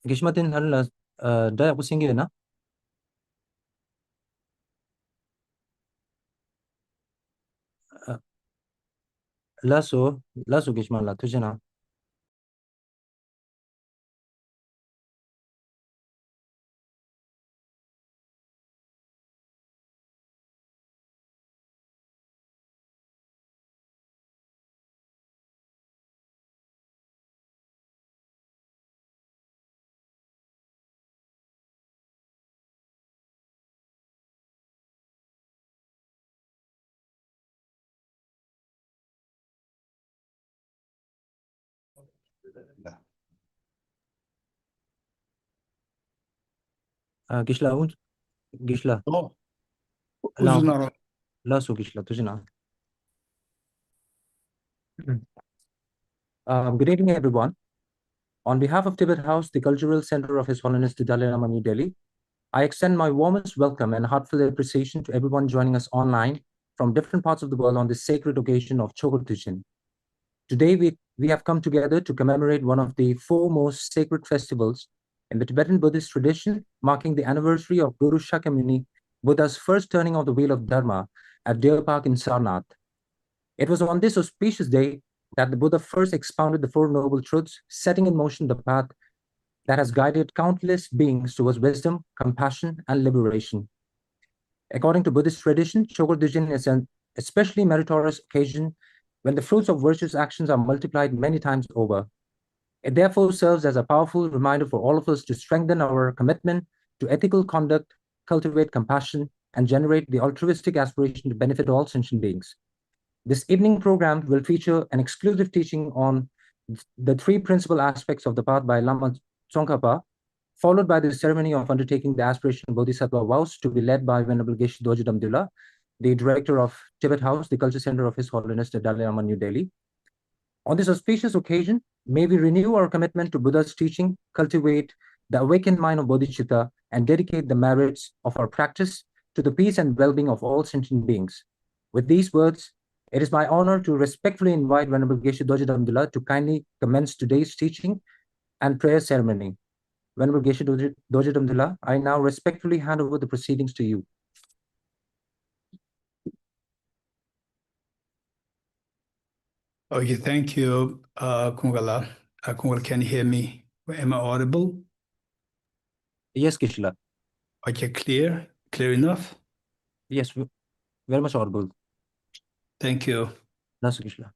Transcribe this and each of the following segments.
Gishmatin hal da kusingi na laso gishman la tujena. Gishla un gishla Oh, la uzun ara. laso gishla tujena. Good evening, everyone. On behalf of Tibet House, the cultural center of His Holiness the Dalai Lama, New Delhi, I extend my warmest welcome and heartfelt appreciation to everyone joining us online from different parts of the world on this sacred occasion of Chökhor Düchen. Today, we have come together to commemorate one of the four most sacred festivals in the Tibetan Buddhist tradition, marking the anniversary of Guru Shakyamuni Buddha's first turning of the wheel of Dharma at Deer Park in Sarnath. It was on this auspicious day that the Buddha first expounded the Four Noble Truths, setting in motion the path that has guided countless beings towards wisdom, compassion, and liberation. According to Buddhist tradition, Chökhor Düchen is an especially meritorious occasion when the fruits of virtuous actions are multiplied many times over. It therefore serves as a powerful reminder for all of us to strengthen our commitment to ethical conduct, cultivate compassion, and generate the altruistic aspiration to benefit all sentient beings. This evening program will feature an exclusive teaching on the three principal aspects of the path by Lama Tsongkhapa, followed by the ceremony of undertaking the Aspirational Bodhisattva vows to be led by Venerable Geshe Dorji Damdul, the director of Tibet House, the culture center of His Holiness the Dalai Lama, New Delhi. On this auspicious occasion, may we renew our commitment to Buddha's teaching, cultivate the awakened mind of Bodhicitta, and dedicate the merits of our practice to the peace and well-being of all sentient beings. With these words, it is my honor to respectfully invite Venerable Geshe Dorji Damdul to kindly commence today's teaching and prayer ceremony. Venerable Geshe Dorji Damdul, I now respectfully hand over the proceedings to you. Okay, thank you, Kungala. Kungala, can you hear me? Am I audible? Yes, Kishla. Okay, clear enough? Yes, very much audible. Thank you. That's Kishla.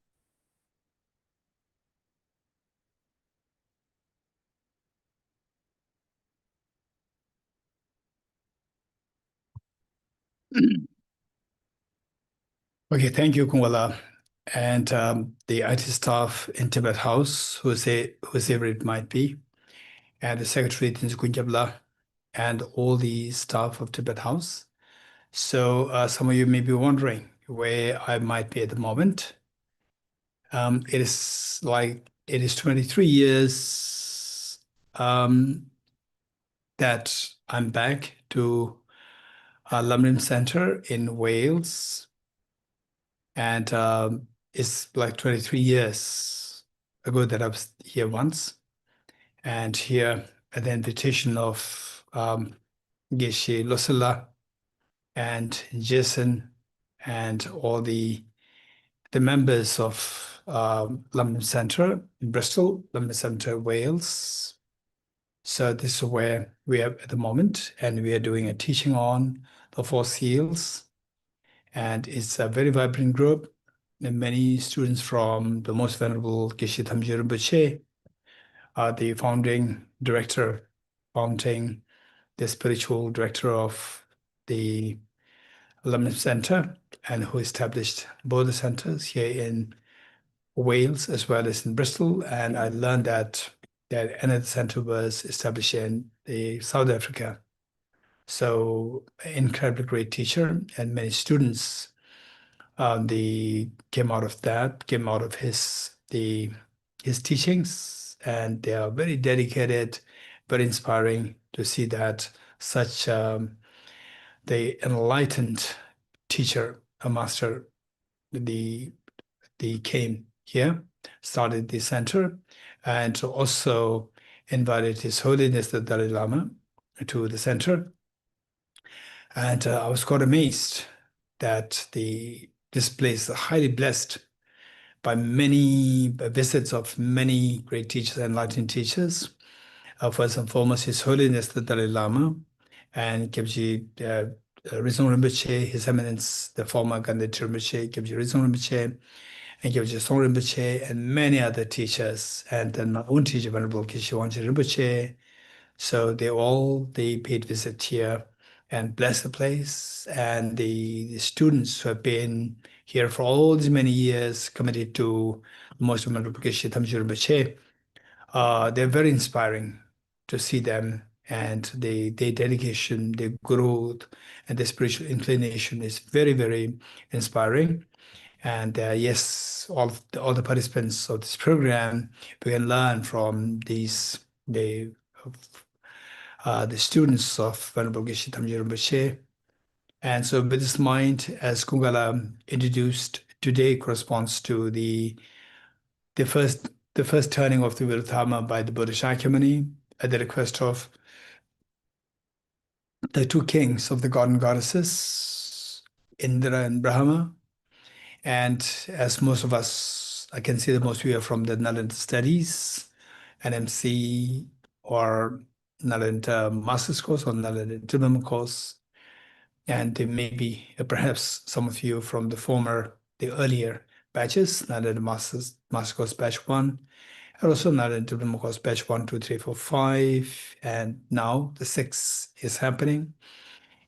Okay, thank you, Kungala. And the IT staff in Tibet House, whoever it might be, and the Secretary Kunjabla, and all the staff of Tibet House. So some of you may be wondering where I might be at the moment. It is 23 years that I'm back to Lumlin Center in Wales, and it's like 23 years ago that I was here once, and here at the invitation of Geshe Losala and Jason and all the members of Lumlin Center in Bristol, Lumlin Center, Wales. So this is where we are at the moment, and we are doing a teaching on the Four Seals. And it's a very vibrant group, and many students from the Most Venerable Geshe Thamje Rinpoche are the founding the spiritual director of the Alumni Center, and who established both the centers here in Wales as well as in Bristol. And I learned that another center was established in South Africa. So incredibly great teacher, and many students they came out of his teachings, and they are very dedicated, very inspiring to see that such the enlightened teacher, a master, the came here, started the center, and also invited His Holiness the Dalai Lama to the center. And I was quite amazed that this place is highly blessed by many visits of many great teachers, enlightened teachers. First and foremost, His Holiness the Dalai Lama and Kyabji Rizong Rinpoche, His Eminence, the former Gandhi Rinpoche, Kyabji Rizong Rinpoche, and Kyabji Song Rinpoche, and many other teachers, and then my own teacher, Venerable Geshe Rinpoche. So they paid visit here and blessed the place. And the students who have been here for all these many years, committed to the Most Venerable Geshe Rinpoche, they're very inspiring to see them, and their dedication, their growth, and their spiritual inclination is very, very inspiring. And yes, all the participants of this program, we can learn from the students of Venerable Geshe Rinpoche. And so with this mind, as Kungala introduced, today corresponds to the first the first turning of the wheel of Dharma by the Buddha Shakyamuni at the request of the two kings of the god and goddesses, Indra and Brahma. And as most of us, I can see that most of you are from the Nalanda Studies, NMC, or Nalanda Master's Course or Nalanda Diploma Course. And there may be perhaps some of you from the earlier batches, Nalanda Master's Course Batch 1, and also Nalanda Diploma Course Batch 1, 2, 3, 4, 5, and now the 6 is happening.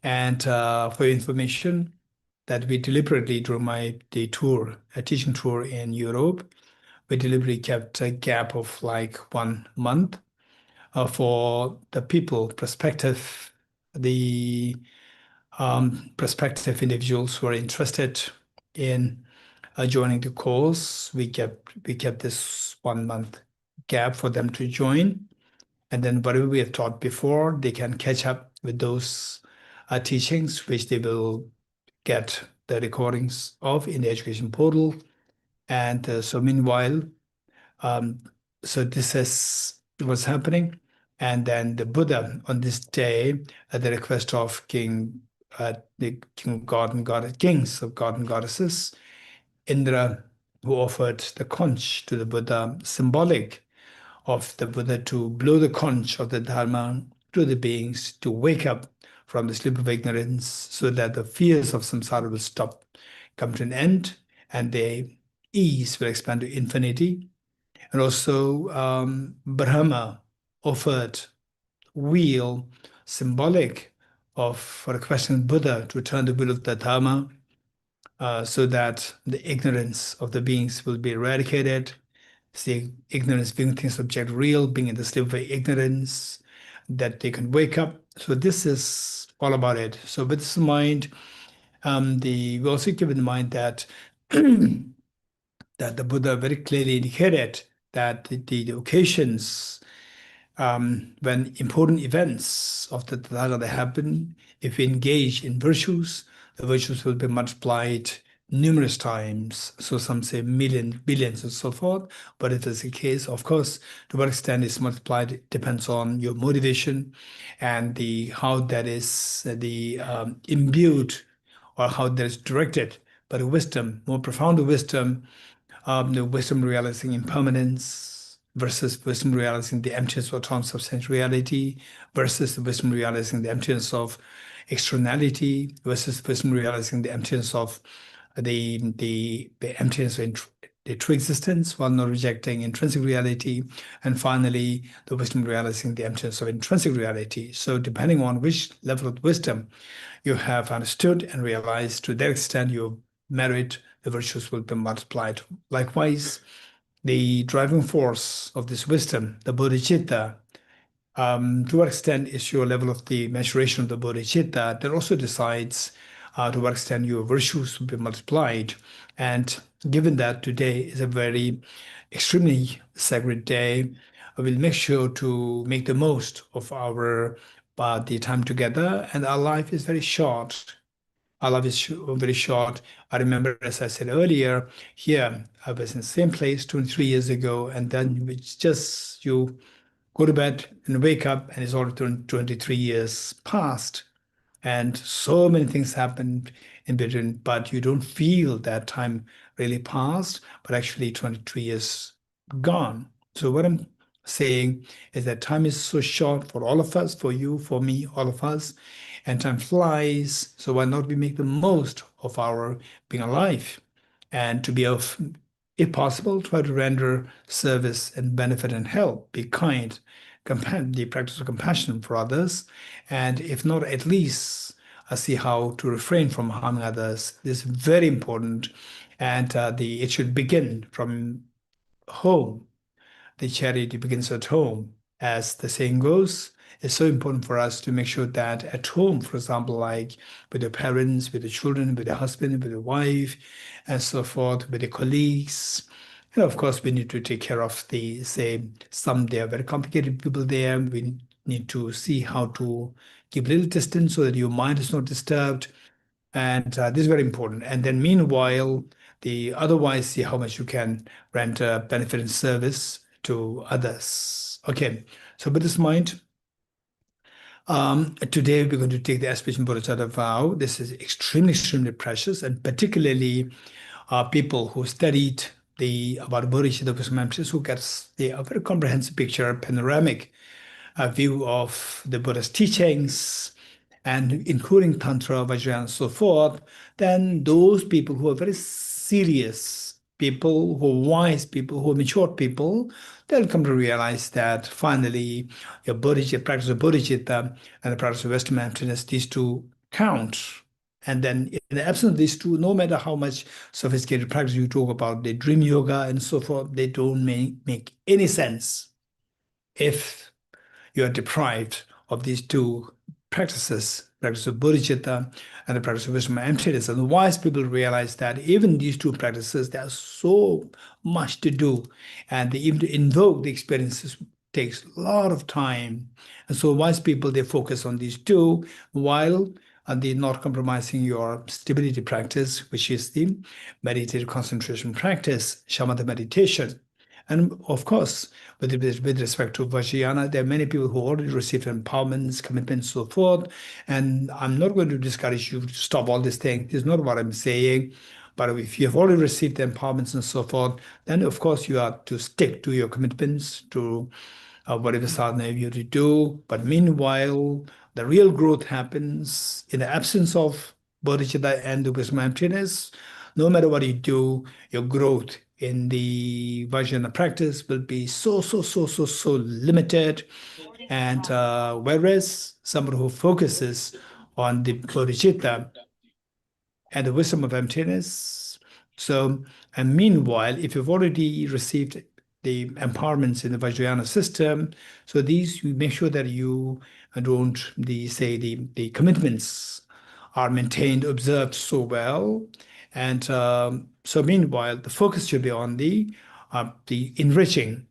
And for your information, that we deliberately, during the tour, a teaching tour in Europe, we deliberately kept a gap of like 1 month for the people, the prospective individuals who are interested in joining the course. We kept this 1 month gap for them to join, and then whatever we have taught before, they can catch up with those teachings, which they will get the recordings of in the education portal. And so meanwhile, so this is what's happening. And then the Buddha on this day, at the request of the king god and goddess, kings of god and goddesses, Indra, who offered the conch to the Buddha, symbolic of the Buddha to blow the conch of the Dharma to the beings to wake up from the sleep of ignorance so that the fears of samsara will stop, come to an end, and their ease will expand to infinity. And also Brahma offered wheel, symbolic of for the questioning Buddha to turn the wheel of the Dharma so that the ignorance of the beings will be eradicated. See, ignorance being things object real, being in the sleep of ignorance, that they can wake up. So this is all about it. So with this in mind, we also keep in mind that that the Buddha very clearly indicated that the occasions when important events of the Tathagata happen, if we engage in virtues, the virtues will be multiplied numerous times. So some say millions, billions, and so forth. But if it's the case, of course, to what extent it's multiplied it depends on your motivation and how that is imbued or how that is directed by the wisdom, more profound wisdom, the wisdom realizing impermanence versus wisdom realizing the emptiness of transubstantial reality versus the wisdom realizing the emptiness of externality versus wisdom realizing the emptiness of the emptiness of the true existence while not rejecting intrinsic reality, and finally the wisdom realizing the emptiness of intrinsic reality. So depending on which level of wisdom you have understood and realized, to that extent your merit, the virtues will be multiplied. Likewise, the driving force of this wisdom, the Bodhicitta, to what extent is your level of the maturation of the Bodhicitta, that also decides to what extent your virtues will be multiplied. And given that today is a very extremely sacred day, I will make sure to make the most of the time together. And our life is very short. Our life is very short. I remember, as I said earlier, here I was in the same place 23 years ago, and then it's just you go to bed and wake up, and it's already 23 years past. And so many things happened in between, but you don't feel that time really passed, but actually 23 years gone. So what I'm saying is that time is so short for all of us, for you, for me, all of us, and time flies. So why not we make the most of our being alive, and to be of, if possible, try to render service and benefit and help, be kind, the practice of compassion for others, and if not, at least see how to refrain from harming others. This is very important, and it should begin from home. The charity begins at home, as the saying goes. It's so important for us to make sure that at home, for example, like with your parents, with the children, with the husband, with the wife, and so forth, with the colleagues. And of course, we need to take care of the, say, some they are very complicated people there. We need to see how to keep a little distance so that your mind is not disturbed. And this is very important. And then meanwhile, the otherwise see how much you can render benefit and service to others. Okay, so with this mind, today we're going to take the Aspirational Bodhicitta vow. This is extremely, extremely precious, and particularly people who studied about Bodhicitta who gets a very comprehensive picture, panoramic view of the Buddha's teachings, and including Tantra, Vajrayana, and so forth, then those people who are very serious people, who are wise people, who are mature people, they'll come to realize that finally your Bodhicitta, practice of Bodhicitta and the practice of Western mindfulness, these two count. And then in the absence of these two, no matter how much sophisticated practice you talk about, the dream yoga and so forth, they don't make any sense if you are deprived of these two practices, practice of bodhicitta and the practice of wisdom and emptiness. And the wise people realize that even these two practices, there's so much to do, and even to invoke the experiences takes a lot of time. And so wise people, they focus on these two, while they're not compromising your stability practice, which is the meditative concentration practice, shamatha meditation. And of course, with respect to Vajrayana, there are many people who already received empowerments, commitments, so forth. And I'm not going to discourage you to stop all these things. This is not what I'm saying. But if you have already received the empowerments and so forth, then of course you are to stick to your commitments, to whatever sadhana you have to do. But meanwhile, the real growth happens in the absence of bodhicitta and the wisdom emptiness. No matter what you do, your growth in the Vajrayana practice will be so limited. And whereas someone who focuses on the bodhicitta and the wisdom of emptiness. So, and meanwhile, if you've already received the empowerments in the Vajrayana system, so these, you make sure that you don't, the commitments are maintained, observed so well. And so meanwhile, the focus should be on the enriching,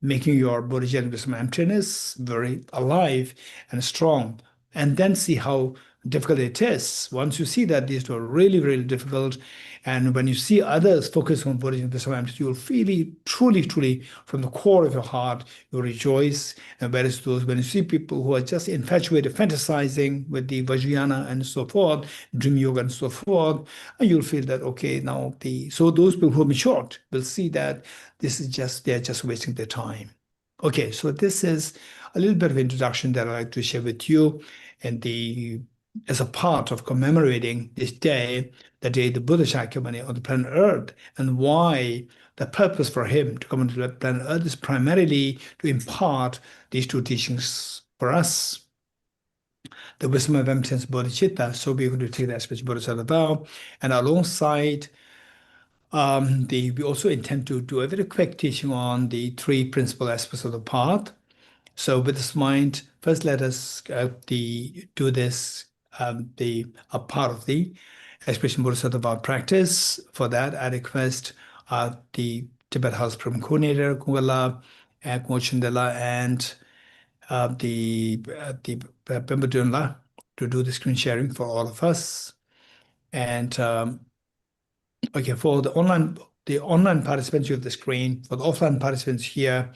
making your bodhicitta wisdom emptiness very alive and strong, and then see how difficult it is. Once you see that these two are really, really difficult, and when you see others focus on bodhicitta wisdom emptiness, you will feel it truly from the core of your heart, you rejoice. And whereas those, when you see people who are just infatuated, fantasizing with the Vajrayana and so forth, dream yoga and so forth, and you'll feel that, okay, now so those people who are matured will see that this is just, they're just wasting their time. Okay, so this is a little bit of introduction that I'd like to share with you, and as a part of commemorating this day, the day the Buddha Shakyamuni on the planet Earth, and why the purpose for him to come onto the planet Earth is primarily to impart these two teachings for us, the wisdom of emptiness, bodhicitta. So we're going to take that special bodhicitta vow, and alongside we also intend to do a very quick teaching on the three principal aspects of the path. So with this mind, first let us do this, a part of the Aspirational Bodhisattva vow practice. For that, I request the Tibet House Pram Coordinator, Kungala, and Ngochandela, and the Pemba to do the screen sharing for all of us. And okay, for the online participants, you have the screen. For the offline participants here,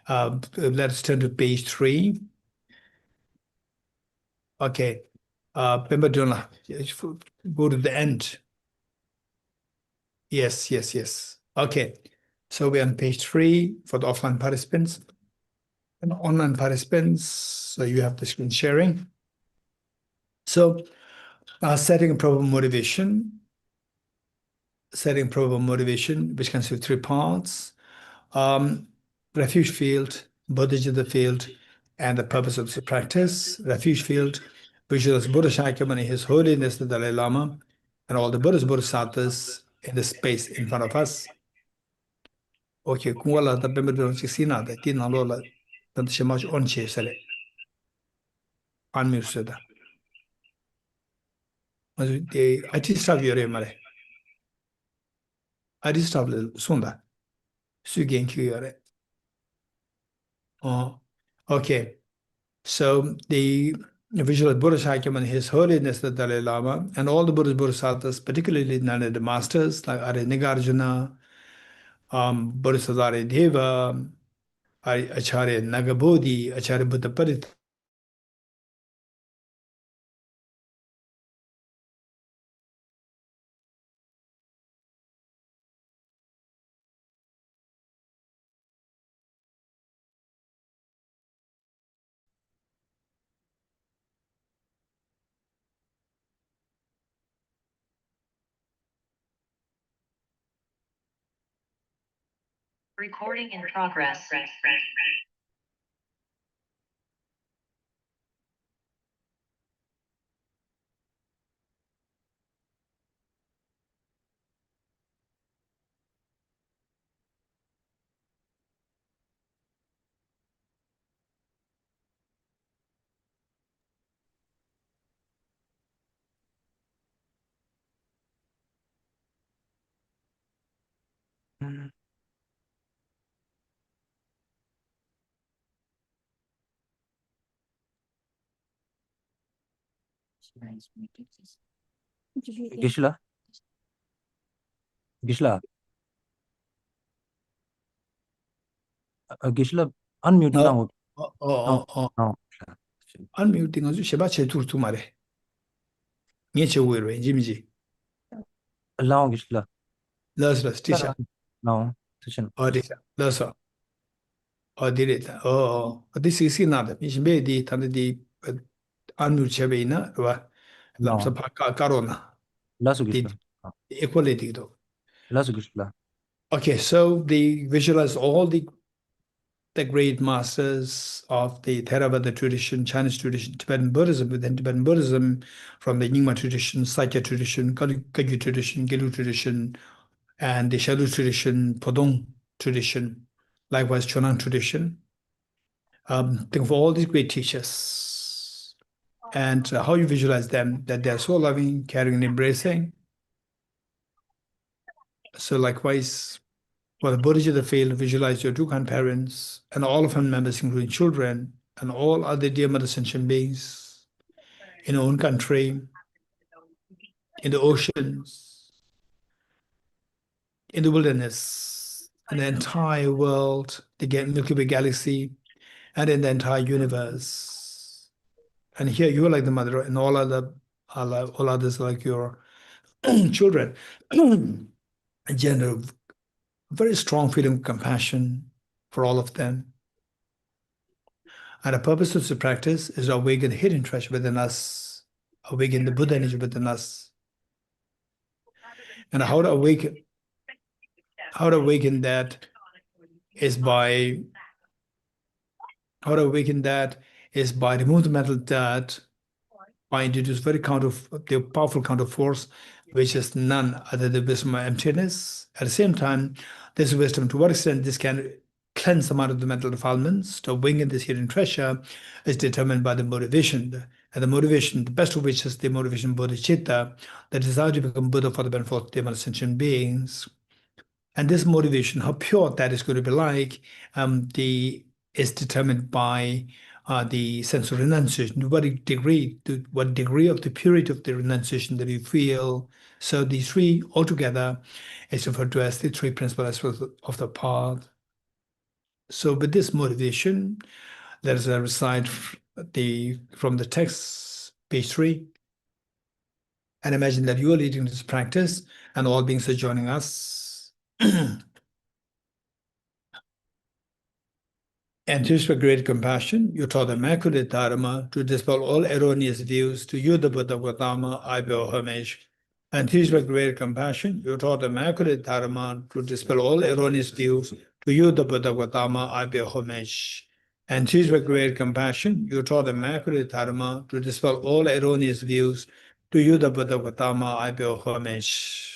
Let's turn to page 3. Okay. Pemba go to the end. Yes. Okay. So we're on page 3 for the offline participants. And online participants, so you have the screen sharing. So setting a proper motivation, which consists of 3 parts. Refuge field, Bodhicitta field, and the purpose of the practice. Refuge field, visualize Buddha Shakyamuni, His Holiness the Dalai Lama, and all the Buddhist Bodhisattvas in the space in front of us. Okay, Kuala the Bemba Sina, the Tinalola, the Shamash Onche Sele. Unmute Seda. The IT staff Yore Mare. IT staff Sunda. Sugen Kyore. Oh, okay. So the visual Buddha Shakyamuni, His Holiness the Dalai Lama, and all the Buddhist Bodhisattvas, particularly the masters like Are Nagarjuna, Bodhisattva Deva, Acharya Nagabodhi, Acharya Buddha Parita. Recording in progress. Gishla? Gishla, unmute now. No. Unmuting azu sheba che tur tumare. Nye che uirwe, jimiji. Allow Gishla. Las tisha. No. Tisha. Odisa. Lasa. Odirita. This is nada. Mishbe di tanda di unmute chebe ina, wa. Lamsa karona. Lasu Gishla. Equality do. Lasu Gishla. Okay, so they visualize all the great masters of the Theravada tradition, Chinese tradition, Tibetan Buddhism, within Tibetan Buddhism, from the Nyingma tradition, Sakya tradition, Kagyu tradition, Gelu tradition, and the Shalu tradition, Podong tradition, likewise Chonang tradition. Think of all these great teachers and how you visualize them, that they're so loving, caring, and embracing. So likewise, for the Bodhicitta field, visualize your two grandparents and all of family members, including children, and all other dear mother sentient beings in our own country, in the oceans, in the wilderness, in the entire world, the Milky Way galaxy, and in the entire universe. And here you are like the mother, and all others like your children. A general, very strong feeling of compassion for all of them. And the purpose of the practice is to awaken the hidden treasure within us, awaken the Buddha energy within us. And how to awaken that is by removing the mental dirt, by introducing the powerful counter force, which is none other than wisdom or emptiness. At the same time, this wisdom, to what extent this can cleanse them out of the mental defilements, to awaken this hidden treasure, is determined by the motivation. And the motivation, the best of which is the motivation Bodhicitta, the desire to become Buddha for the benefit of the sentient beings. And this motivation, how pure that is going to be like, is determined by the sense of renunciation, to what degree of the purity of the renunciation that you feel. So these three altogether is referred to as the three principal aspects of the path. So with this motivation, let us recite from the text, page 3, and imagine that you are leading this practice and all beings are joining us. And just with great compassion, you taught the Immaculate Dharma to dispel all erroneous views. To you, the Buddha Gautama, I bear homage. And teach with great compassion, you taught the Immaculate Dharma to dispel all erroneous views. To you, the Buddha Gautama, I bear homage. And teach with great compassion, you taught the Immaculate Dharma to dispel all erroneous views. To you, the Buddha Gautama, I bear homage.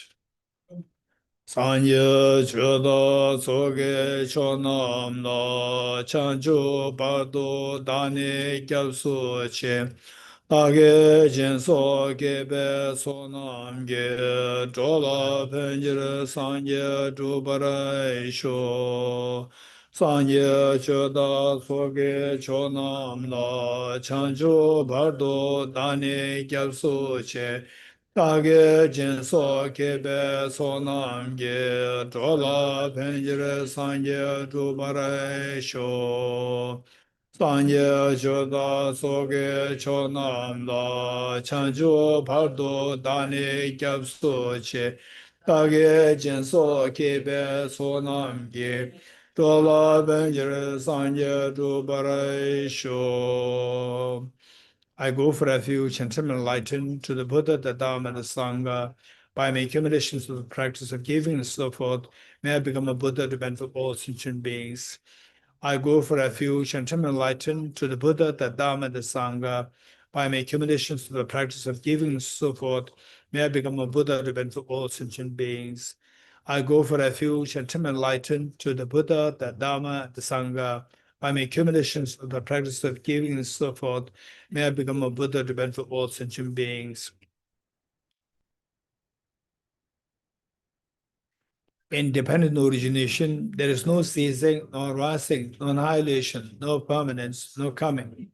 Sanye choda soge chonam la chanchu bardo dani gyalsu che Age jinso gebe sonam ge chola penjir sanye drupara isho Sanye choda soge chonam la chanchu bardo dani gyalsu che Dāgē jīnsō kēpē sōnām gē chōlā pēnjirē sāngyē chūparē shō sāngyē chōdā sōgē chōnām lā chāngchū pārdō dāni gyāpsō chē Dāgē jīnsō kēpē sōnām gē chōlā pēnjirē sāngyē chūparē shō I go for refuge and am enlightened to the Buddha, the Dharma, and the Sangha. By my accumulations of the practice of giving and so forth, may I become a Buddha to benefit all sentient beings. I go for refuge and am enlightened to the Buddha, the Dharma, and the Sangha. By my accumulations of the practice of giving and so forth, may I become a Buddha to benefit all sentient beings. I go for refuge and am enlightened to the Buddha, the Dharma, and the Sangha. By my accumulations of the practice of giving and so forth, may I become a Buddha to benefit all sentient beings. Independent origination, there is no ceasing, no rising, no annihilation, no permanence, no coming,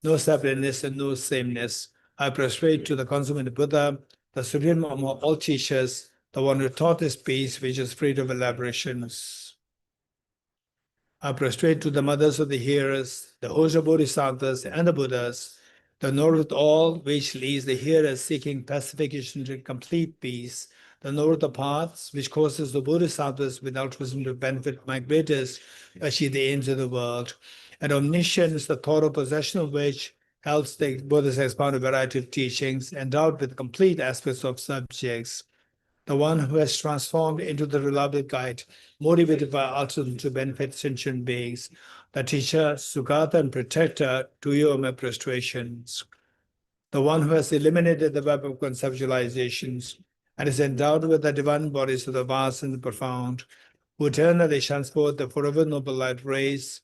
no separateness and no sameness. I prostrate to the consummate Buddha, the supreme among all teachers, the one who taught this peace which is free of elaborations. I prostrate to the mothers of the hearers, the host of Bodhisattvas and the Buddhas, the Lord of all which leads the hearers seeking pacification to complete peace, the Lord of the paths which causes the Bodhisattvas with altruism to benefit migrators achieve the aims of the world, and omniscience, the thorough possession of which helps the Buddhas expound a variety of teachings, endowed with complete aspects of subjects, the one who has transformed into the reliable guide, motivated by altruism to benefit sentient beings, the teacher, Sugata, and protector, to you my prostrations, the one who has eliminated the web of conceptualizations and is endowed with the divine bodies of the vast and the profound, who eternally shines forth the forever noble light rays.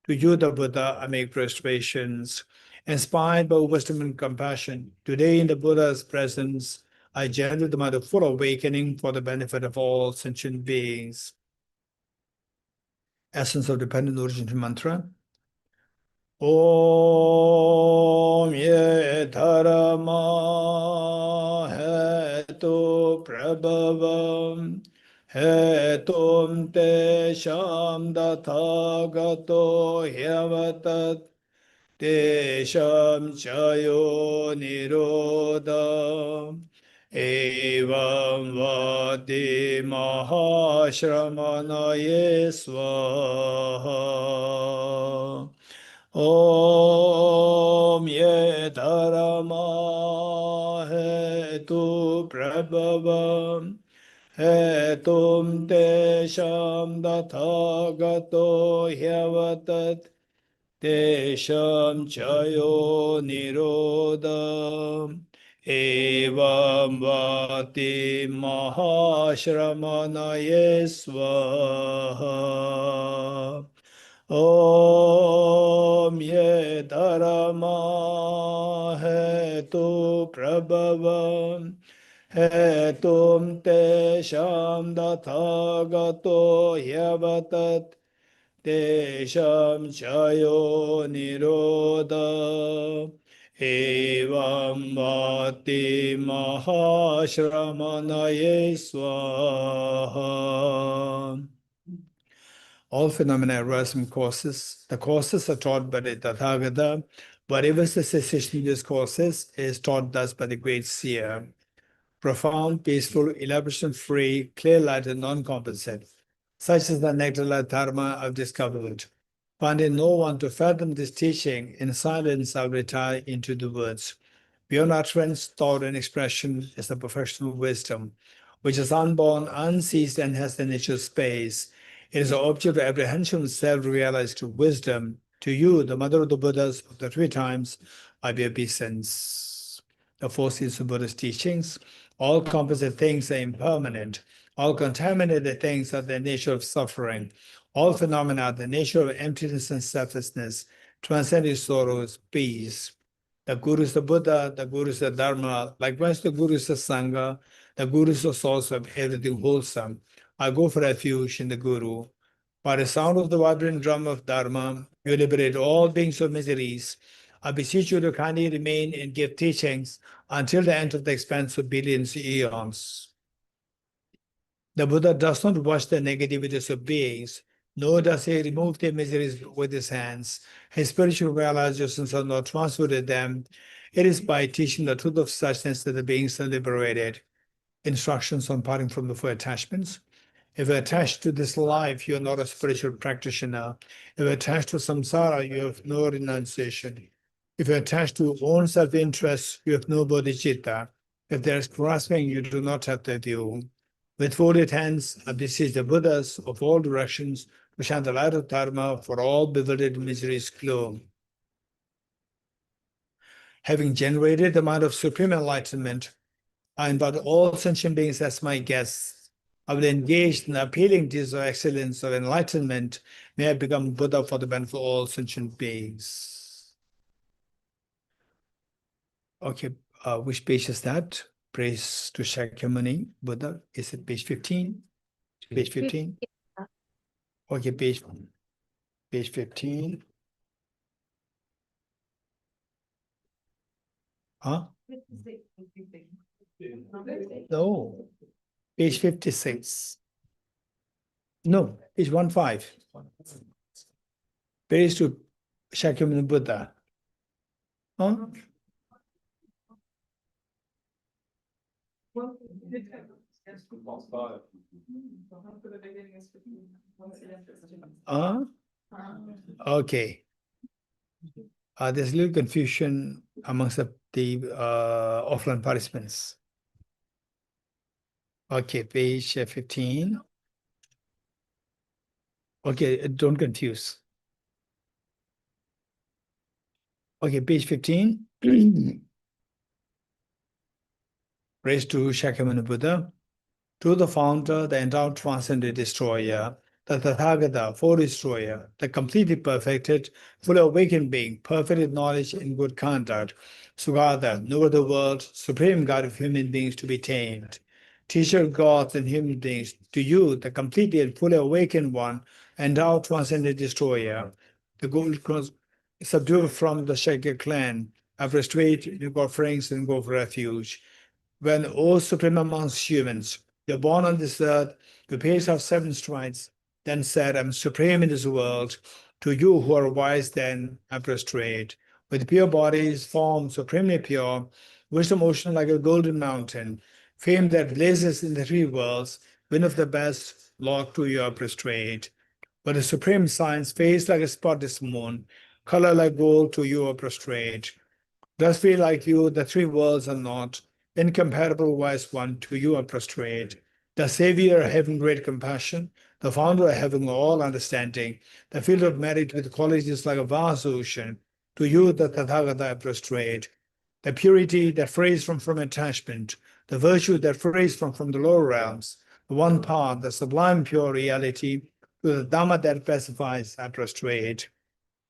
To you, the Buddha, I make prostrations. Inspired by wisdom and compassion, today in the Buddha's presence, I generate the mind of full awakening for the benefit of all sentient beings. Essence of Dependent Origin Mantra. Om ye dharma hetu prabhavam hetum te sham dathagato hyavatat Tesham chayo nirodha evam vati mahashramanaye swaha Om ye dharma hetu prabhavam hetum tesham dathagato hyavatat Tesham chayo nirodha evam vati mahashramanaye swaha Om ye dharma hetu prabhavam hetum tesham dathagato hyavatat Tesham chayo nirodha evam vati mahashramanaye swaha All phenomena arise from causes. The causes are taught by the Tathagata. Whatever is the cessation of these causes is taught thus by the great seer. Profound, peaceful, elaboration-free, clear light, and non-composite. Such is the nectar dharma I've discovered. Finding no one to fathom this teaching, in silence I'll retire into the woods. Beyond utterance, thought, and expression is the professional wisdom, which is unborn, unceased, and has the nature of space. It is the object of apprehension of self-realized wisdom. To you, the mother of the Buddhas of the three times, I bear obeisance. The four seals of Buddhist teachings. All composite things are impermanent. All contaminated things are the nature of suffering. All phenomena are the nature of emptiness and selflessness. Transcending sorrows, peace. The Guru is the Buddha, the Guru is the Dharma. Likewise, the Guru is the Sangha. The Guru is the source of everything wholesome. I go for refuge in the Guru. By the sound of the vibrant drum of Dharma, you liberate all beings of miseries. I beseech you to kindly remain and give teachings until the end of the expanse of billions of eons. The Buddha does not wash the negativities of beings, nor does he remove their miseries with his hands. His spiritual realizations are not transferred to them. It is by teaching the truth of suchness that the beings are liberated. Instructions on parting from the four attachments. If you're attached to this life, you're not a spiritual practitioner. If you're attached to samsara, you have no renunciation. If you're attached to own self-interest, you have no bodhicitta. If there is grasping, you do not have the view. With folded hands, I beseech the Buddhas of all directions to shine the light of Dharma for all bewildered miseries gloom. Having generated the mind of supreme enlightenment, I invite all sentient beings as my guests. I will engage in the appealing deeds of excellence of enlightenment. May I become Buddha for the benefit of all sentient beings. Okay, which page is that? Praise to Shakyamuni Buddha. Is it page 15? Page 15? Okay, page 15. Huh? No, page 56. No, page 15. Praise to Shakyamuni Buddha. Huh? Okay. There's a little confusion amongst the offline participants. Okay, page 15. Okay, don't confuse. Okay, page 15. Praise to Shakyamuni Buddha. To the founder, the endowed transcendent destroyer, the Tathagata, four-destroyer, the completely perfected, fully awakened being, perfect in knowledge and good conduct, Sugata, knower of the world, supreme God of human beings to be tamed, teacher of gods and human beings, to you, the completely and fully awakened one, endowed transcendent destroyer, the gold cross subdued from the Shaker clan, have restrained your offerings and go for refuge. When, O supreme amongst humans, you're born on this earth, your parents have 7 strides, then said, I'm supreme in this world. To you who are wise, then I prostrate. With pure bodies, form supremely pure, wisdom ocean like a golden mountain, fame that blazes in the 3 worlds, win of the best, Lord, to you are prostrate. With a supreme science, face like a spotless moon, color like gold, to you are prostrate. Thus be like you, the 3 worlds are not. Incomparable wise one, to you are prostrate. The Savior having great compassion, the founder having all understanding, the field of merit with qualities like a vast ocean, to you the Tathagata prostrate. The purity that frees from attachment, the virtue that frees from the lower realms, the one path, the sublime pure reality, to the Dhamma that pacifies, I prostrate.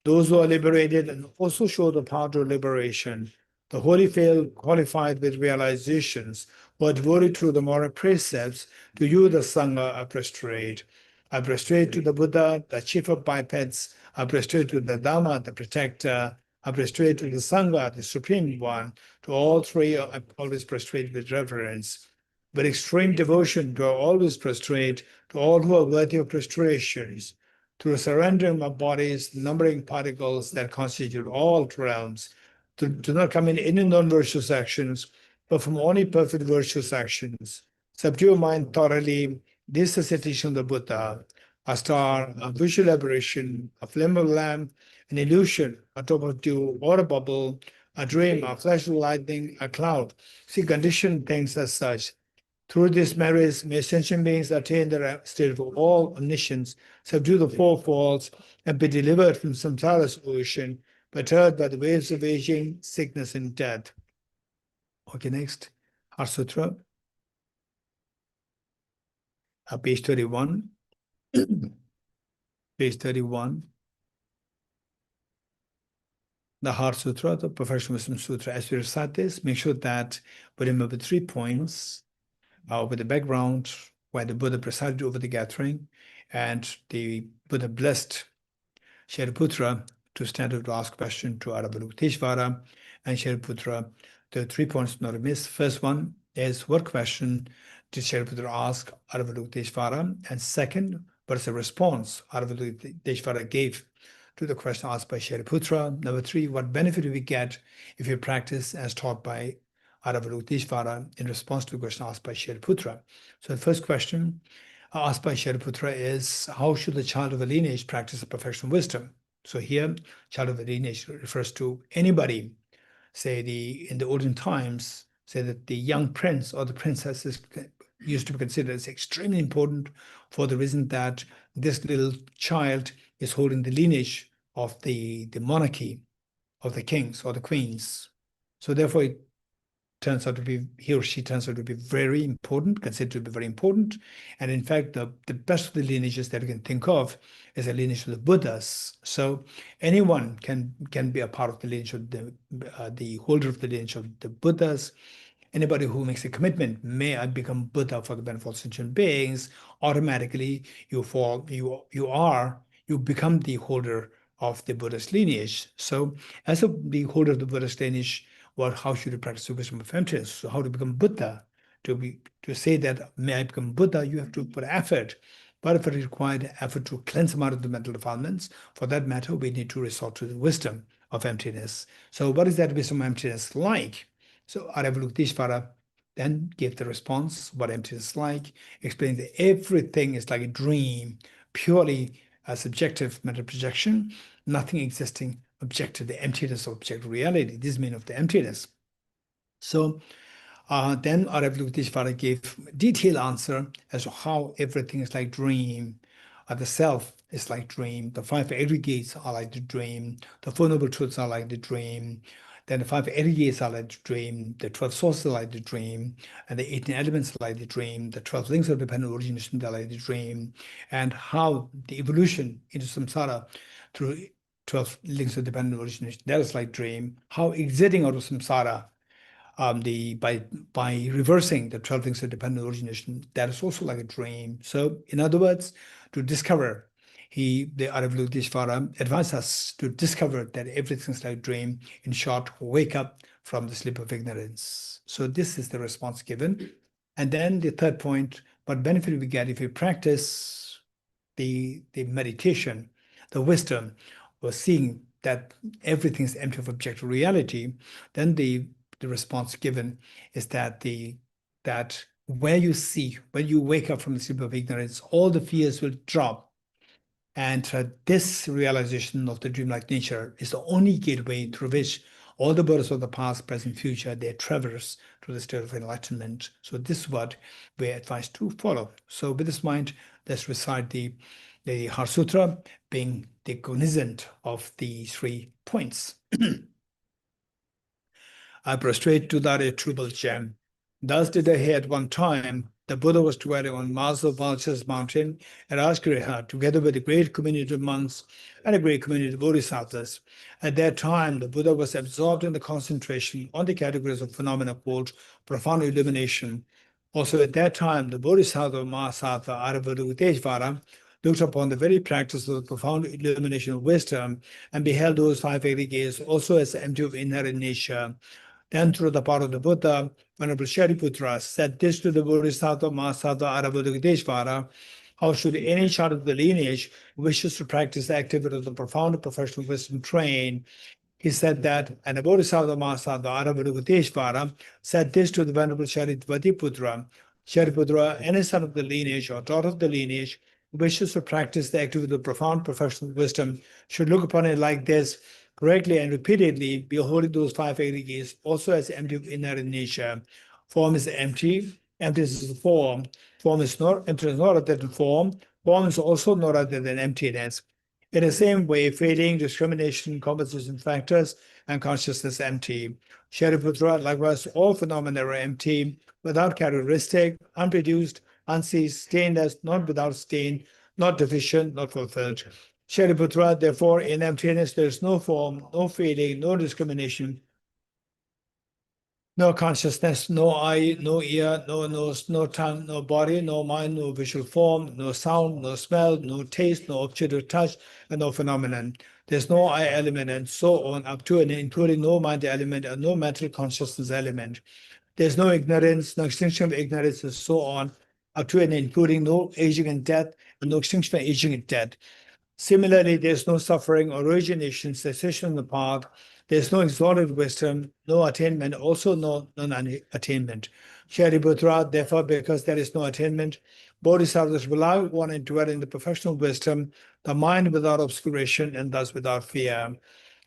Those who are liberated and also show the power to liberation, the holy field qualified with realizations, who are devoted to the moral precepts, to you the Sangha I prostrate. I prostrate to the Buddha, the chief of bipeds. I prostrate to the Dhamma, the protector. I prostrate to the Sangha, the supreme one. To all 3 I always prostrate with reverence. With extreme devotion do I always prostrate to all who are worthy of prostrations. through surrendering of bodies, numbering particles that constitute all realms, to not come in any non-virtuous actions, but from only perfect virtuous actions. Subdue mind thoroughly. This is the teaching of the Buddha. A star, a visual aberration, a flame of lamp, an illusion, a drop of dew or a bubble, a dream, a flash of lightning, a cloud. See, conditioned things as such. Through this marriage, may sentient beings attain the state of all omniscience, subdue the four faults, and be delivered from samsara's ocean, perturbed by the waves of aging, sickness, and death. Okay, next. Heart Sutra. Page 31. Page 31. The Heart Sutra, the Professional Wisdom Sutra. As we recite this, make sure that we remember 3 points. With the background where the Buddha presided over the gathering, and the Buddha blessed Shariputra to stand up to ask question to Avalokiteshvara, and Shariputra, the 3 points not to miss. First one is, what question did Shariputra ask Avalokiteshvara? And second, what is the response Avalokiteshvara gave to the question asked by Shariputra? Number 3, what benefit do we get if we practice as taught by Avalokiteshvara in response to the question asked by Shariputra? So the first question asked by Shariputra is, how should the child of a lineage practice the perfection of wisdom? So here, child of a lineage refers to anybody, say in the olden times, say that the young prince or the princess is used to be considered as extremely important, for the reason that this little child is holding the lineage of the monarchy, of the kings or the queens. So therefore, it turns out to be, he or she turns out to be very important, considered to be very important. And in fact, the best of the lineages that you can think of is a lineage of the Buddhas. So anyone can be a part of the lineage of the holder of the lineage of the Buddhas. Anybody who makes a commitment, may I become Buddha for the benefit of sentient beings, automatically you become the holder of the Buddhist lineage. So as the holder of the Buddhist lineage, how should you practice the wisdom of emptiness? So how to become Buddha? To say that may I become Buddha, you have to put effort. But if it required effort to cleanse them out of the mental defilements, for that matter, we need to resort to the wisdom of emptiness. So what is that wisdom of emptiness like? So Avalokiteshvara then gave the response, what emptiness is like, explaining that everything is like a dream, purely a subjective mental projection, nothing existing objective, the emptiness of objective reality. This is meaning of the emptiness. So then Avalokiteshvara gave a detailed answer as to how everything is like dream. The self is like dream. The 5 aggregates are like the dream. The Four Noble Truths are like the dream. Then the 5 aggregates are like the dream. The 12 sources are like the dream. And the 18 elements are like the dream. The 12 links of dependent origination are like the dream. And how the evolution into samsara through 12 links of dependent origination, that is like dream. How exiting out of samsara by reversing the 12 links of dependent origination, that is also like a dream. So in other words, to discover, the Avalokiteshvara advised us to discover that everything's like a dream. In short, wake up from the sleep of ignorance. So this is the response given. And then the third point, what benefit we get if we practice the meditation, the wisdom, or seeing that everything is empty of objective reality, then the response given is that when you wake up from the sleep of ignorance, all the fears will drop. And this realization of the dreamlike nature is the only gateway through which all the Buddhas of the past, present, future, they traverse to the state of enlightenment. So this is what we are advised to follow. So with this mind, let's recite the Heart Sutra, being the cognizant of the 3 points. I prostrate to that irretrievable gem. Thus did I hear at one time the Buddha was dwelling on Mars of Vultures mountain at Aspirational, together with a great community of monks and a great community of bodhisattvas. At that time, the Buddha was absorbed in the concentration on the categories of phenomena called profound illumination. Also at that time, the Bodhisattva Mahasattva Avalokiteshvara looked upon the very practice of the profound illumination of wisdom and beheld those 5 aggregates also as empty of inherent nature. Then through the power of the Buddha, Venerable Shariputra said this to the Bodhisattva Mahasattva Avalokiteshvara, how should any child of the lineage who wishes to practice the activity of the profound professional wisdom train? He said that, and the Bodhisattva Mahasatva Aravarukateshvara said this to the Venerable Shariputra. Shariputra, any son of the lineage or daughter of the lineage who wishes to practice the activity of profound professional wisdom should look upon it like this, correctly and repeatedly, beholding those five aggregates also as empty of inherent nature. Form is empty, emptiness is form. Form is not, emptiness is not other than form. Form is also not other than emptiness. In the same way, failing, discrimination, composition factors, and consciousness empty. Shariputra, likewise, all phenomena are empty, without characteristic, unproduced, unceased, stainless, not without stain, not deficient, not fulfilled. Shariputra, therefore, in emptiness there is no form, no feeling, no discrimination, no consciousness, no eye, no ear, no nose, no tongue, no body, no mind, no visual form, no sound, no smell, no taste, no object of touch, and no phenomenon. There's no I element, and so on, up to and including no mind element and no mental consciousness element. There's no ignorance, no extinction of ignorance, and so on, up to and including no aging and death, and no extinction of aging and death. Similarly, there's no suffering, origination, cessation on the path. There's no exalted wisdom, no attainment, also no non-attainment. Shariputra, therefore, because there is no attainment, bodhisattvas rely on and dwell in the professional wisdom, the mind without obscuration, and thus without fear.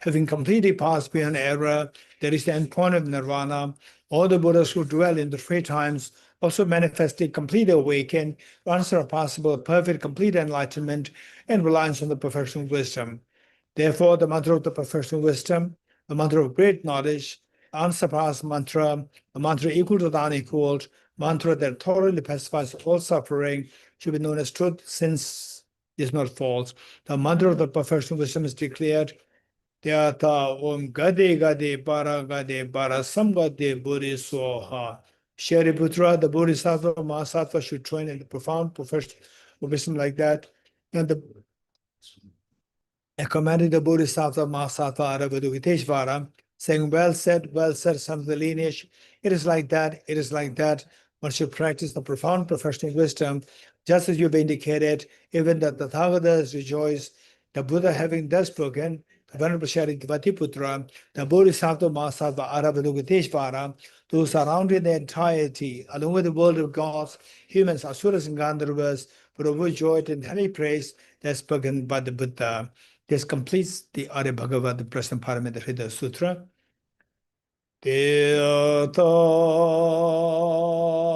Having completely passed beyond error, there is the end point of nirvana. All the Buddhas who dwell in the three times also manifested completely awakened, unsurpassable, perfect, complete enlightenment, and reliance on the professional wisdom. Therefore, the mantra of the professional wisdom, the mantra of great knowledge, unsurpassed mantra, a mantra equal to the unequaled, mantra that thoroughly pacifies all suffering, should be known as truth, since it is not false. The mantra of the professional wisdom is declared, Tyata Om Gade Gade Para Samgade Buddhi Soha. Shariputra, the Bodhisattva Mahasattva, should train in the profound professional wisdom like that. And commanded the Bodhisattva Mahasattva Aravarukateshvara, saying, well said, son of the lineage. It is like that, it is like that. One should practice the profound professional wisdom, just as you've indicated, even that the Tathagatas rejoice, the Buddha having thus spoken, the Venerable Shariputra, the Bodhisattva Mahasattva Aravarukateshvara, those surrounding the entirety, along with the world of gods, humans, asuras, and gandharvas, were overjoyed and highly praised, that's spoken by the Buddha. This completes the Arya Bhagavad, the present Paramita Hridaya Sutra. Tyata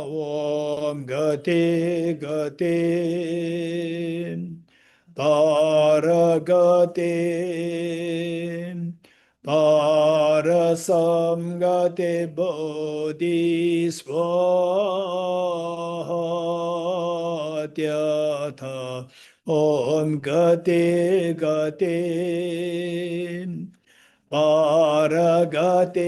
Om Gate Gate Paragate Parasamgate Bodhisvatyatha Om Gate Gate Paragate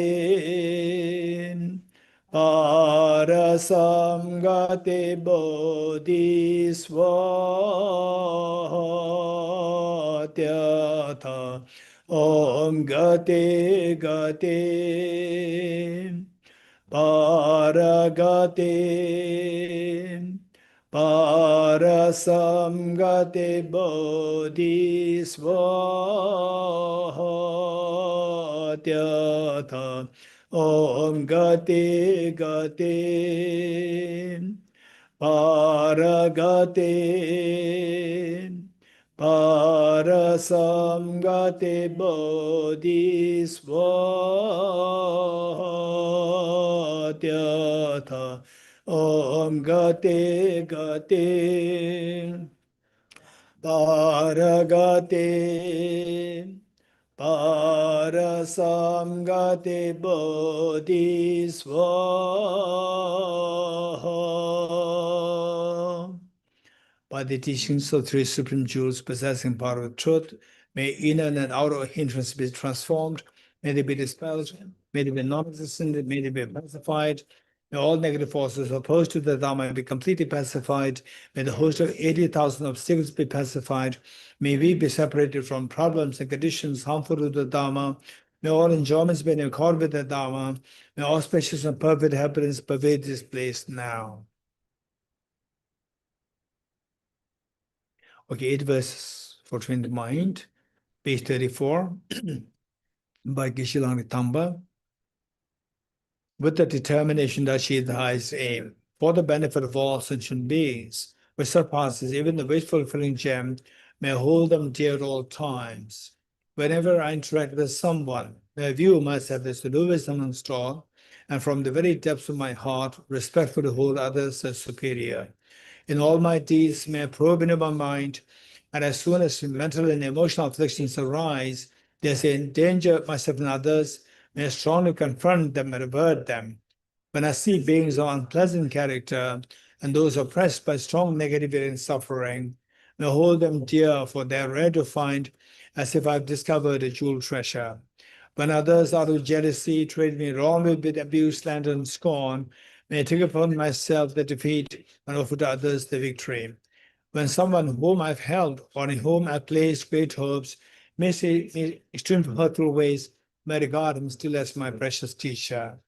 Parasamgate Bodhisvatyatha Om Gate Gate Paragate Parasamgate Bodhisvatyatha Om Gate Gate Paragate Parasamgate Bodhisvatyatha Om Gate Gate Paragate Parasamgate Bodhisvaha. By the teachings of three supreme jewels possessing power of truth, may inner and outer hindrance be transformed, may they be dispelled, may they be non-existent, may they be pacified, may all negative forces opposed to the Dharma be completely pacified, may the host of 80,000 obstacles be pacified, may we be separated from problems and conditions harmful to the Dharma, may all enjoyments be in accord with the Dharma, may auspicious and perfect happiness pervade this place now. Okay, 8 verses for training the mind, page 34, by Geshe Tamba. With the determination to achieve the highest aim, for the benefit of all sentient beings, which surpasses even the wish-fulfilling gem, may hold them dear at all times. Whenever I interact with someone, may I view myself as the lowest amongst all, and from the very depths of my heart, respectfully hold others as superior. In all my deeds, may I probe into my mind, and as soon as mental and emotional afflictions arise, they say endanger myself and others, may I strongly confront them and avert them. When I see beings of unpleasant character and those oppressed by strong negativity and suffering, may I hold them dear, for they are rare to find, as if I've discovered a jewel treasure. When others, out of jealousy, treat me wrongly with abuse, slander, and scorn, may I take upon myself the defeat and offer to others the victory. When someone whom I've held or in whom I've placed great hopes may say in extreme hurtful ways, may I regard him still as my precious teacher.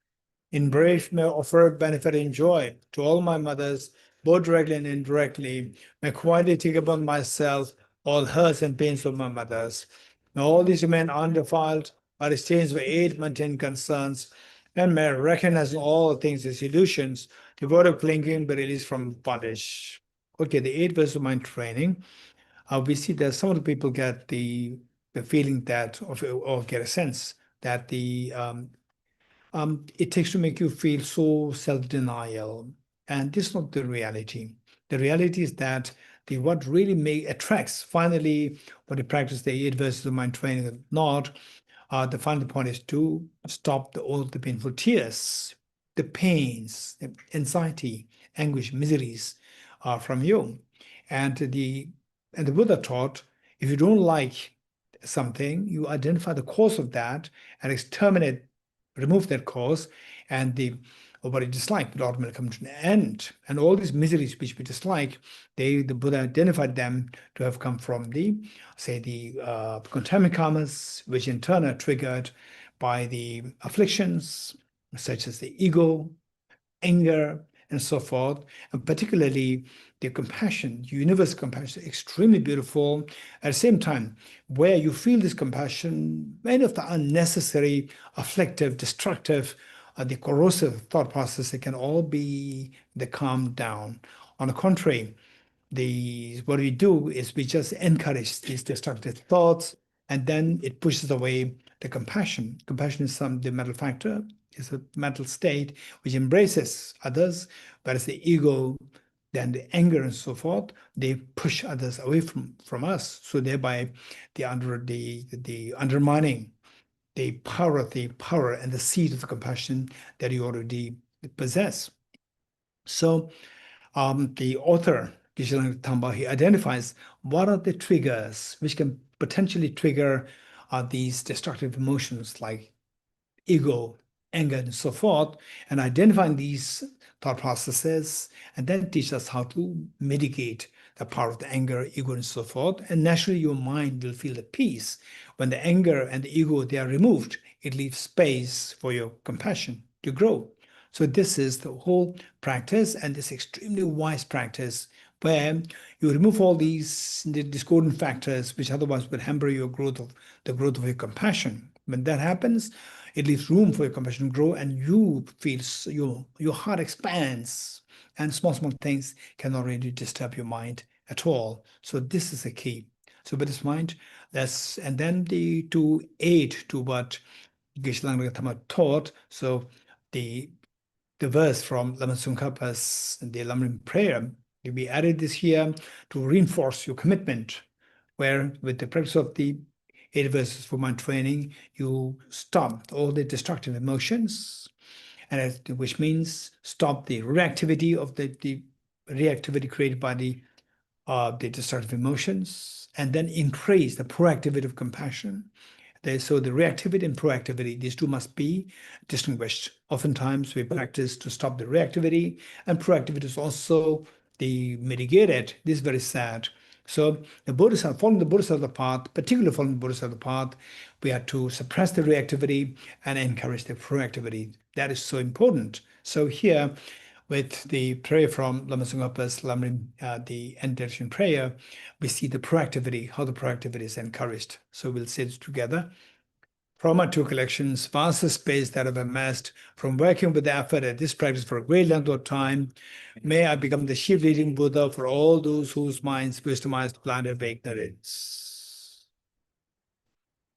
In brief, may I offer benefit and joy to all my mothers, both directly and indirectly. May I quietly take upon myself all hurts and pains of my mothers. May all these remain undefiled, are exchanged for aid, maintain concerns, and may I recognize in all things as illusions, devoid of clinging, be released from bondage. Okay, the 8 verses of mind training. We see that some of the people get the feeling that, or get a sense that it takes to make you feel so self-denial. And this is not the reality. The reality is that what really attracts, finally, when you practice the 8 verses of mind training or not, the final point is to stop all the painful tears, the pains, the anxiety, anguish, miseries from you. And the Buddha taught, if you don't like something, you identify the cause of that and exterminate, remove that cause, and what you dislike will ultimately come to an end. And all these miseries which we dislike, the Buddha identified them to have come from the contaminant karmas, which in turn are triggered by the afflictions such as the ego, anger, and so forth, and particularly the compassion, universal compassion, extremely beautiful. At the same time, where you feel this compassion, many of the unnecessary, afflictive, destructive, the corrosive thought process, it can all be calmed down. On the contrary, what we do is we just encourage these destructive thoughts, and then it pushes away the compassion. Compassion is the mental factor, is a mental state which embraces others, whereas the ego, then the anger and so forth, they push others away from us. So thereby the undermining the power and the seed of the compassion that you already possess. So the author, Geshe Tamba, he identifies what are the triggers which can potentially trigger these destructive emotions like ego, anger, and so forth, and identifying these thought processes, and then teach us how to mitigate the power of the anger, ego, and so forth. And naturally, your mind will feel at peace. When the anger and the ego, they are removed, it leaves space for your compassion to grow. So this is the whole practice, and this extremely wise practice where you remove all these discordant factors which otherwise would hamper your growth of your compassion. When that happens, it leaves room for your compassion to grow, and you feel your heart expands, and small things cannot really disturb your mind at all. So this is the key. So with this mind, and then to aid to what Geshe Langpa taught. So the verse from Lama Tsongkhapa's the Lamrim prayer, we added this here to reinforce your commitment, where with the practice of the 8 verses for mind training, you stop all the destructive emotions, and which means stop the reactivity of the reactivity created by the destructive emotions, and then increase the proactivity of compassion. So the reactivity and proactivity, these two must be distinguished. Oftentimes we practice to stop the reactivity, and proactivity is also the mitigated. This is very sad. So the Bodhisattva, following the Bodhisattva path, particularly following the Bodhisattva path, we have to suppress the reactivity and encourage the proactivity. That is so important. So here, with the prayer from Lama Tsongkhapa's the end direction prayer, we see the proactivity, how the proactivity is encouraged. So we'll say this together. From our two collections, vast space that I've amassed from working with the effort at this practice for a great length of time, may I become the chief leading Buddha for all those whose minds wisdomized the planet of ignorance.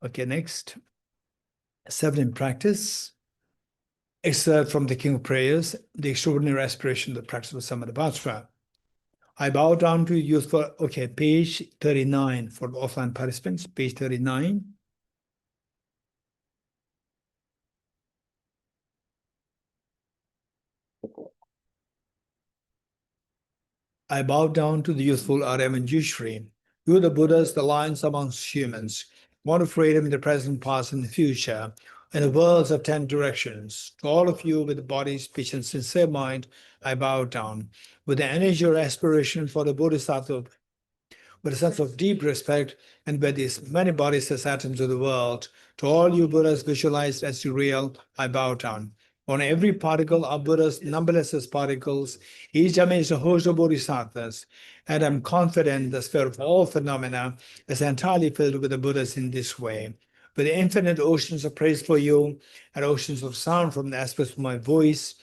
Okay, next. 7 in practice. Excerpt from the King of Prayers, the extraordinary aspiration of the practice of Samadhi. I bow down to you for, okay, page 39 for the offline participants, page 39. I bow down to the youthful Arya and Jushri. You, the Buddhas, the lions amongst humans, want freedom in the present, past, and the future, in the worlds of 10 directions. To all of you with the body, speech, and sincere mind, I bow down. With the energy or aspiration for the Bodhisattva, with a sense of deep respect, and with these many bodies as atoms of the world, to all you Buddhas visualized as you real, I bow down. On every particle are Buddhas, numberless as particles, each amazed a host of bodhisattvas, and I'm confident the sphere of all phenomena is entirely filled with the Buddhas in this way. With infinite oceans of praise for you, and oceans of sound from the aspects of my voice,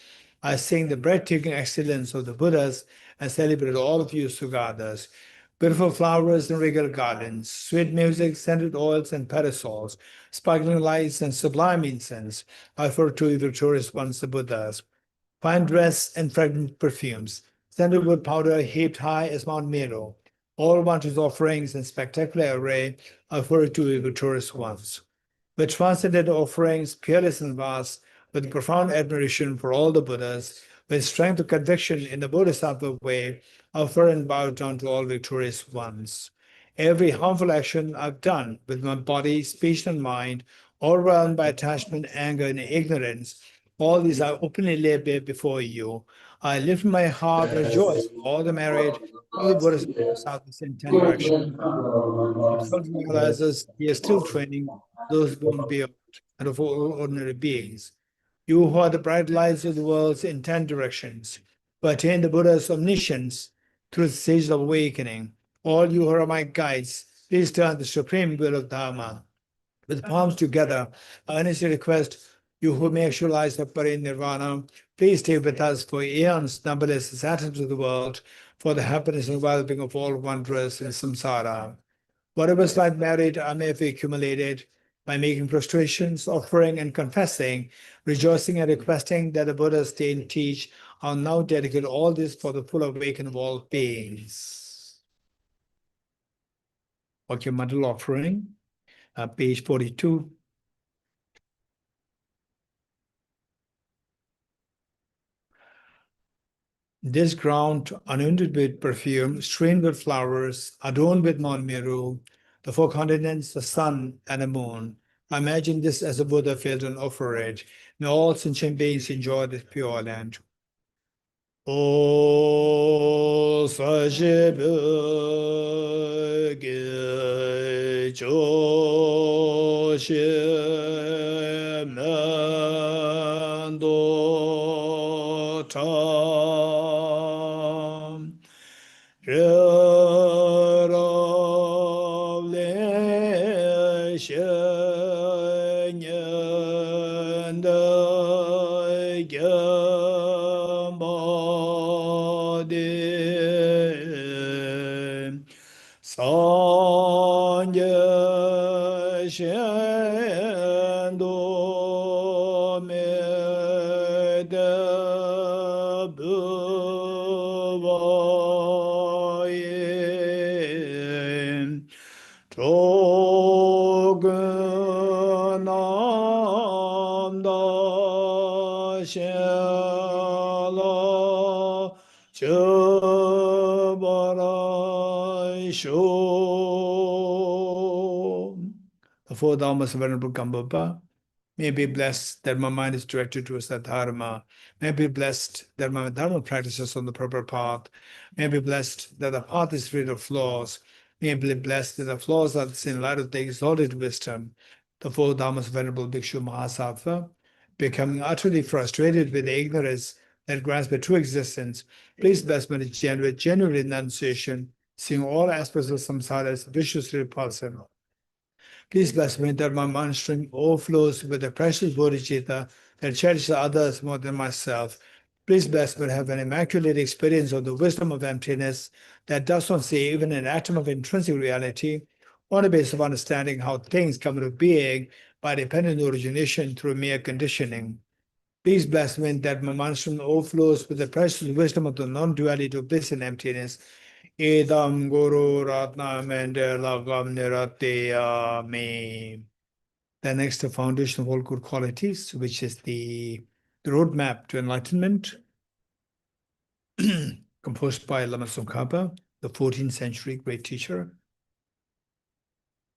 I sing the breathtaking excellence of the Buddhas and celebrate all of you Sugātas. Beautiful flowers and regal gardens, sweet music, scented oils and parasols, sparkling lights and sublime incense, offer to you victorious ones, the Buddhas. Fine dress and fragrant perfumes, sandalwood powder heaped high as Mount Meru, all wondrous offerings and spectacular array, offer to you victorious ones. With transcendent offerings, peerless and vast, with profound admiration for all the Buddhas, with strength of conviction in the Bodhisattva way, offer and bow down to all victorious ones. Every harmful action I've done with my body, speech, and mind, overwhelmed by attachment, anger, and ignorance, all these I openly lay bare before you. I lift my heart, rejoice, all the merit of the Bodhisattvas in 10 directions. But God realizes he is still training those born beyond and of all ordinary beings. You who are the bright lights of the world in 10 directions, who attain the Buddha's omniscience through the stages of awakening. All you who are my guides, please turn the supreme will of Dharma. With palms together, I earnestly request you who may actualize the parinirvana, please stay with us for eons, numberless as atoms of the world, for the happiness and well-being of all wanderers in samsara. Whatever slight merit I may have accumulated by making prostrations, offering, and confessing, rejoicing and requesting that the Buddha stay and teach, I'll now dedicate all this for the full awakening of all beings. Okay, mandal offering, page 42. This ground, anointed with perfume, strewn with flowers, adorned with Mount Meru, the 4 continents, the sun, and the moon. I imagine this as a Buddha filled and offer it. May all sentient beings enjoy this pure land. O Sajib The 4 Dharmas of Venerable Gambapa. May be blessed that my mind is directed towards that Dharma. May be blessed that my Dharma practices on the proper path. May be blessed that the path is free of flaws. May be blessed that the flaws are seen in light of the exalted wisdom. The 4 Dharmas of Venerable Bhikshu Mahasattva, becoming utterly frustrated with the ignorance that grasp a true existence. Please bless me to generate genuine renunciation, seeing all aspects of samsara as viciously repulsive. Please bless me that my mind stream overflows with the precious bodhicitta that cherishes others more than myself. Please bless me to have an immaculate experience of the wisdom of emptiness that does not see even an atom of intrinsic reality on the basis of understanding how things come into being by dependent origination through mere conditioning. Please bless me that my mind stream overflows with the precious wisdom of the non-duality of bliss and emptiness. Idam Guru Ratna Mendelagam Nirateyami. The next, the foundation of all good qualities, which is the roadmap to enlightenment, composed by Lama Tsongkhapa, the 14th century great teacher.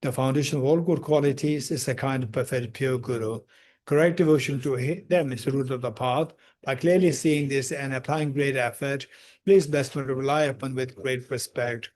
The foundation of all good qualities is a kind of perfect pure guru. Correct devotion to them is the root of the path. By clearly seeing this and applying great effort, please bless me to rely upon with great respect.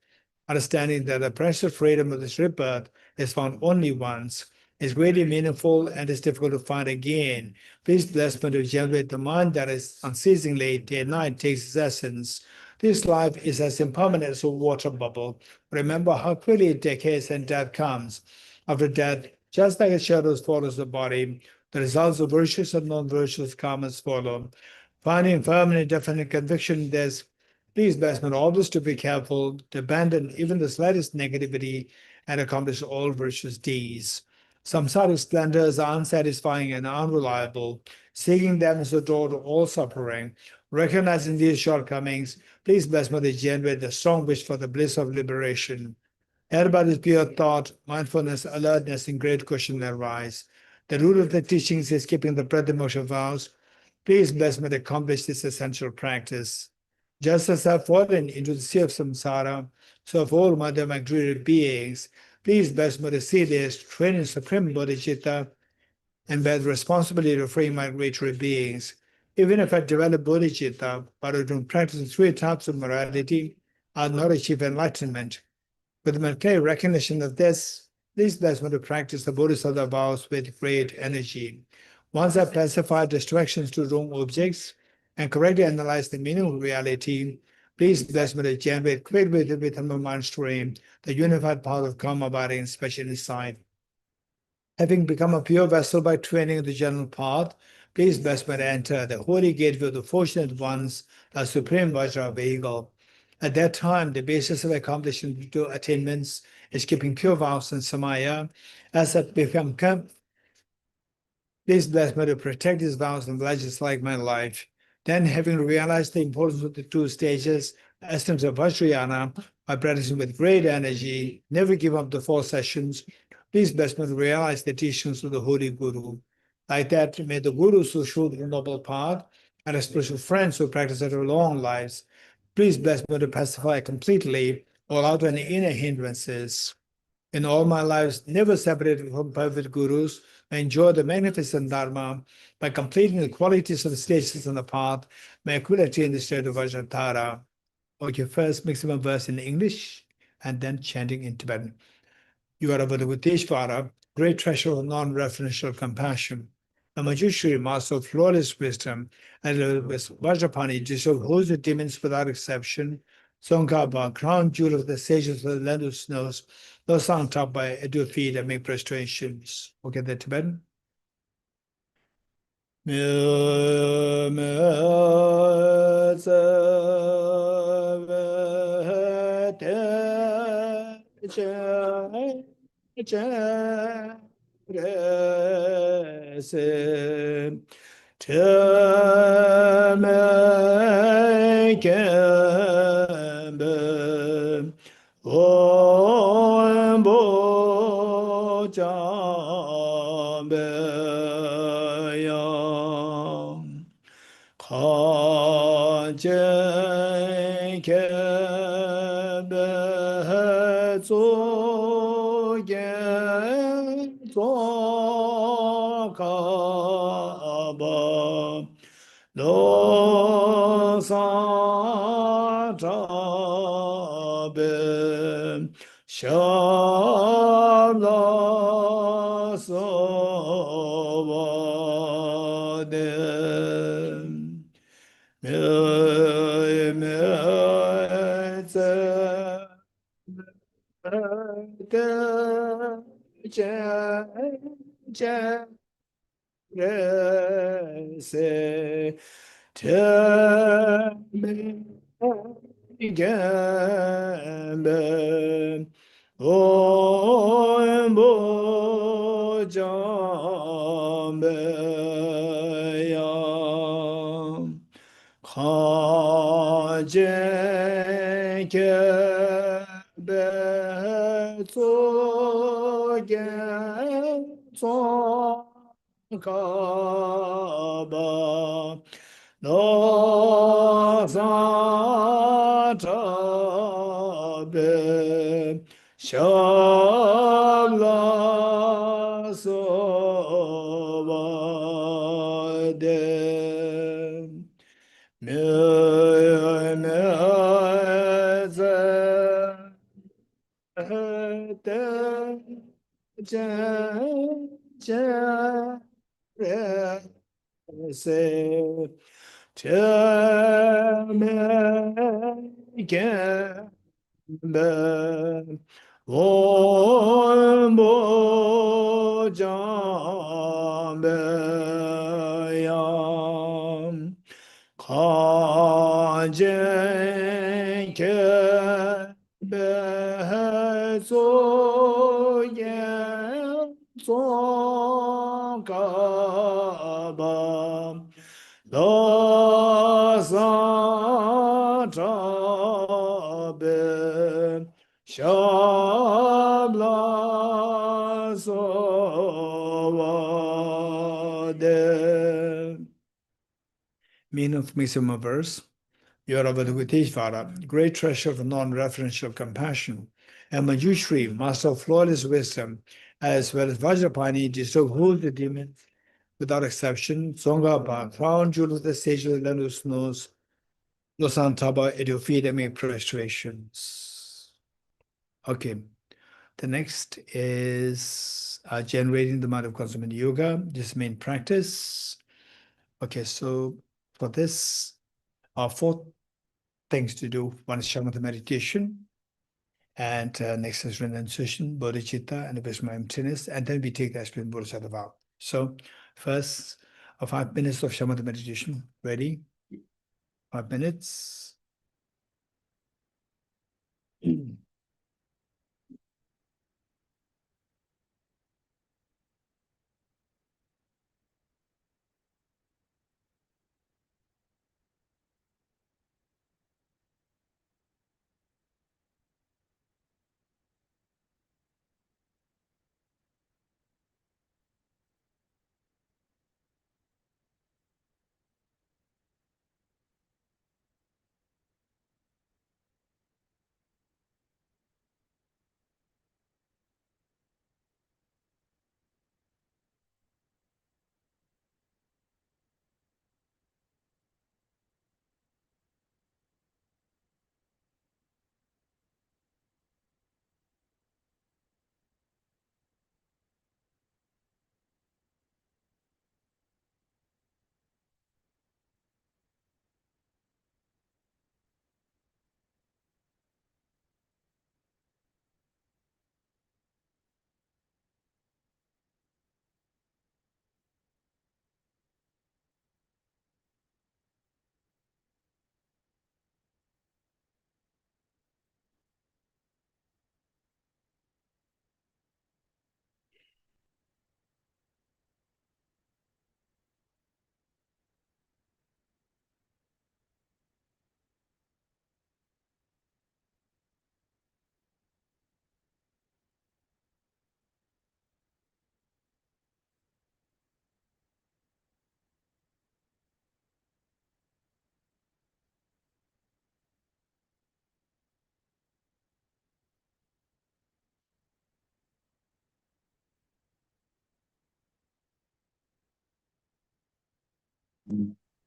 Understanding that the precious freedom of this rebirth is found only once, is greatly meaningful and is difficult to find again. Please bless me to generate the mind that is unceasingly day and night takes its essence. This life is as impermanent as a water bubble. Remember how quickly it decays and death comes. After death, just like a shadow follows the body, the results of virtuous and non-virtuous karmas follow. Finding firm and definite conviction in this, please bless me always to be careful, to abandon even the slightest negativity and accomplish all virtuous deeds. Samsaric splendors are unsatisfying and unreliable. Seeking them is the door to all suffering. Recognizing these shortcomings, please bless me to generate the strong wish for the bliss of liberation. Everybody's pure thought, mindfulness, alertness, and great caution arise. The root of the teachings is keeping the breath and motion vows. Please bless me to accomplish this essential practice. Just as I've fallen into the sea of samsara, so have all my democratic beings. Please bless me to see this, train in supreme bodhicitta, and bear the responsibility to free migratory beings. Even if I develop bodhicitta, but I don't practice 3 types of morality, I'll not achieve enlightenment. With my clear recognition of this, please bless me to practice the Bodhisattva vows with great energy. Once I've classified distractions to wrong objects and correctly analyze the meaning of reality, please bless me to generate quick within my mind stream the unified power of karma abiding and special insight. Having become a pure vessel by training in the general path, please bless me to enter the holy gateway of the fortunate ones, the supreme Vajra vehicle. At that time, the basis of accomplishing two attainments is keeping pure vows and samaya. As I become please bless me to protect these vows and pledges like my life. Then, having realized the importance of the 2 stages, essence of Vajrayana, by practicing with great energy, never give up the 4 sessions, please bless me to realize the teachings of the Holy Guru. Like that, may the Gurus who show the noble path and our spiritual friends who practice their long lives, please bless me to pacify completely all outer and inner hindrances. In all my lives, never separated from perfect gurus, I enjoy the magnificent Dharma by completing the qualities of the stages on the path, may I quickly attain the state of Vajratara. Okay, first maximum verse in English and then chanting in Tibetan. You are a Buddhishvara, great treasure of non-referential compassion, a Manjushri, master of flawless wisdom, and with Vajrapani, dissolve hosts of demons without exception, Tsongkhapa, crown jewel of the sages of the land of snows, those on top by at your feet and make prostrations. Okay, the Tibetan. Tsongkhapa no Tabe Shabla Sovade Say, tell me again, Ombo Jambe Yam Kajen Kebe Soyen Tsongkhapa Lo San Tabe Shabla Sovade. Meaning of Misima verse. Yoravadhukuteshvara, great treasure of non-referential compassion, and Manjushri, master of flawless wisdom, as well as Vajrapani, disturb whole the demons without exception. Tsongkhapa, crown jewel of the sage of the land who snows, Losantaba, at your feet and make prostrations. Okay, the next is generating the mind of consummate yoga, this main practice. Okay, so for this, our fourth things to do. One is shamatha meditation, and next is renunciation, bodhicitta, and abysmal emptiness, and then we take the aspirational bodhisattva vow. So first, 5 minutes of shamatha meditation. Ready? 5 minutes.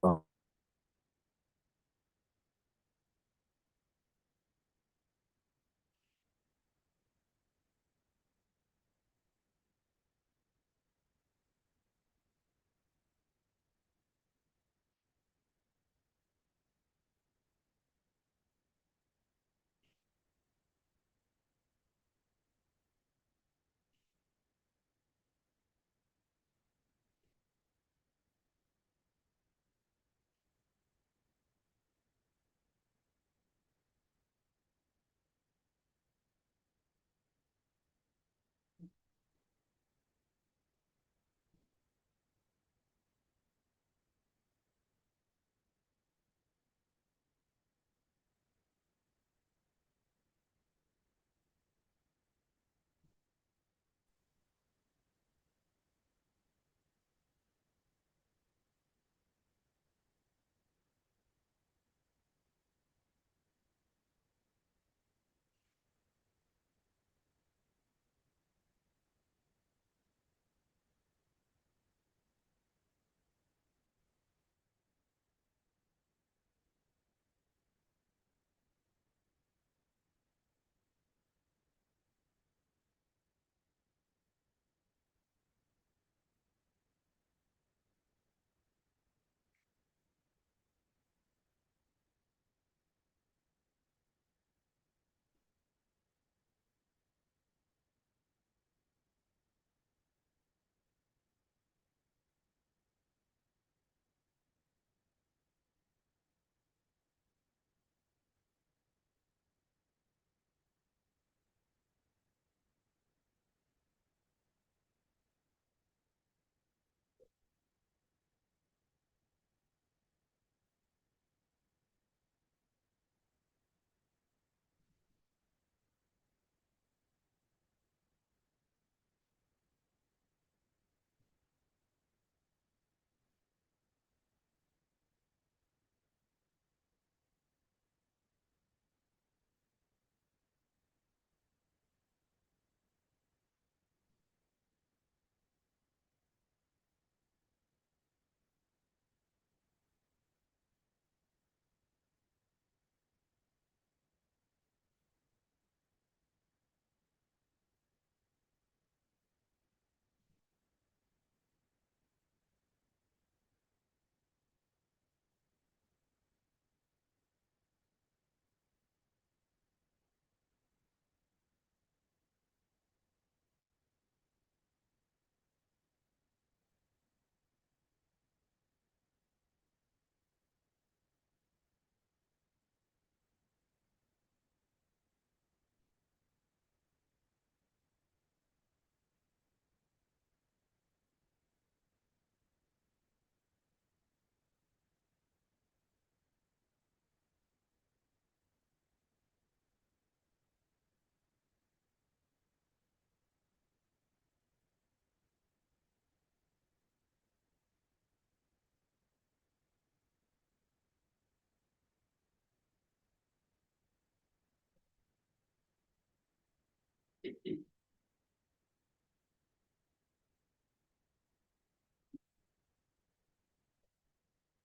Oh.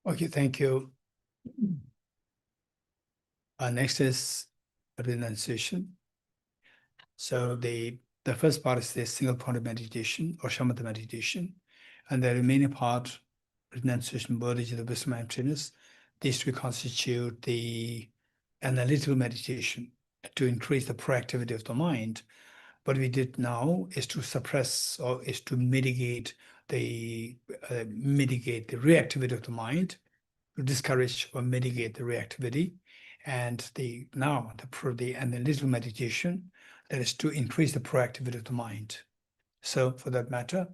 Okay, thank you. Next is renunciation. So the first part is the single point of meditation or shamatha meditation, and the remaining part, renunciation, bodhicitta, wisdom, emptiness, these two constitute the analytical meditation to increase the proactivity of the mind. What we did now is to suppress or is to mitigate the reactivity of the mind, to discourage or mitigate the reactivity, and the analytical meditation, that is to increase the proactivity of the mind. So for that matter,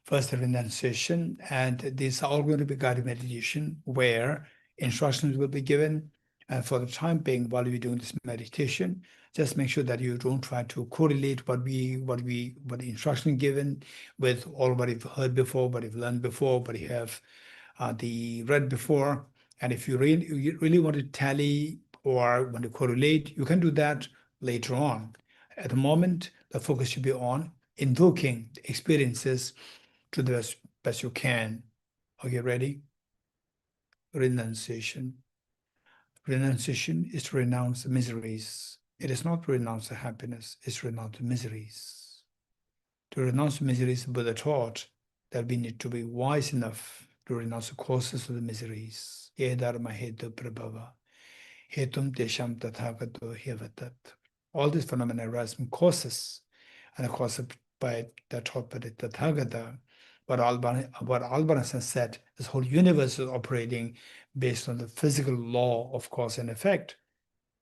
first the renunciation, and these are all going to be guided meditation where instructions will be given. And for the time being, while we're doing this meditation, just make sure that you don't try to correlate what the instruction given with all what you've heard before, what you've learned before, what you have read before. And if you really want to tally or want to correlate, you can do that later on. At the moment, the focus should be on invoking the experiences to the best you can. Okay, ready? Renunciation. Renunciation is to renounce the miseries. It is not to renounce the happiness, it's to renounce the miseries. To renounce miseries, Buddha taught that we need to be wise enough to renounce the causes of the miseries. Ye dharma hetu prabhava, hetum tesham tathagato hevatat. All these phenomena arise from causes, and the causes taught by the Tathagata. What Albanese has said, this whole universe is operating based on the physical law of cause and effect.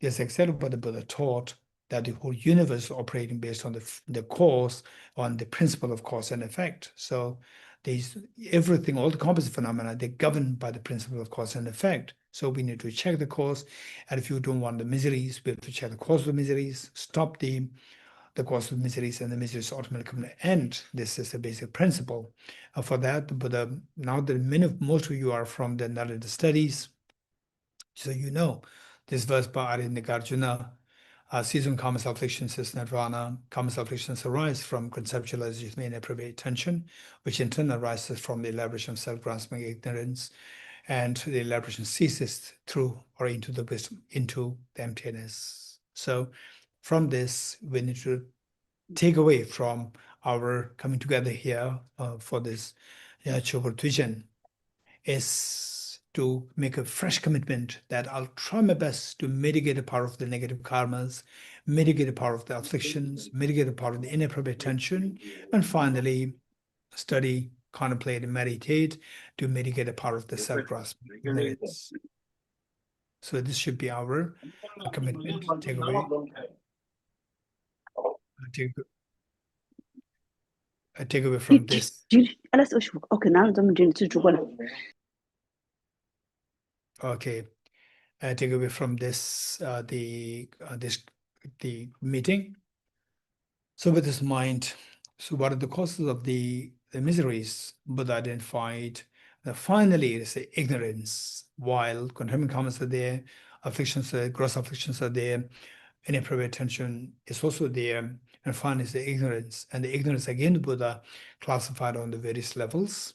Yes, exactly what the Buddha taught, that the whole universe is operating based on the cause, on the principle of cause and effect. So everything, all the composite phenomena, they're governed by the principle of cause and effect. So we need to check the cause, and if you don't want the miseries, we have to check the cause of the miseries, stop the cause of miseries, and the miseries ultimately come to an end. This is the basic principle. For that, Buddha, now that most of you are from the Narada studies, so you know this verse by Nagarjuna, season common afflictions is nirvana. Common afflictions arise from conceptualization and inappropriate attention, which in turn arises from the elaboration of self-grasping ignorance, and the elaboration ceases through or into the wisdom, into the emptiness. So from this, we need to take away from our coming together here for this Chökhor Düchen is to make a fresh commitment that I'll try my best to mitigate the power of the negative karmas, mitigate the power of the afflictions, mitigate the power of the inappropriate tension, and finally study, contemplate, and meditate to mitigate the power of the self-grasping ignorance. So this should be our commitment. Take away. Take away from this. Okay. Take away from this the meeting. So with this mind, so what are the causes of the miseries Buddha identified? Finally, it's the ignorance. While contaminant comments are there, afflictions, gross afflictions are there, inappropriate attention is also there, and finally is the ignorance. And the ignorance, again, the Buddha classified on the various levels,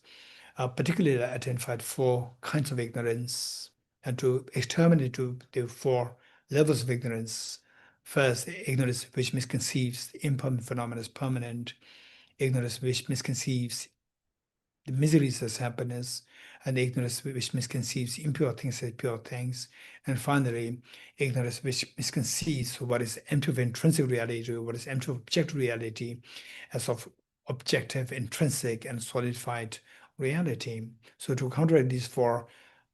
particularly identified 4 kinds of ignorance, and to exterminate the 4 levels of ignorance. First, ignorance which misconceives the impermanent phenomena as permanent, ignorance which misconceives the miseries as happiness, and ignorance which misconceives impure things as pure things, and finally, ignorance which misconceives what is empty of intrinsic reality, what is empty of objective reality, as of objective, intrinsic, and solidified reality. So to counteract these 4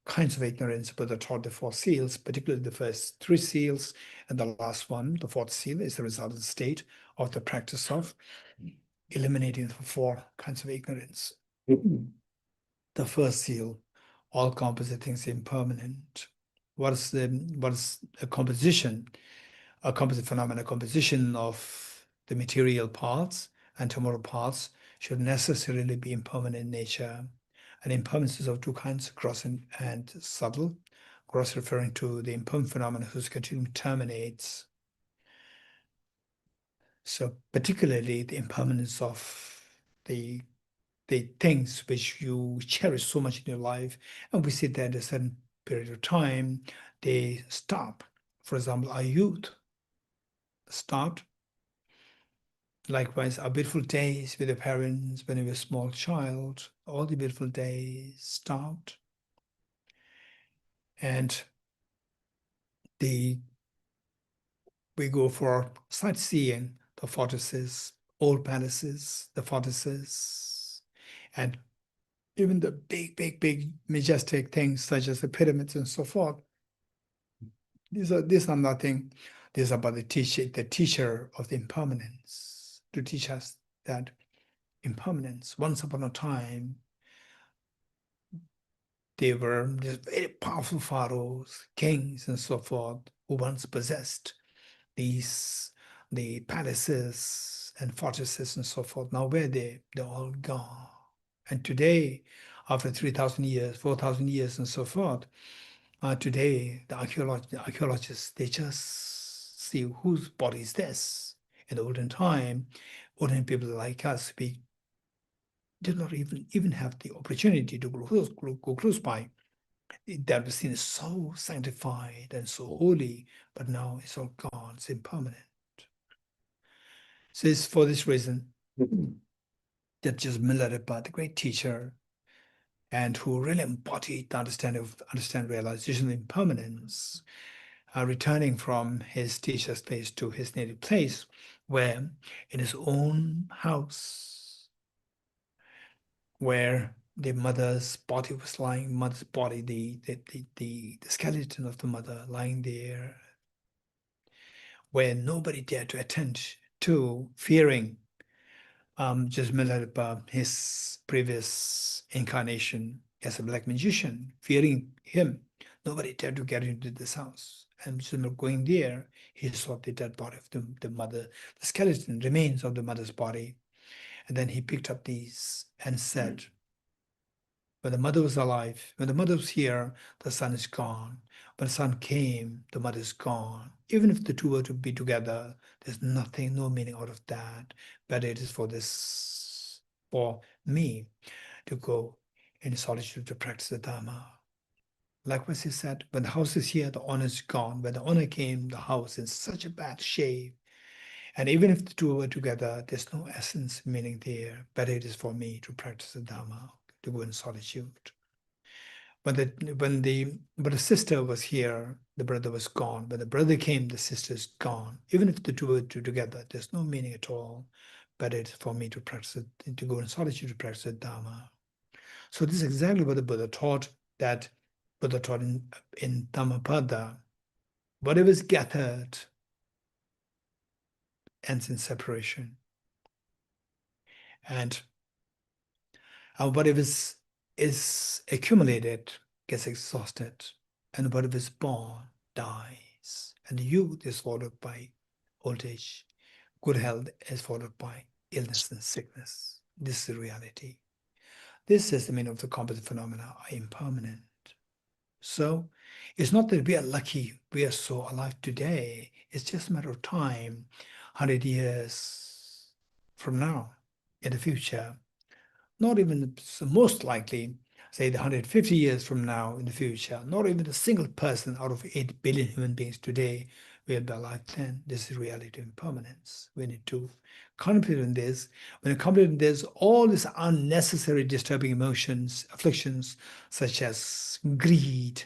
kinds of ignorance, Buddha taught the 4 seals, particularly the first 3 seals, and the last one, the 4th seal, is the result of the state of the practice of eliminating the 4 kinds of ignorance. The first seal, all composite things impermanent. What is a composition, a composite phenomena, composition of the material parts and temporal parts should necessarily be impermanent in nature. And impermanence is of 2 kinds, gross and subtle. Gross referring to the impermanent phenomena whose continuum terminates. So particularly the impermanence of the things which you cherish so much in your life, and we see that at a certain period of time, they stop. For example, our youth stopped. Likewise, our beautiful days with the parents when we were a small child, all the beautiful days stopped. And we go for sightseeing, the fortresses, old palaces, the fortresses, and even the big, majestic things such as the pyramids and so forth. These are nothing. These are about the teacher of the impermanence, to teach us that impermanence. Once upon a time, they were just very powerful pharaohs, kings, and so forth, who once possessed the palaces and fortresses and so forth. Now where are they? They're all gone. And today, after 3,000 years, 4,000 years, and so forth, today the archaeologists, they just see whose body is this. In the olden time, olden people like us, we did not even have the opportunity to go close by. That was seen as so sanctified and so holy, but now it's all gone, it's impermanent. So it's for this reason that just Milarepa, the great teacher, and who really embodied the understand realization of impermanence, returning from his teacher's place to his native place, where in his own house, where the mother's body was lying, mother's body, the skeleton of the mother lying there, where nobody dared to attend to, fearing just Milarepa, his previous incarnation as a black magician, fearing him. Nobody dared to get into this house. And just going there, he saw the dead body of the mother, the skeleton, remains of the mother's body. And then he picked up these and said, when the mother was alive, when the mother was here, the son is gone. When the son came, the mother is gone. Even if the two were to be together, there's nothing, no meaning out of that. But it is for me to go in solitude to practice the Dharma. Likewise, he said, when the house is here, the owner is gone. When the owner came, the house is in such a bad shape. And even if the two were together, there's no essence, meaning there. But it is for me to practice the Dharma, to go in solitude. But the sister was here, the brother was gone. When the brother came, the sister is gone. Even if the two were together, there's no meaning at all. But it's for me to practice it, to go in solitude to practice the Dharma. So this is exactly what the Buddha taught. That Buddha taught in Dhammapada. Whatever is gathered ends in separation, and whatever is accumulated gets exhausted, and whatever is born dies. And youth is followed by old age. Good health is followed by illness and sickness. This is the reality. This is the meaning of the composite phenomena are impermanent. So it's not that we are lucky, we are so alive today. It's just a matter of time, 100 years from now, in the future. Not even most likely, say the 150 years from now in the future, not even a single person out of 8 billion human beings today will be alive then. This is reality of impermanence. We need to contemplate on this. When you contemplate on this, all these unnecessary disturbing emotions, afflictions, such as greed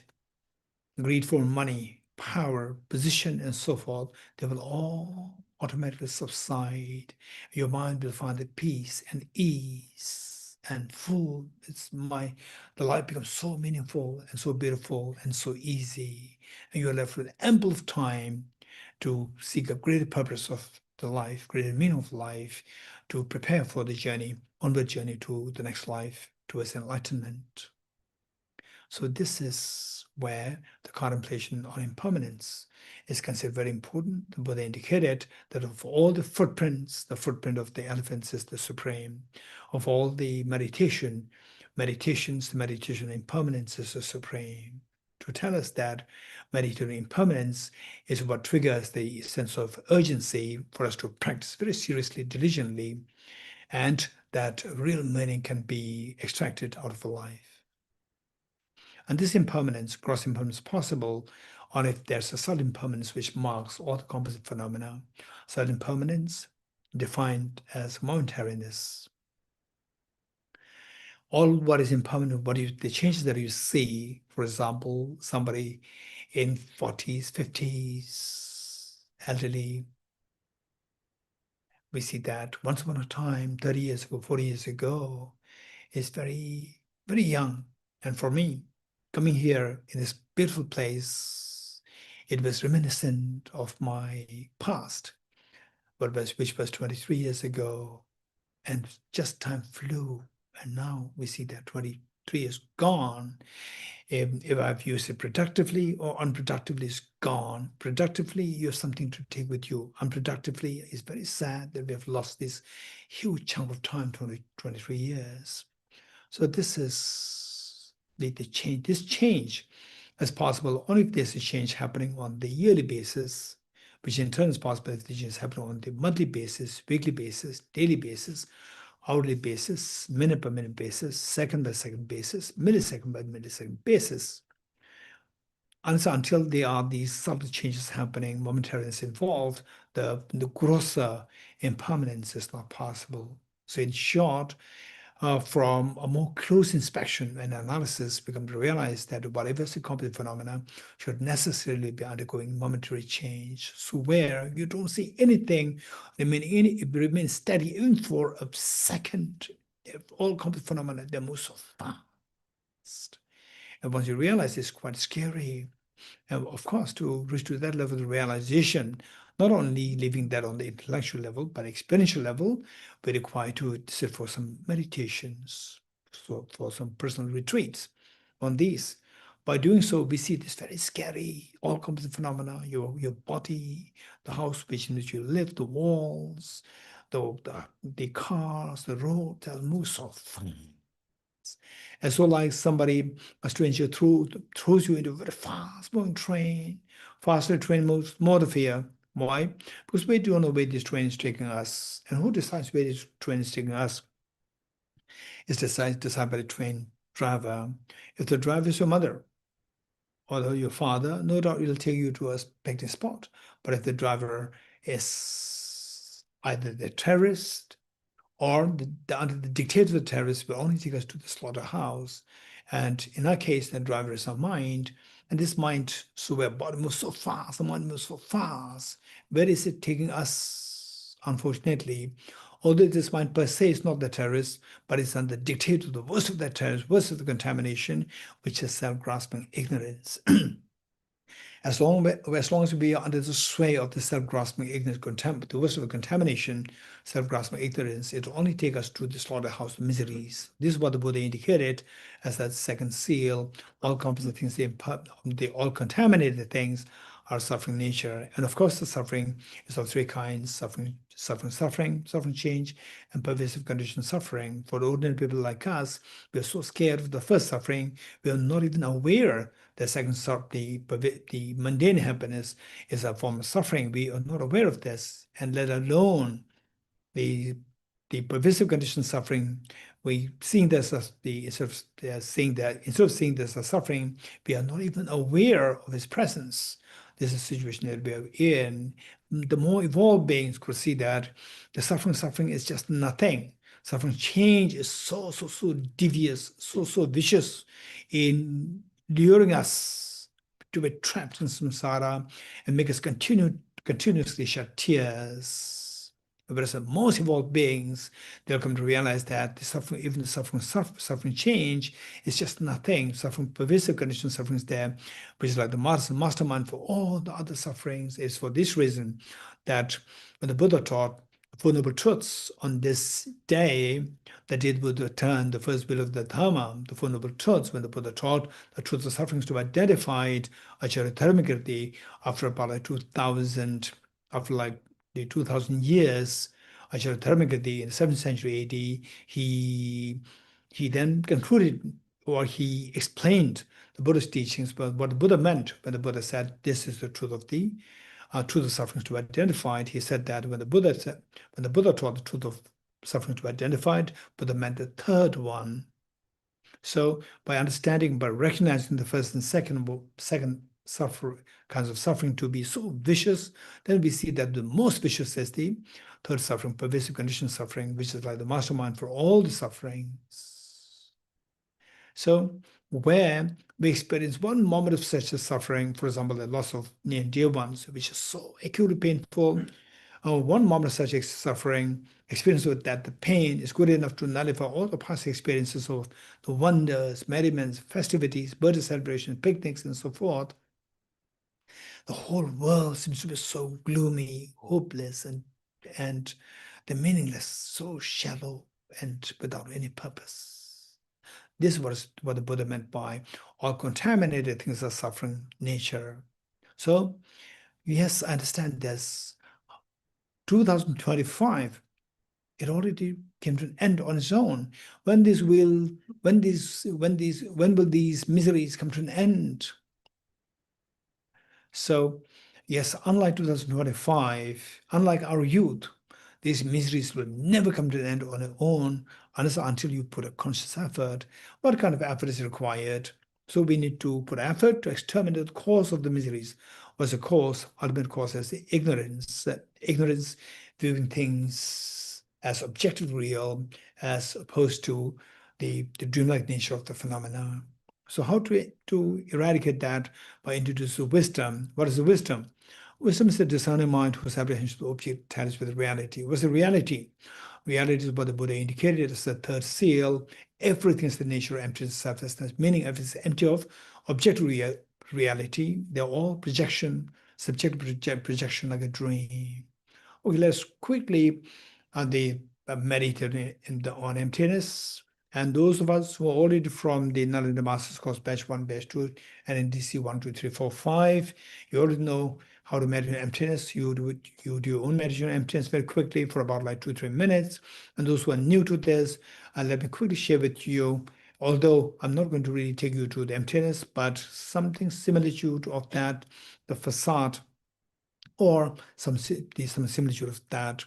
for money, power, position, and so forth, they will all automatically subside. Your mind will find the peace and ease and full. The life becomes so meaningful and so beautiful and so easy. And you're left with ample of time to seek a greater purpose of the life, greater meaning of life, to prepare for the journey, onward journey to the next life, towards enlightenment. So this is where the contemplation on impermanence is considered very important. The Buddha indicated that of all the footprints, the footprint of the elephants is the supreme. Of all the meditations, the meditation on impermanence is the supreme. to tell us that meditative impermanence is what triggers the sense of urgency for us to practice very seriously, diligently, and that real meaning can be extracted out of the life. And this impermanence, gross impermanence, is possible only if there's a subtle impermanence which marks all the composite phenomena. Subtle impermanence defined as momentariness. All what is impermanent, the changes that you see, for example, somebody in 40s, 50s, elderly, we see that once upon a time, 30 years ago, 40 years ago, is very, very young. And for me, coming here in this beautiful place, it was reminiscent of my past, which was 23 years ago. And just time flew. And now we see that 23 is gone. If I've used it productively or unproductively, it's gone. Productively, you have something to take with you. Unproductively, it's very sad that we have lost this huge chunk of time, 23 years. So this is the change. This change is possible only if there's a change happening on the yearly basis, which in turn is possible if the change is happening on the monthly basis, weekly basis, daily basis, hourly basis, minute by minute basis, second by second basis, millisecond by millisecond basis. And so until there are these subtle changes happening, momentariness involved, the grosser impermanence is not possible. So in short, from a more close inspection and analysis, we come to realize that whatever is the composite phenomena should necessarily be undergoing momentary change. So where you don't see anything remain steady even for a second, if all composite phenomena, they move so fast. And once you realize it's quite scary, and of course, to reach to that level of realization, not only living that on the intellectual level, but experiential level, we require to sit for some meditations, so for some personal retreats on these. By doing so, we see this very scary, all-composite phenomena, your body, the house in which you live, the walls, the cars, the road, they'll move so fast. And so like somebody, a stranger throws you into a very fast-moving train. Faster train moves, more the fear. Why? Because we don't know where this train is taking us. And who decides where this train is taking us? It's decided by the train driver. If the driver is your mother or your father, no doubt it'll take you to a expected spot. But if the driver is either the terrorist or under the dictate of the terrorists will only take us to the slaughterhouse. And in our case, the driver is our mind. And this mind, so our body moves so fast, the mind moves so fast. Where is it taking us? Unfortunately, although this mind per se is not the terrorist, but it's under the dictate of the worst of the terrorists, worst of the contamination, which is self-grasping ignorance. As long as we are under the sway of the self-grasping ignorance, the worst of the contamination, self-grasping ignorance, it will only take us to the slaughterhouse miseries. This is what the Buddha indicated as that second seal. All composite things, they all contaminated things are suffering nature. And of course, the suffering is of three kinds: suffering change, and pervasive condition suffering. For ordinary people like us, we are so scared of the first suffering, we are not even aware the second suffering, the mundane happiness, is a form of suffering. We are not aware of this, and let alone the pervasive condition suffering. We seeing this as instead of seeing this as suffering, we are not even aware of its presence. This is a situation that we are in. The more evolved beings could see that the suffering is just nothing. Suffering change is so devious, so vicious in luring us to be trapped in samsara and make us continuously shed tears. Whereas the most evolved beings, they'll come to realize that the suffering change is just nothing. Suffering, pervasive condition suffering is there, which is like the mastermind for all the other sufferings. It's for this reason that when the Buddha taught the Four Noble Truths on this day, that it would return the first will of the Dharma, the Four Noble Truths, when the Buddha taught the truths of sufferings to be identified, Acharya after about like 2000, after like the 2000 years, Acharya in the 7th century AD, he then concluded or he explained the Buddhist teachings, but what the Buddha meant when the Buddha said, "This is the truth of the truth of suffering to be identified." He said that when the Buddha taught the truth of suffering to be identified, Buddha meant the third one. So by understanding, by recognizing the first and second kinds of suffering to be so vicious, then we see that the most vicious is the third suffering, pervasive conditioned suffering, which is like the mastermind for all the sufferings. So where we experience one moment of such a suffering, for example, the loss of near and dear ones, which is so acutely painful, one moment of such suffering, experience with that the pain is good enough to nullify all the past experiences of the wonders, merriments, festivities, birthday celebrations, picnics, and so forth. The whole world seems to be so gloomy, hopeless, and the meaningless, so shallow and without any purpose. This was what the Buddha meant by all contaminated things are suffering nature. So, yes, I understand this. 2025, it already came to an end on its own. When will these miseries come to an end? So, yes, unlike 2025, unlike our youth, these miseries will never come to an end on their own until you put a conscious effort. What kind of effort is required? So we need to put effort to exterminate the cause of the miseries. What's the cause? Ultimate cause is the ignorance. Ignorance, viewing things as objective real, as opposed to the dreamlike nature of the phenomena. So how to eradicate that? By introducing wisdom. What is the wisdom? Wisdom is the discerning mind whose apprehension of the object tallies with reality. What's the reality? Reality is what the Buddha indicated as the third seal. Everything is the nature of emptiness, selflessness, meaning everything is empty of objective reality. They're all projection, subjective projection like a dream. Okay, let's quickly meditate on emptiness. And those of us who are already from the Nalanda Masters course, batch 1, batch 2, and NDC 1, 2, 3, 4, 5, you already know how to meditate on emptiness. You do your own meditation on emptiness very quickly for about like 2-3 minutes. And those who are new to this, let me quickly share with you, although I'm not going to really take you to the emptiness, but something similitude of that, the facade, or some similitude of that.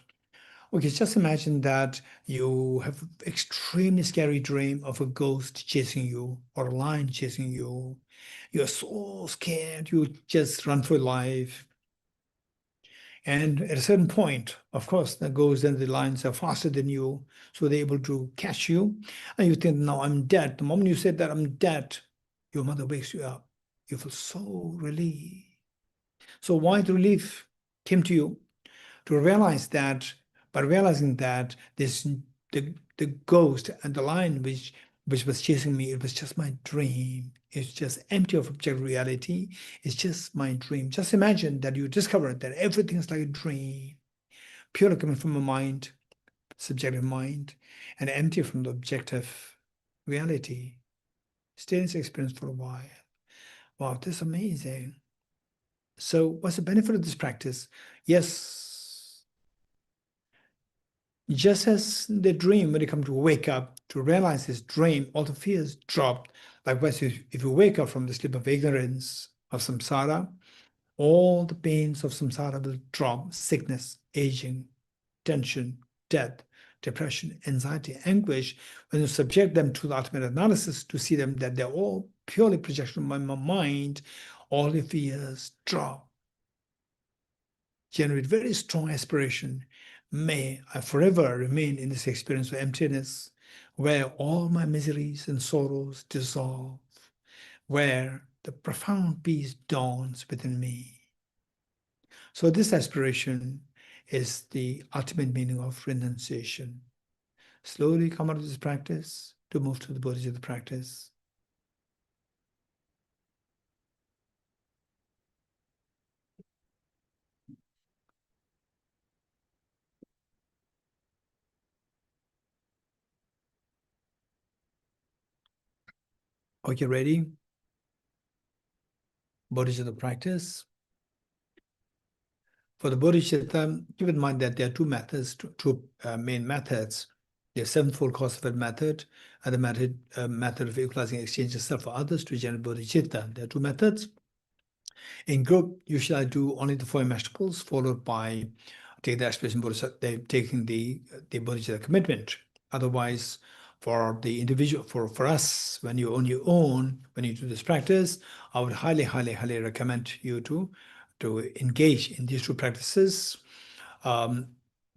Okay, just imagine that you have an extremely scary dream of a ghost chasing you or a lion chasing you. You're so scared, you just run for your life. And at a certain point, of course, the ghost and the lions are faster than you, so they're able to catch you. And you think, now I'm dead. The moment you said that I'm dead, your mother wakes you up. You feel so relieved. So why the relief came to you? To realize that, by realizing that the ghost and the lion which was chasing me, it was just my dream. It's just empty of objective reality. It's just my dream. Just imagine that you discovered that everything is like a dream, purely coming from a mind, subjective mind, and empty from the objective reality. Stay in this experience for a while. Wow, this is amazing. So what's the benefit of this practice? Yes, just as the dream, when you come to wake up, to realize this dream, all the fears drop. Likewise, if you wake up from the sleep of ignorance, of samsara, all the pains of samsara will drop. Sickness, aging, tension, death, depression, anxiety, anguish. When you subject them to the ultimate analysis, to see them that they're all purely projection of my mind, all the fears drop. Generate very strong aspiration. May I forever remain in this experience of emptiness, where all my miseries and sorrows dissolve, where the profound peace dawns within me. So this aspiration is the ultimate meaning of renunciation. Slowly come out of this practice to move to the Bodhicitta practice. Okay, ready? Bodhicitta practice. For the Bodhicitta, keep in mind that there are two methods, two main methods. The sevenfold cause-effect method and the method of equalizing exchange of self for others to generate bodhicitta. There are two methods. In group, usually I do only the four vegetables, followed by taking the aspiration bodhisattva, taking the bodhicitta commitment. Otherwise, for the individual, for us, when you're on your own, when you do this practice, I would highly, highly, highly recommend you to engage in these two practices.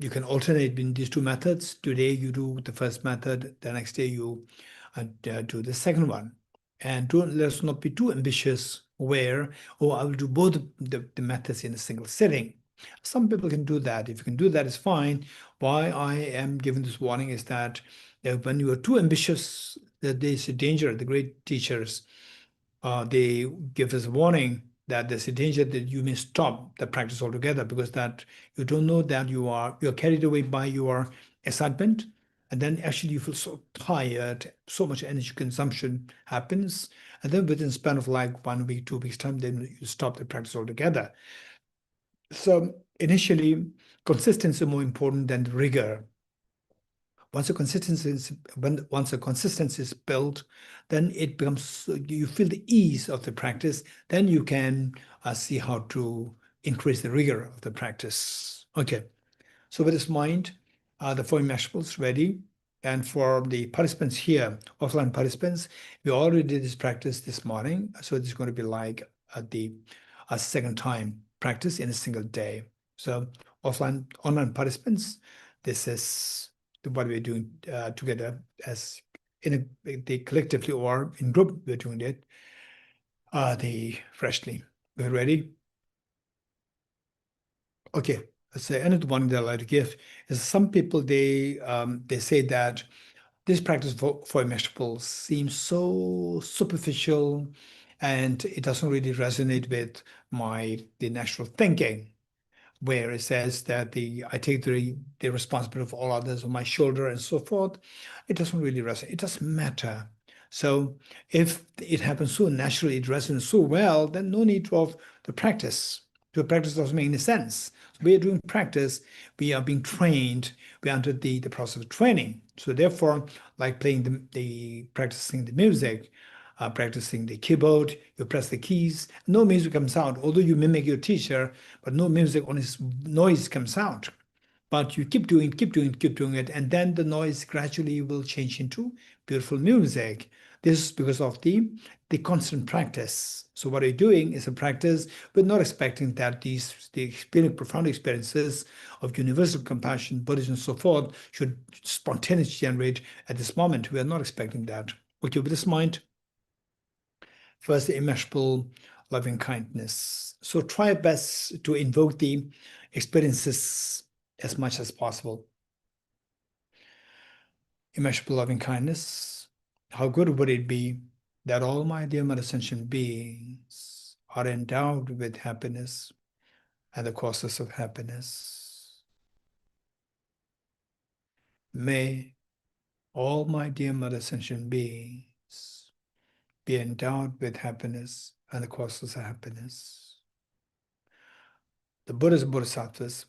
You can alternate in these two methods. Today you do the first method, the next day you do the second one. And let's not be too ambitious where, oh, I will do both the methods in a single sitting. Some people can do that. If you can do that, it's fine. Why I am giving this warning is that when you are too ambitious, that there's a danger. The great teachers, they give us a warning that there's a danger that you may stop the practice altogether, because that you don't know that you're carried away by your excitement, and then actually you feel so tired, so much energy consumption happens, and then within a span of like 1 week, 2 weeks time, then you stop the practice altogether. So initially, consistency is more important than rigor. Once a consistency is built, then it becomes, you feel the ease of the practice. Then you can see how to increase the rigor of the practice. Okay, so with this mind, the four immeasurables ready. And for the participants here, offline participants, we already did this practice this morning. So it's going to be like a second time practice in a single day. So online participants, this is what we're doing together as they collectively or in group. We're doing it freshly. We're ready. Okay, so another one that I like to give is some people they say that this practice for immeasurables seems so superficial, and it doesn't really resonate with the natural thinking, where it says that I take the responsibility of all others on my shoulder and so forth. It doesn't really resonate. It doesn't matter. So if it happens so naturally, it resonates so well, then no need of the practice. The practice doesn't make any sense. So we are doing practice, we are being trained, we are under the process of training. So therefore, like playing practicing the music, practicing the keyboard, you press the keys, no music comes out, although you mimic your teacher, but no music, only noise comes out. But you keep doing it, and then the noise gradually will change into beautiful music. This is because of the constant practice. So what you're doing is a practice, but not expecting that the profound experiences of universal compassion, Buddhism, and so forth should spontaneously generate at this moment. We are not expecting that. Okay, with this mind, first, the immeasurable loving kindness. So try best to invoke the experiences as much as possible. Immeasurable loving kindness. How good would it be that all my dear mother sentient beings are endowed with happiness and the causes of happiness? May all my dear mother sentient beings be endowed with happiness and the causes of happiness. The Buddhas and Bodhisattvas,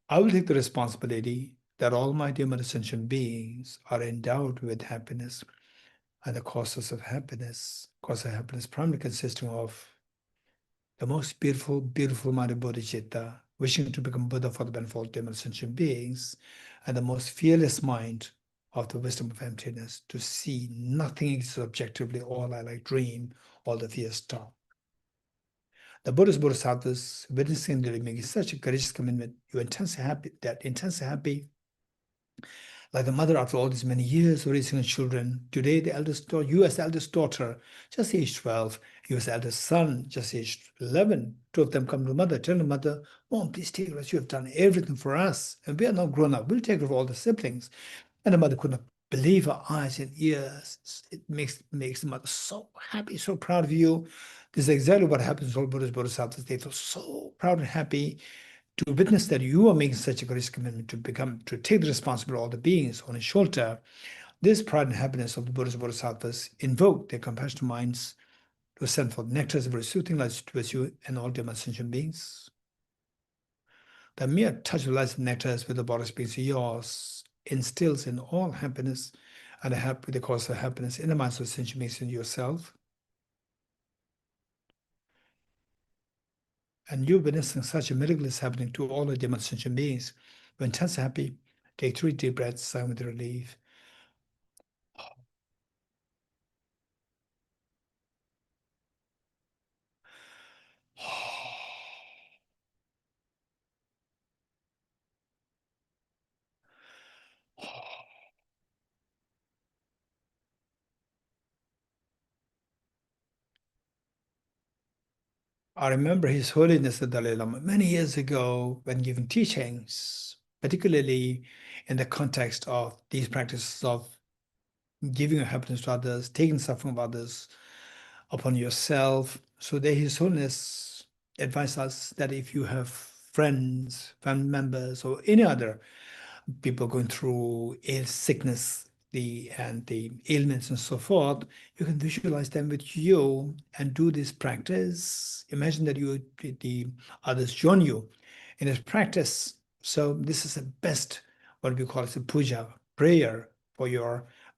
I will take the responsibility that all my dear mother sentient beings are endowed with happiness and the causes of happiness. Cause of happiness primarily consisting of the most beautiful, beautiful mind of Bodhicitta, wishing to become Buddha for the benefit of all dear mother sentient beings, and the most fearless mind of the wisdom of emptiness, to see nothing exists objectively, all I like dream, all the fears stop. The Buddhist Bodhisattvas, witnessing the living, is such a courageous commitment. You're intensely happy, like the mother after all these many years of raising her children. Today, the eldest daughter, you as the eldest daughter, just aged 12, you as the eldest son, just aged 11. Two of them come to the mother, tell the mother, Mom, please take us. You have done everything for us, and we are now grown up. We'll take care of all the siblings. And the mother could not believe her eyes and ears. It makes the mother so happy, so proud of you. This is exactly what happens to all Buddhist Bodhisattvas. They feel so proud and happy to witness that you are making such a great commitment to take the responsibility of all the beings on his shoulder. This pride and happiness of the Buddhist Bodhisattvas invoke their compassionate minds to send forth nectars of very soothing light towards you and all dear sentient beings. The mere touch of light nectars with the bodies beings are yours, instills in all happiness and the cause of happiness in the minds of sentient beings and yourself. And you witnessing such a miracle is happening to all the demon sentient beings. When tense happy, take 3 deep breaths, sigh with relief. I remember His Holiness the Dalai Lama many years ago when giving teachings, particularly in the context of these practices of giving your happiness to others, taking suffering of others upon yourself. So that His Holiness advised us that if you have friends, family members, or any other people going through sickness, and the ailments and so forth, you can visualize them with you and do this practice. Imagine that the others join you in this practice. So this is the best, what we call as a puja, prayer for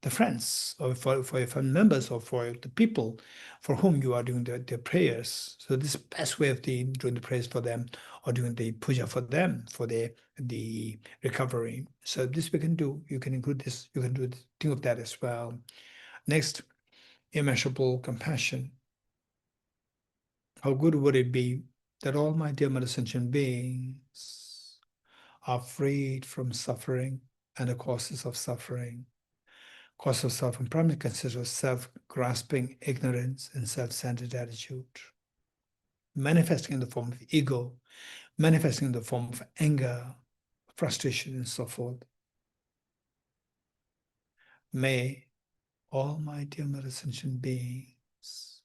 the friends, or for your family members, or for the people for whom you are doing the prayers. So this is the best way of doing the prayers for them, or doing the puja for them, for the recovery. So this we can do. You can include this. You can do think of that as well. Next, immeasurable compassion. How good would it be that all my dear mother sentient beings are freed from suffering and the causes of suffering. Cause of suffering primarily consists of self-grasping ignorance and self-centered attitude, manifesting in the form of ego, manifesting in the form of anger, frustration, and so forth. May all my dear mother sentient beings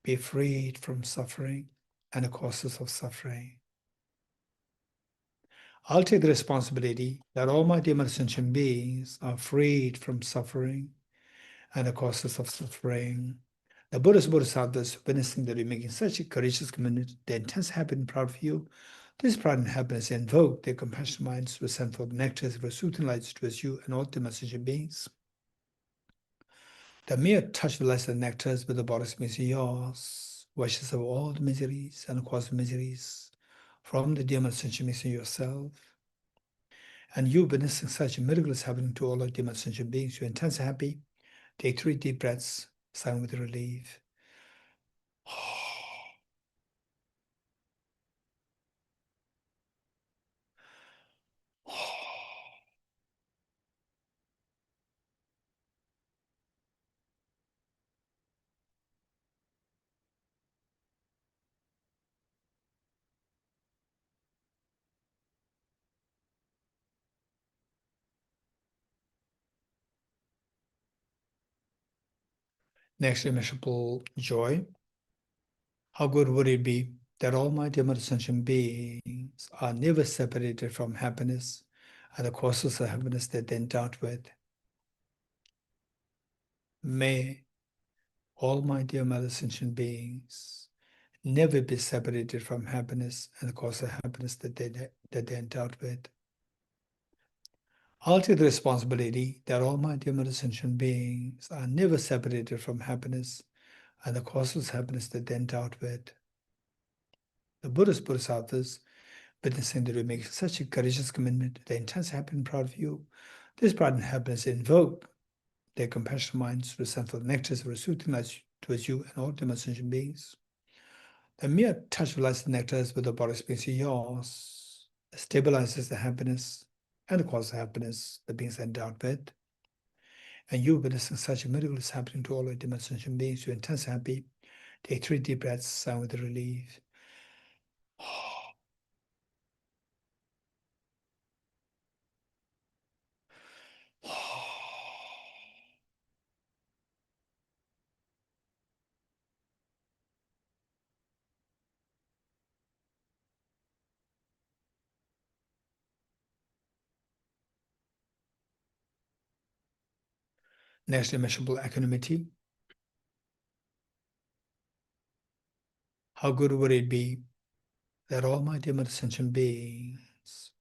be freed from suffering and the causes of suffering. I'll take the responsibility that all my dear mother sentient beings are freed from suffering and the causes of suffering. The Buddhist Bodhisattvas witnessing that we're making such a courageous commitment, the intense happiness and proud of you. This pride and happiness invoke their compassionate minds to send forth nectars for soothing lights towards you and all the sentient beings. The mere touch of lesser nectars with the bodies means yours, washes away all the miseries and cause miseries from the demon sentient beings in yourself. And you witnessing such a miracle is happening to all the demon sentient beings. You're intensely happy. Take 3 deep breaths, sigh with relief. Next, immeasurable joy. How good would it be that all my dear sentient beings are never separated from happiness and the causes of happiness that they endowed with. May all my dear mother sentient beings never be separated from happiness and the cause of happiness that they endowed with. I'll take the responsibility that all my dear mother sentient beings are never separated from happiness and the causes of happiness that they endowed with. The Buddhist Bodhisattvas, witnessing that we make such a courageous commitment, the intense happiness and proud of you. This pride and happiness invoke their compassionate minds to send forth nectars of soothing lights towards you and all demon sentient beings. The mere touch of lights and nectars with the body space of yours stabilizes the happiness and the cause of happiness the beings are endowed with. And you witnessing such a miracle is happening to all the demon sentient beings. You're intensely happy. Take 3 deep breaths, sigh with relief. Next, immeasurable equanimity. How good would it be that all my dear sentient beings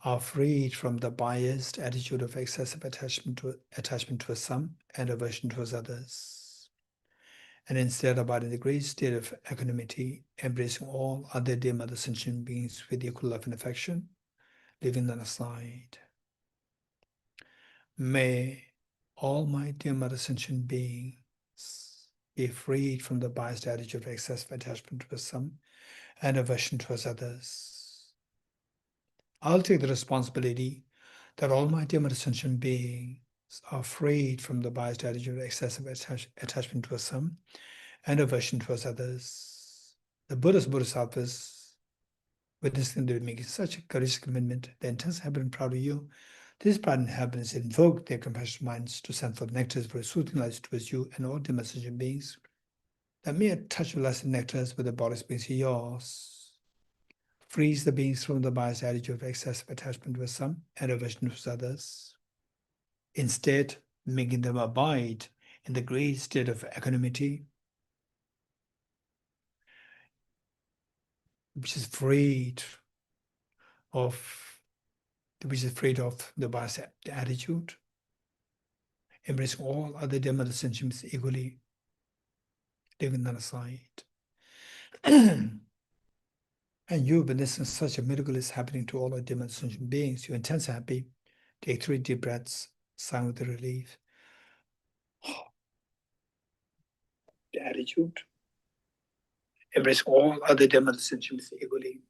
are freed from the biased attitude of excessive attachment to a some and aversion towards others, and instead abide in the great state of equanimity, embracing all other dear mother sentient beings with equal love and affection, leaving them aside. May all my dear mother sentient beings be freed from the biased attitude of excessive attachment to some and aversion towards others. I'll take the responsibility that all my dear mother sentient beings are freed from the biased attitude of excessive attachment to some and aversion towards others. The Buddhist Bodhisattvas witnessing they were making such a courageous commitment, the intense happy and proud of you. This pride and happiness invoke their compassionate minds to send forth nectars for soothing lights towards you and all the messenger beings. The mere touch of blessed nectars with the bodies beings yours frees the beings from the biased attitude of excessive attachment with some and aversion with others, instead making them abide in the great state of equanimity, which is freed of the biased attitude, embracing all other Dharma sentients equally, leaving none aside. And you witnessing such a miracle is happening to all our Dharma sentient beings. You're intensely happy. Take 3 deep breaths, sigh with the relief. The attitude, embrace all other Dharma sentients equally.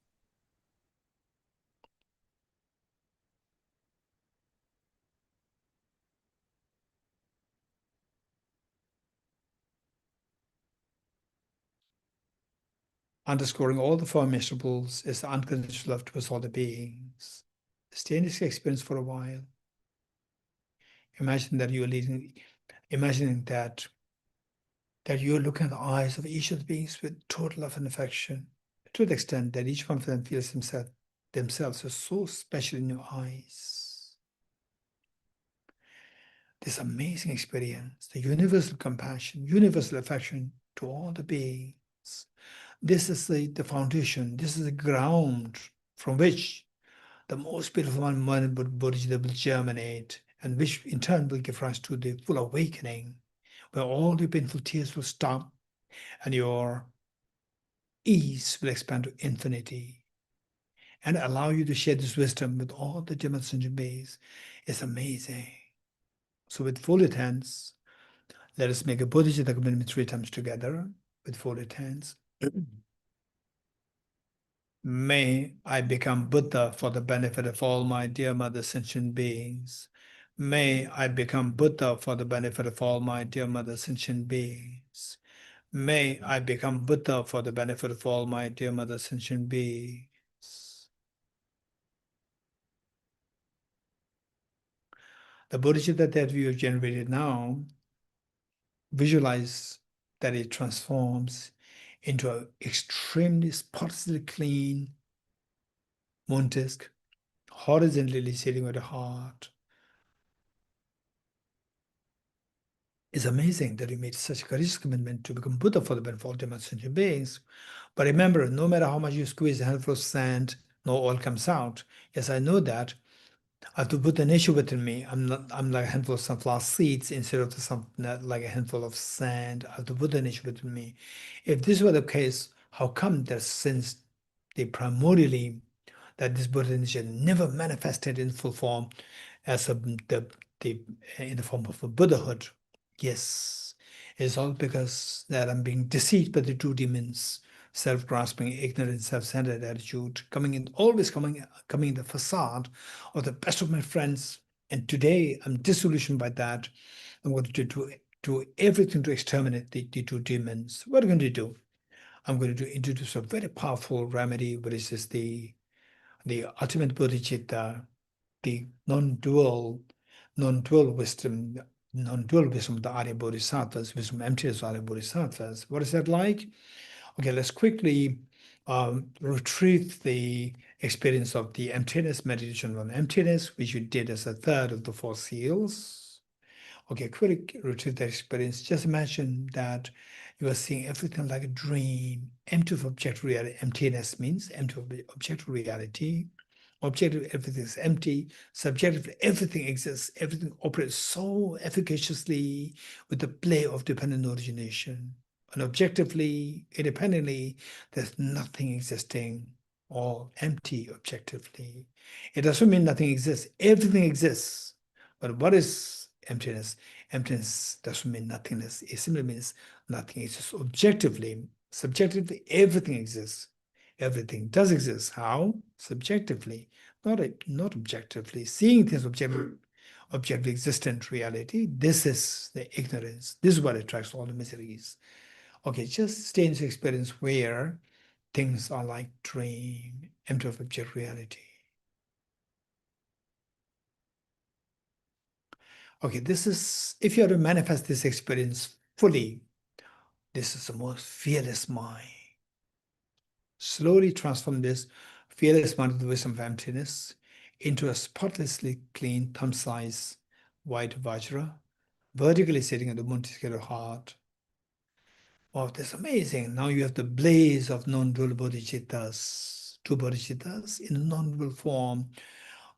Underscoring all the four immeasurables is the unconditional love towards all the beings. Stay in this experience for a while. Imagine that you're imagining that you're looking at the eyes of each of the beings with total love and affection, to the extent that each one of them feels themselves as so special in your eyes. This amazing experience, the universal compassion, universal affection to all the beings. This is the foundation, this is the ground from which the most beautiful one Bodhicitta will germinate, and which in turn will give rise to the full awakening, where all the painful tears will stop and your ease will expand to infinity and allow you to share this wisdom with all the Dharma sentient beings. It's amazing. So with folded hands, let us make a Bodhicitta commitment 3 times together with folded hands. May I become Buddha for the benefit of all my dear mother sentient beings. May I become Buddha for the benefit of all my dear mother sentient beings. May I become Buddha for the benefit of all my dear mother sentient beings. The Bodhicitta that we have generated now, visualize that it transforms into an extremely spotlessly clean moon disk, horizontally sitting with the heart. It's amazing that we made such a courageous commitment to become Buddha for the benefit of all Dharma sentient beings. But remember, no matter how much you squeeze a handful of sand, no oil comes out. Yes, I know that. I have to put an issue within me. I'm like a handful of sunflower seeds instead of like a handful of sand. I have to put an issue within me. If this were the case, how come that since they primordially that this Buddha initiation never manifested in full form as in the form of a Buddhahood? Yes, it's all because that I'm being deceived by the 2 demons, self-grasping, ignorant, self-centered attitude, always coming in the facade of the best of my friends. And today I'm disillusioned by that. I'm going to do everything to exterminate the 2 demons. What am I going to do? I'm going to introduce a very powerful remedy, which is the ultimate bodhicitta, the non-dual wisdom, of the Arya Bodhisattvas, wisdom emptiness of Arya Bodhisattvas. What is that like? Okay, let's quickly retrieve the experience of the emptiness, meditation on emptiness, which you did as a 3rd of the 4 seals. Okay, quick retrieve that experience. Just imagine that you are seeing everything like a dream, empty of objective reality. Emptiness means empty of objective reality. Objectively, everything is empty. Subjectively, everything exists. Everything operates so efficaciously with the play of dependent origination. And objectively, independently, there's nothing existing or empty objectively. It doesn't mean nothing exists. Everything exists. But what is emptiness? Emptiness doesn't mean nothingness. It simply means nothing exists objectively. Subjectively, everything exists. Everything does exist. How? Subjectively, not objectively. Seeing things objectively existent reality. This is the ignorance. This is what attracts all the miseries. Okay, just stay in this experience where things are like dream, empty of object reality. Okay, this is, if you are to manifest this experience fully, this is the most fearless mind. Slowly transform this fearless mind of the wisdom of emptiness into a spotlessly clean thumb-size white Vajra, vertically sitting in the Bodhicitta heart. Oh, that's amazing. Now you have the blaze of non-dual bodhicittas, two bodhicittas in a non-dual form,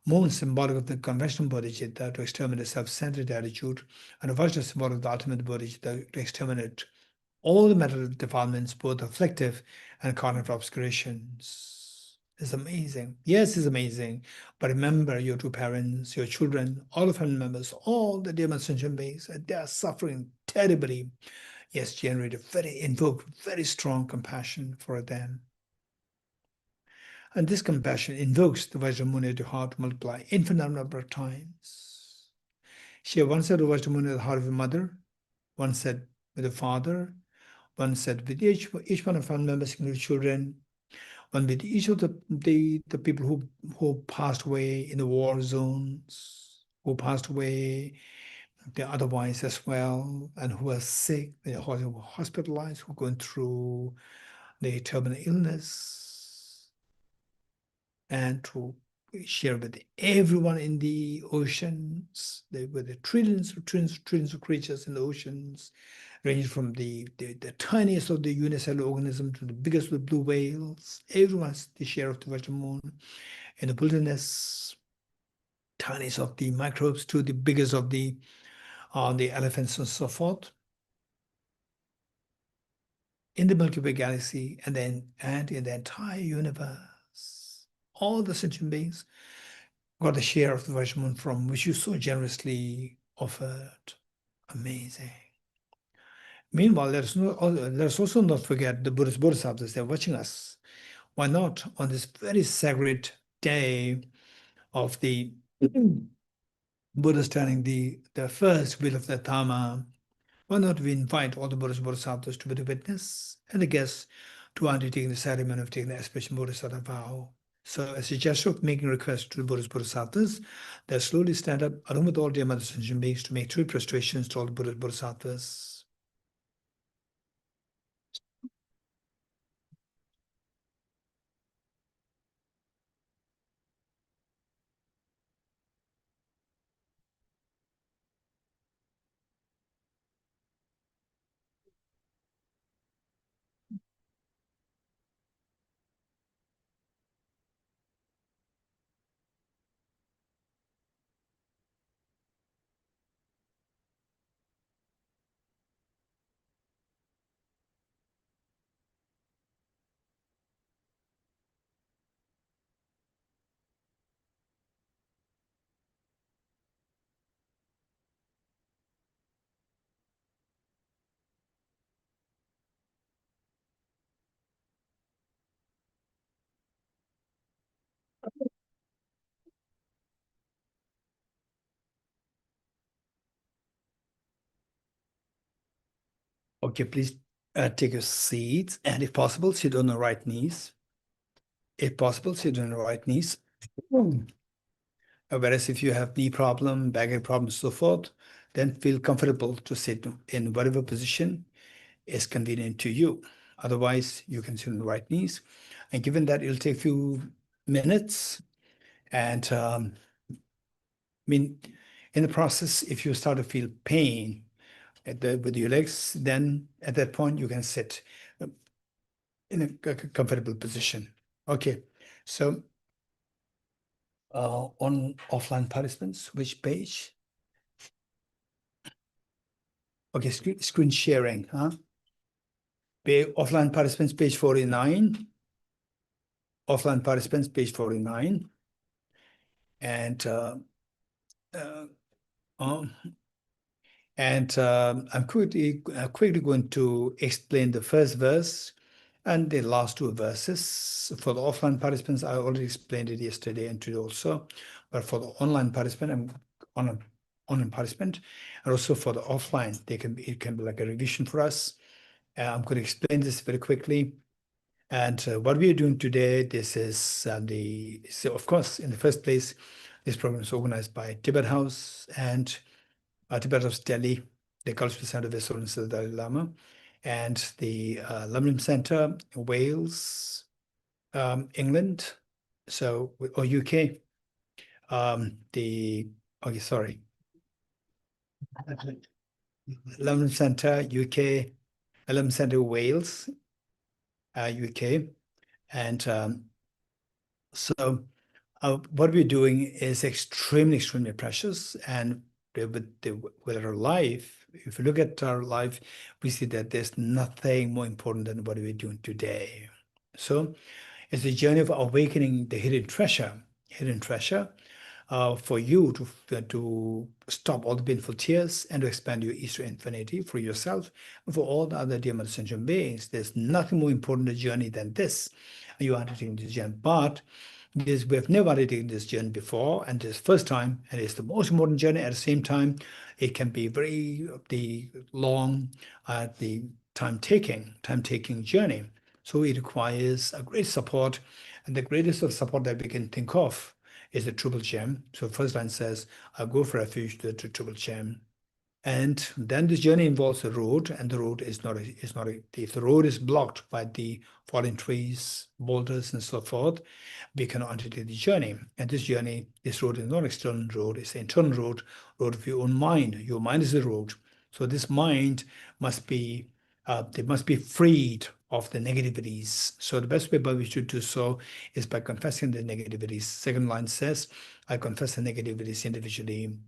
moon symbolic of the conventional bodhicitta to exterminate self-centered attitude, and a Vajra symbolic of the ultimate bodhicitta to exterminate all the mental defilements, both afflictive and cognitive obscurations. It's amazing. Yes, it's amazing. But remember your two parents, your children, all the family members, all the dear sentient beings, they are suffering terribly. Yes, invoke very strong compassion for them. And this compassion invokes the Vajramuni to heart multiply infinite number of times. She once said to Vajramuni the heart of a mother, one said with a father, one said with each one of our members, including children, one with each of the people who passed away in the war zones, who passed away otherwise as well, and who are sick, who are hospitalized, who are going through the terminal illness, and to share with everyone in the oceans, with the trillions of creatures in the oceans, ranging from the tiniest of the unicellular organism to the biggest of the blue whales. Everyone's the share of the Vajra moon. In the wilderness, tiniest of the microbes to the biggest of the elephants and so forth. In the Milky Way galaxy, and in the entire universe, all the sentient beings got a share of the Vajra moon from which you so generously offered. Amazing. Meanwhile, let's also not forget the Buddhist Bodhisattvas. They're watching us. Why not on this very sacred day of the Buddha turning the first wheel of the Dharma? Why not we invite all the Buddhist Bodhisattvas to be the witness and the guests to undertake the ceremony of taking the aspirational Bodhisattva vow? So as a gesture of making request to the Buddhist Bodhisattvas, they slowly stand up along with all their mother sentient beings to make 3 prostrations to all the Buddhist Bodhisattvas. Okay, please take your seats, and if possible, sit on the right knees. If possible, sit on the right knees. Whereas if you have knee problem, back problem, so forth, then feel comfortable to sit in whatever position is convenient to you. Otherwise, you can sit on the right knees. And given that it'll take a few minutes, and I mean, in the process, if you start to feel pain with your legs, then at that point you can sit in a comfortable position. Okay, so on offline participants, which page? Okay, screen sharing, huh? Offline participants, page 49. Offline participants, page 49. And I'm quickly going to explain the first verse and the last two verses. For the offline participants, I already explained it yesterday and today also. But for the online participant, online participant, and also for the offline, it can be like a revision for us. I'm going to explain this very quickly. And what we are doing today, this is so of course, in the first place, this program is organized by Tibet House and Tibet House Delhi, the Cultural Center of His Holiness the Dalai Lama, and the Lamrim Center, Wales, England, or UK. Lamrim Center, UK, Lamrim Center, Wales, UK. And so what we're doing is extremely, extremely precious. And with our life, if you look at our life, we see that there's nothing more important than what we're doing today. So it's a journey of awakening the hidden treasure for you to stop all the painful tears and to expand your Eastern infinity for yourself and for all the other dear Mother sentient beings. There's nothing more important in the journey than this. You are undertaking this journey, but we have never undertaken this journey before, and this first time, and it's the most important journey. At the same time, it can be very long, the time-taking journey. So it requires a great support, and the greatest of support that we can think of is the Triple Gem. So first line says, "I go for refuge to the Triple Gem." And then this journey involves a road, and the road if the road is blocked by the fallen trees, boulders, and so forth, we cannot undertake the journey. And this road is not external road, it's an internal road of your own mind. Your mind is the road. So this mind must be freed of the negativities. So the best way by which to do so is by confessing the negativities. Second line says, "I confess the negativities individually."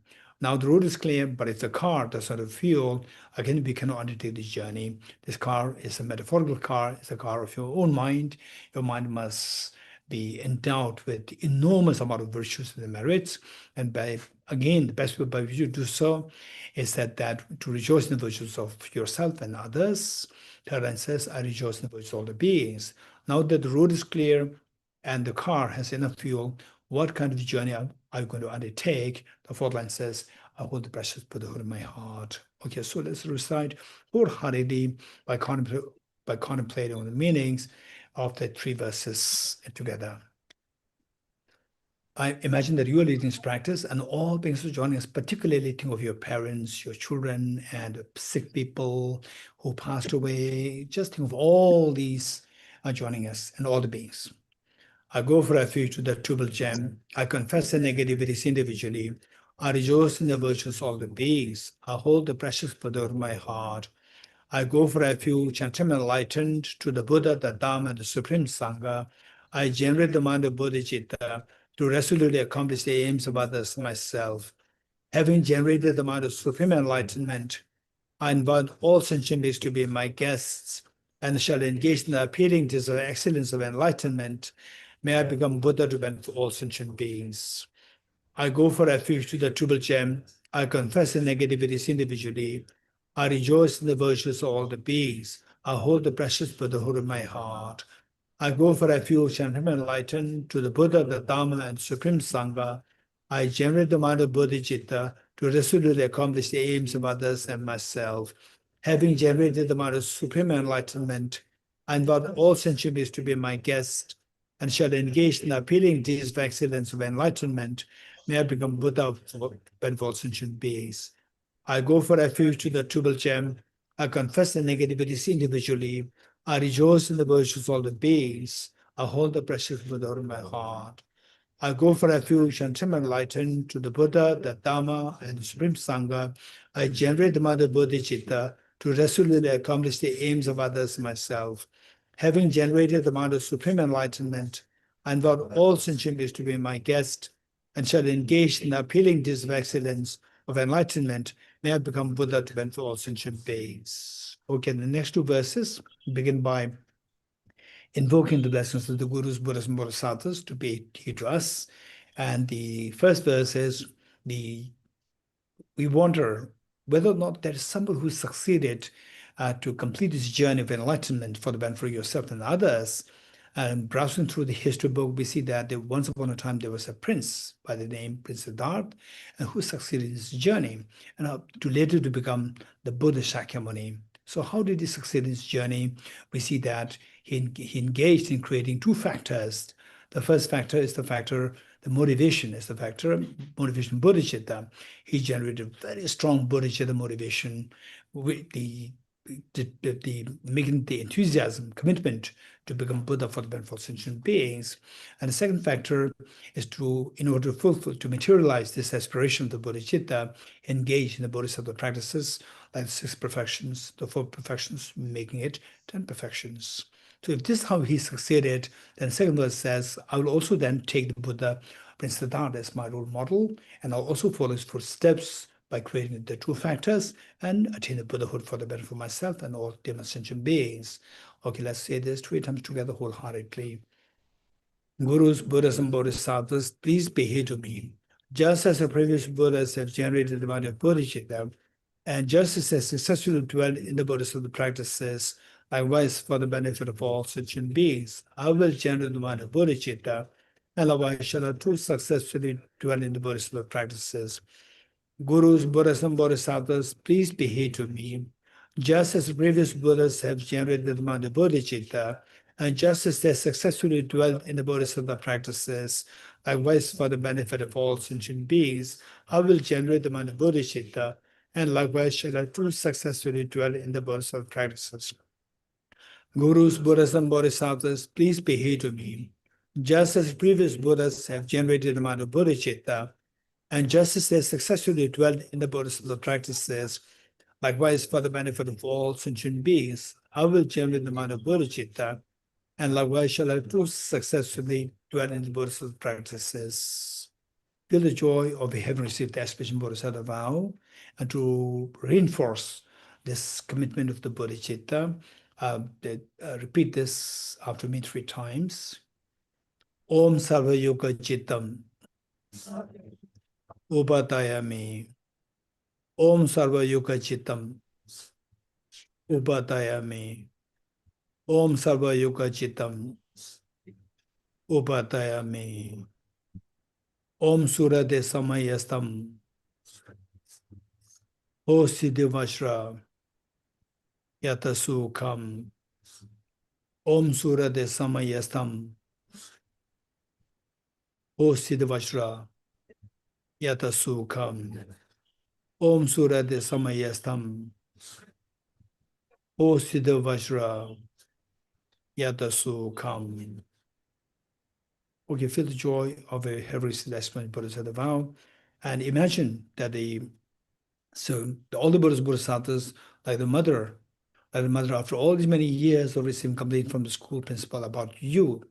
Now the road is clear, but if the car does not have fuel, again, we cannot undertake this journey. This car is a metaphorical car. It's a car of your own mind. Your mind must be endowed with enormous amount of virtues and merits. And the best way by which you do so is that to rejoice in the virtues of yourself and others. Third line says, "I rejoice in the virtues of all the beings." Now that the road is clear and the car has enough fuel, what kind of journey are you going to undertake? The fourth line says, "I hold the precious Buddhahood in my heart." Okay, so let's recite wholeheartedly by contemplating on the meanings of the three verses together. I imagine that you are leading this practice, and all beings are joining us, particularly think of your parents, your children, and sick people who passed away. Just think of all these are joining us, and all the beings. I go for refuge to the Triple Gem. I confess the negativities individually. I rejoice in the virtues of all the beings. I hold the precious Buddha in my heart. I go for refuge and am enlightened to the Buddha, the Dharma, and the Supreme Sangha. I generate the mind of Bodhicitta to resolutely accomplish the aims of others myself. Having generated the mind of Supreme Enlightenment, I invite all sentient beings to be my guests and shall engage in the appealing to the excellence of enlightenment. May I become Buddha to benefit all sentient beings. I go for refuge to the Triple Gem. I confess the negativities individually. I rejoice in the virtues of all the beings. I hold the precious Buddhahood in my heart. I go for refuge and am enlightened to the Buddha, the Dharma, and Supreme Sangha. I generate the mind of Bodhicitta to resolutely accomplish the aims of others and myself. Having generated the mind of Supreme Enlightenment, I invite all sentient beings to be my guest and shall engage in appealing deeds of excellence of enlightenment. May I become Buddha for all sentient beings. I go for refuge to the Triple Gem. I confess the negativities individually. I rejoice in the virtues of all the beings. I hold the precious Buddha in my heart. I go for refuge and am enlightened to the Buddha, the Dharma, and the Supreme Sangha. I generate the mind of Bodhicitta to resolutely accomplish the aims of others myself. Having generated the mind of Supreme Enlightenment, I invite all sentient beings to be my guest and shall engage in the appealing deeds of excellence of enlightenment, may have become Buddha to benefit all sentient beings. Okay, the next two verses begin by invoking the blessings of the Gurus, Buddhas, and Bodhisattvas to be here to us. And the first verse is we wonder whether or not there is someone who succeeded to complete this journey of enlightenment for the benefit of yourself and others. And browsing through the history book, we see that once upon a time there was a prince by the name Prince Siddhartha, and who succeeded in this journey, and to later to become the Buddha Shakyamuni. So how did he succeed in his journey? We see that he engaged in creating two factors. The first factor is the motivation is the factor, motivation Bodhicitta. He generated very strong Bodhicitta motivation with the making the enthusiasm, commitment to become Buddha for the benefit of sentient beings. And the second factor is in order to materialize this aspiration of the Bodhicitta, engage in the Bodhisattva practices, like the 6 perfections, the 4 perfections, making it 10 perfections. So if this is how he succeeded, then the second verse says, I will also then take the Buddha, Prince Siddhartha, as my role model, and I'll also follow his footsteps by creating the 2 factors and attain the Buddhahood for the benefit of myself and all demon sentient beings. Okay, let's say this 3 times together wholeheartedly. Gurus, Buddhas, and Bodhisattvas, please be here to me. Just as the previous Buddhas have generated the mind of Bodhicitta, and just as they successfully dwell in the Bodhisattva practices, likewise for the benefit of all sentient beings, I will generate the mind of Bodhicitta, and likewise shall I too successfully dwell in the Bodhisattva practices. Gurus, Buddhas, and Bodhisattvas, please be here to me. Just as the previous Buddhas have generated the mind of Bodhicitta, and just as they successfully dwell in the Bodhisattva practices, likewise for the benefit of all sentient beings, I will generate the mind of Bodhicitta, and likewise shall I too successfully dwell in the Bodhisattva practices. Gurus, Buddhas, and Bodhisattvas, please be here to me. Just as the previous Buddhas have generated the mind of Bodhicitta, and just as they successfully dwell in the Bodhisattva practices, likewise for the benefit of all sentient beings, I will generate the mind of Bodhicitta, and likewise shall I too successfully dwell in the Bodhisattva practices. Feel the joy of having received the aspirational Bodhisattva vow, and to reinforce this commitment of the Bodhicitta, repeat this after me 3 times. Om Sarva Yoga Chittam Upatayami. Om Sarva Yoga Chittam Upatayami. Om Sarva Yoga Chittam Upatayami. Om Surade Samayastam O Siddhivashra Yatasukam. Om Surade Samayastam O Siddhivashra Yatasukam. Om Surade Samayastam O Siddhivashra Yatasukam. Okay, feel the joy of a heavy celestial Bodhisattva vow, and imagine that all the Buddhas, Bodhisattvas, like the mother, after all these many years of receiving complaint from the school principal about you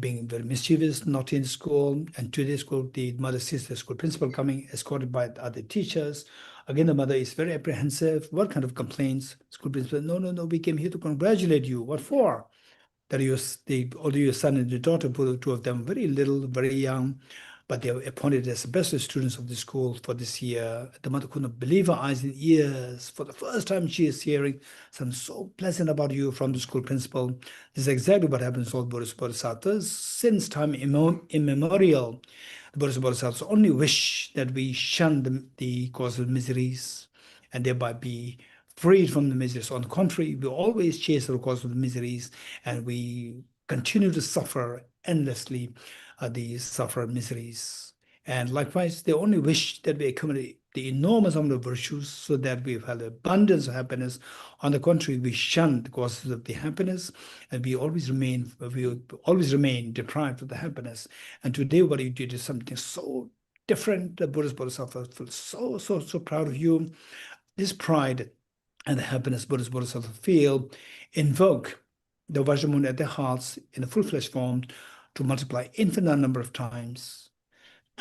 being very mischievous, naughty in school, and to the school, the mother sees the school principal coming, escorted by the other teachers. Again, the mother is very apprehensive. What kind of complaints? School principal, no, we came here to congratulate you. What for? That although your son and your daughter, both 2 of them, very little, very young, but they were appointed as the best students of the school for this year. The mother could not believe her eyes and ears. For the first time, she is hearing something so pleasant about you from the school principal. This is exactly what happens to all Bodhisattvas. Since time immemorial, the Bodhisattvas only wish that we shun the cause of miseries and thereby be freed from the miseries. On the contrary, we always chase the cause of the miseries, and we continue to suffer endlessly these miseries. And likewise, they only wish that we accumulate the enormous amount of virtues so that we have abundance of happiness. On the contrary, we shun the causes of the happiness, and we always remain deprived of the happiness. And today, what you did is something so different. The Buddhist Bodhisattva feels so proud of you. This pride and the happiness Buddhist Bodhisattva feel invoke the Vajramuni at their hearts in a full-fledged form to multiply infinite number of times,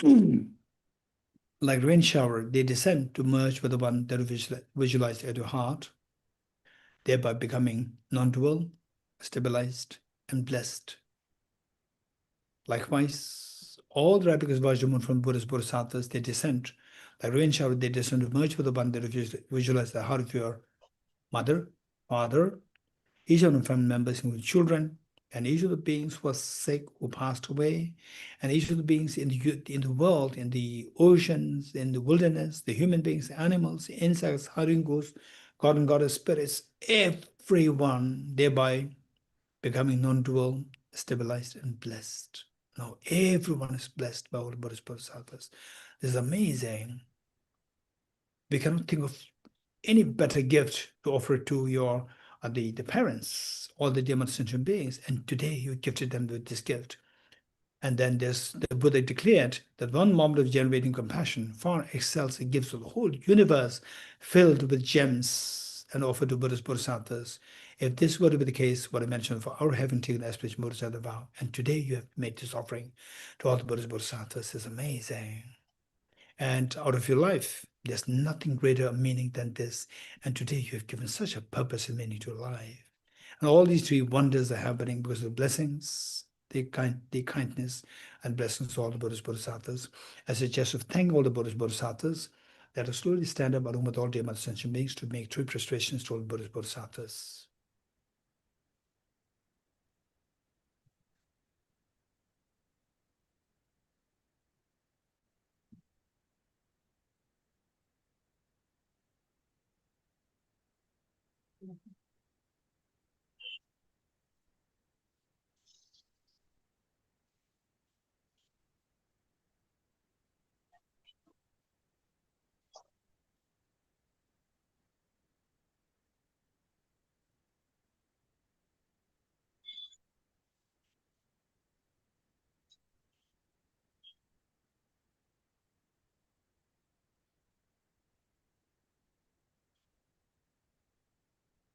like rain shower, they descend to merge with the one that are visualized at your heart, thereby becoming non-dual, stabilized, and blessed. Likewise, all the replicas of Vajramoon from Buddhist Bodhisattvas, they descend. Like rain shower, they descend to merge with the one that visualize the heart of your mother, father, each of them family members, including children, and each of the beings who was sick, who passed away, and each of the beings in the world, in the oceans, in the wilderness, the human beings, the animals, the insects, haringos, God and goddess spirits, everyone thereby becoming non-dual, stabilized, and blessed. Now everyone is blessed by all the Buddhist Bodhisattvas. This is amazing. We cannot think of any better gift to offer to your the parents, all the demon sentient beings, and today you gifted them with this gift. And then the Buddha declared that one moment of generating compassion far excels the gifts of the whole universe filled with gems and offered to Buddhist Bodhisattvas. If this were to be the case, what I mentioned for our having taken the aspirational Bodhisattva vow, and today you have made this offering to all the Buddhist Bodhisattvas, is amazing. And out of your life, there's nothing greater meaning than this. And today you have given such a purpose and meaning to your life. And all these three wonders are happening because of blessings, the kindness and blessings to all the Buddhist Bodhisattvas. As a gesture of thank all the Buddhist Bodhisattvas, let us slowly stand up along with all dear Mother Sentient beings to make true prostrations to all the Buddhist Bodhisattvas.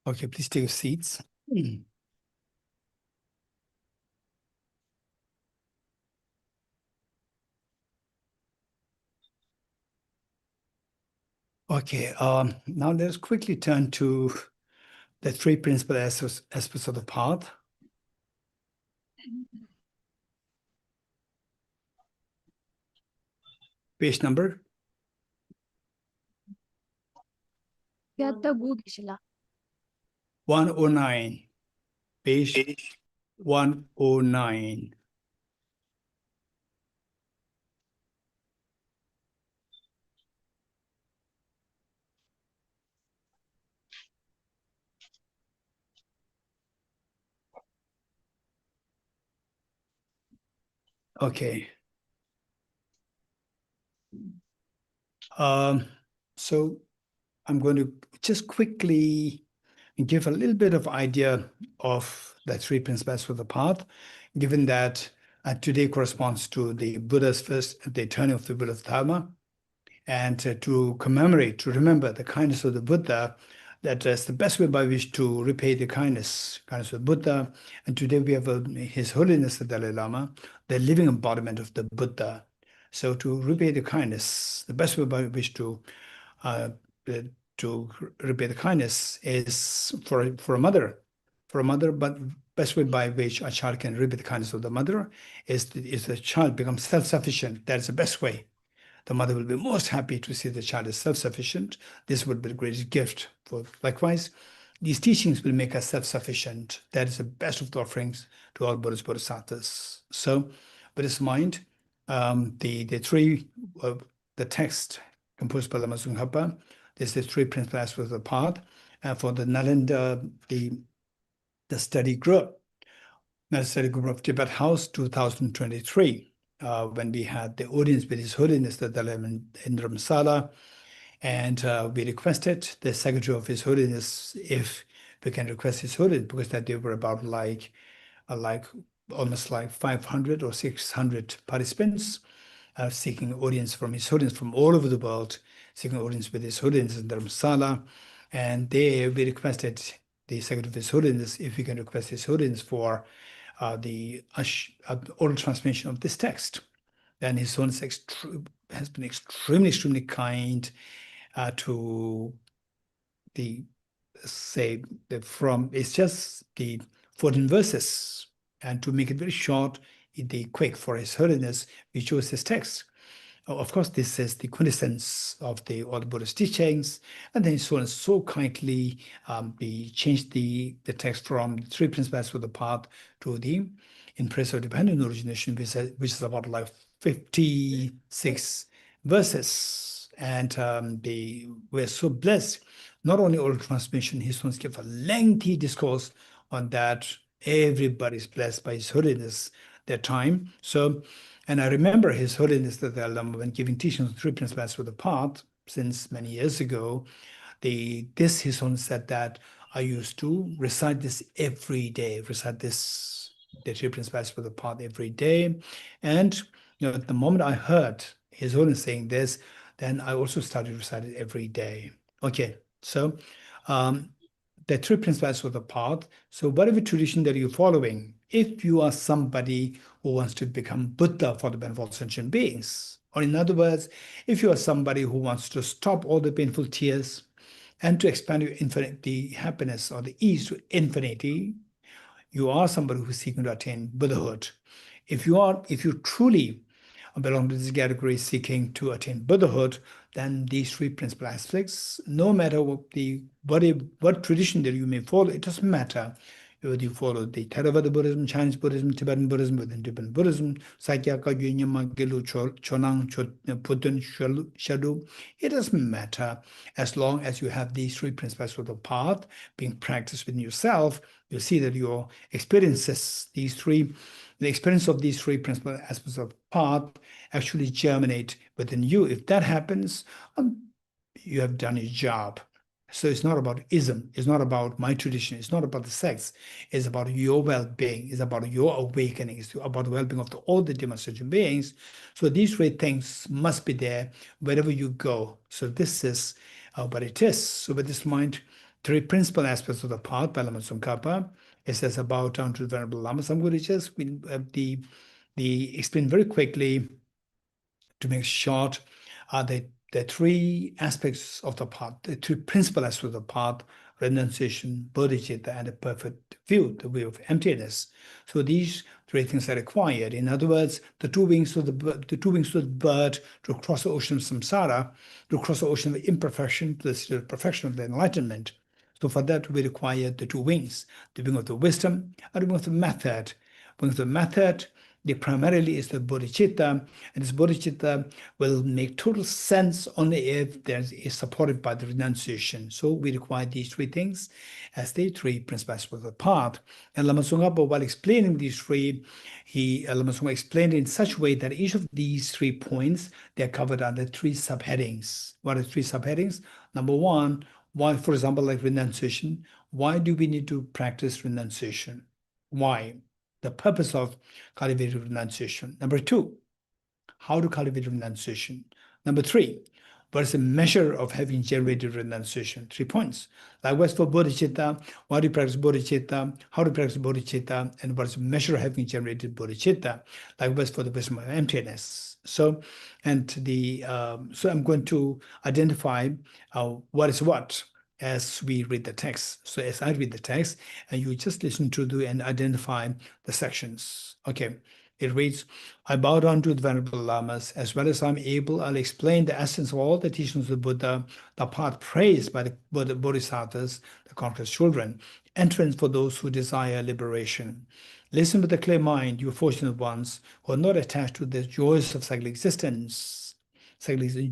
Okay, please take your seats. Okay, now let's quickly turn to the three principal aspects of the path. Page number 109. Page 109. Okay. So I'm going to just quickly give a little bit of idea of the three principles of the path, given that today corresponds to the Buddha's the turning of the Buddha's Dharma, and to commemorate, to remember the kindness of the Buddha, that is the best way by which to repay the kindness of the Buddha. And today we have His Holiness the Dalai Lama, the living embodiment of the Buddha. So to repay the kindness, the best way by which to repay the kindness is for a mother, but best way by which a child can repay the kindness of the mother is the child becomes self-sufficient. That is the best way. The mother will be most happy to see the child is self-sufficient. This would be the greatest gift. Likewise, these teachings will make us self-sufficient. That is the best of the offerings to all Buddhist Bodhisattvas. So, with this mind, the text composed by Lama Tsongkhapa, there's the three principal aspects of the path. For the Nalanda, the study group of Tibet House 2023. When we had the audience with His Holiness the Dalai Lama in Dharamsala, and we requested the Secretary of His Holiness if we can request His Holiness, because that there were about almost like 500 or 600 participants seeking audience from His Holiness from all over the world, seeking audience with His Holiness in Dharamsala, and there we requested the Secretary of His Holiness if we can request His Holiness for the oral transmission of this text. then His Holiness has been extremely kind to the it's just the 14 verses, and to make it very short, quick for His Holiness, we chose this text. Of course, this is the quintessence of all the Buddhist teachings, and then His Holiness so kindly changed the text from the three principles for the path to the in praise of dependent origination, which is about like 56 verses, and we're so blessed. Not only oral transmission, His Holiness gave a lengthy discourse on that. Everybody's blessed by His Holiness that time. So, and I remember His Holiness the Dalai Lama, when giving teachings on three principles for the path since many years ago, His Holiness said that I used to recite this every day, the three principles for the path every day. And at the moment I heard His Holiness saying this, then I also started to recite it every day. Okay, so the three principles for the path. So whatever tradition that you're following, if you are somebody who wants to become Buddha for the benefit of sentient beings, or in other words, if you are somebody who wants to stop all the painful tears and to expand the happiness or the ease to infinity, you are somebody who's seeking to attain Buddhahood. If you truly belong to this category seeking to attain Buddhahood, then these three principal aspects, no matter what tradition that you may follow, it doesn't matter whether you follow the Theravada Buddhism, Chinese Buddhism, Tibetan Buddhism, within Tibetan Buddhism, Sakyaka, Gyunyama, Gelu, Chonang, Putun, Shadu, it doesn't matter. As long as you have these three principles of the path being practiced within yourself, you'll see that your experiences, the experience of these three principal aspects of the path actually germinate within you. If that happens, you have done your job. So it's not about ism, it's not about my tradition, it's not about the sects, it's about your well-being, it's about your awakening, it's about the well-being of all the demonstration beings. So these three things must be there wherever you go. So this is what it is. So with this mind, three principal aspects of the path by Lama Tsongkhapa. It says about down to the Venerable Lama. So I'm going to just explain very quickly to make short the three aspects of the path, the three principal aspects of the path: renunciation, bodhicitta, and a perfect view, the way of emptiness. So these three things are required. In other words, the two wings of the bird to cross the ocean of samsara, to cross the ocean of imperfection to the perfection of the enlightenment. So for that, we require the two wings, the wing of the wisdom and the wing of the method. Wing of the method, primarily is the bodhicitta, and this bodhicitta will make total sense only if there is supported by the renunciation. So we require these three things as the three principles of the path. And Lama Tsongkhapa, while explaining these three, Lama Tsongkhapa explained it in such a way that each of these 3 points, they're covered under 3 subheadings. What are 3 subheadings? Number 1, why, for example, like renunciation, why do we need to practice renunciation? Why? The purpose of cultivating renunciation. Number 2, how to cultivate renunciation. Number 3, what is the measure of having generated renunciation? 3 points. Likewise for bodhicitta, why do you practice bodhicitta? How to practice bodhicitta? And what is the measure of having generated bodhicitta? Likewise for the wisdom of emptiness. So, so I'm going to identify what is what as we read the text. So as I read the text, and you just listen to and identify the sections. Okay, it reads, I bow down to the Venerable Lamas. As well as I'm able, I'll explain the essence of all the teachings of the Buddha, the path praised by the Bodhisattvas, the conqueror's children, entrance for those who desire liberation. Listen with a clear mind, you fortunate ones who are not attached to the joys of cyclic existence.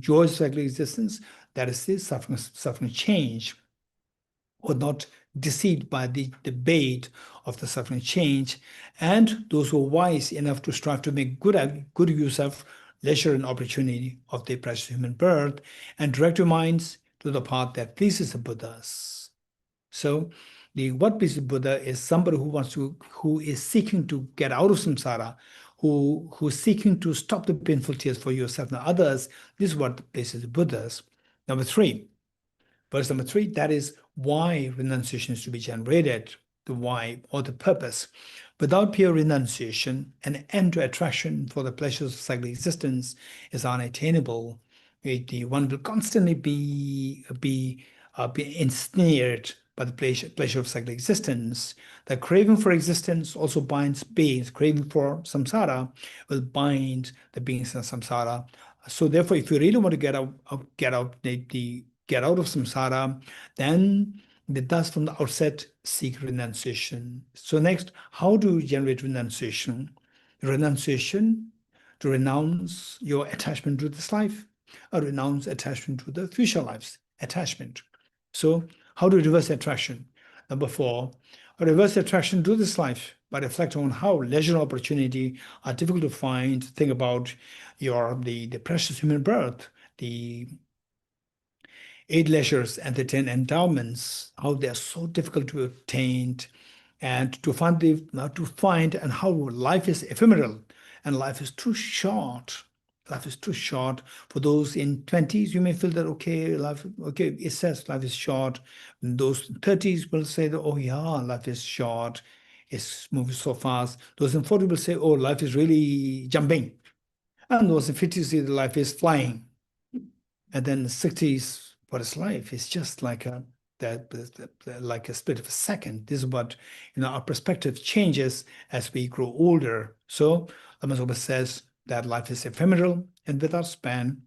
Joys of cyclic existence, that is the suffering change, or not deceived by the debate of the suffering change, and those who are wise enough to strive to make good use of leisure and opportunity of their precious human birth, and direct your minds to the path that pleases the Buddhas. So what pleases the Buddha is somebody who is seeking to get out of samsara, who's seeking to stop the painful tears for yourself and others. This is what pleases the Buddhas. Number 3, verse number 3, that is why renunciation is to be generated, the why or the purpose. Without pure renunciation, an end to attraction for the pleasures of cyclic existence is unattainable. One will constantly be ensnared by the pleasure of cyclic existence. The craving for existence also binds beings. Craving for samsara will bind the beings in samsara. So therefore, if you really want to get out of samsara, then thus from the outset seek renunciation. So next, how do you generate renunciation? Renunciation, to renounce your attachment to this life, or renounce attachment to the future lives, attachment. So how to reverse attraction? Number 4, reverse attraction to this life by reflecting on how leisure and opportunity are difficult to find. Think about the precious human birth, the 8 leisures and the 10 endowments, how they are so difficult to obtain, and to find and how life is ephemeral and life is too short. Life is too short. For those in 20s, you may feel that it says life is short. And those 30s will say that, oh yeah, life is short. It's moving so fast. Those in 40s will say, oh, life is really jumping. And those in 50s say that life is flying. And then the 60s, what is life? It's just like a split of a second. This is what, our perspective changes as we grow older. So Lama says that life is ephemeral and without span,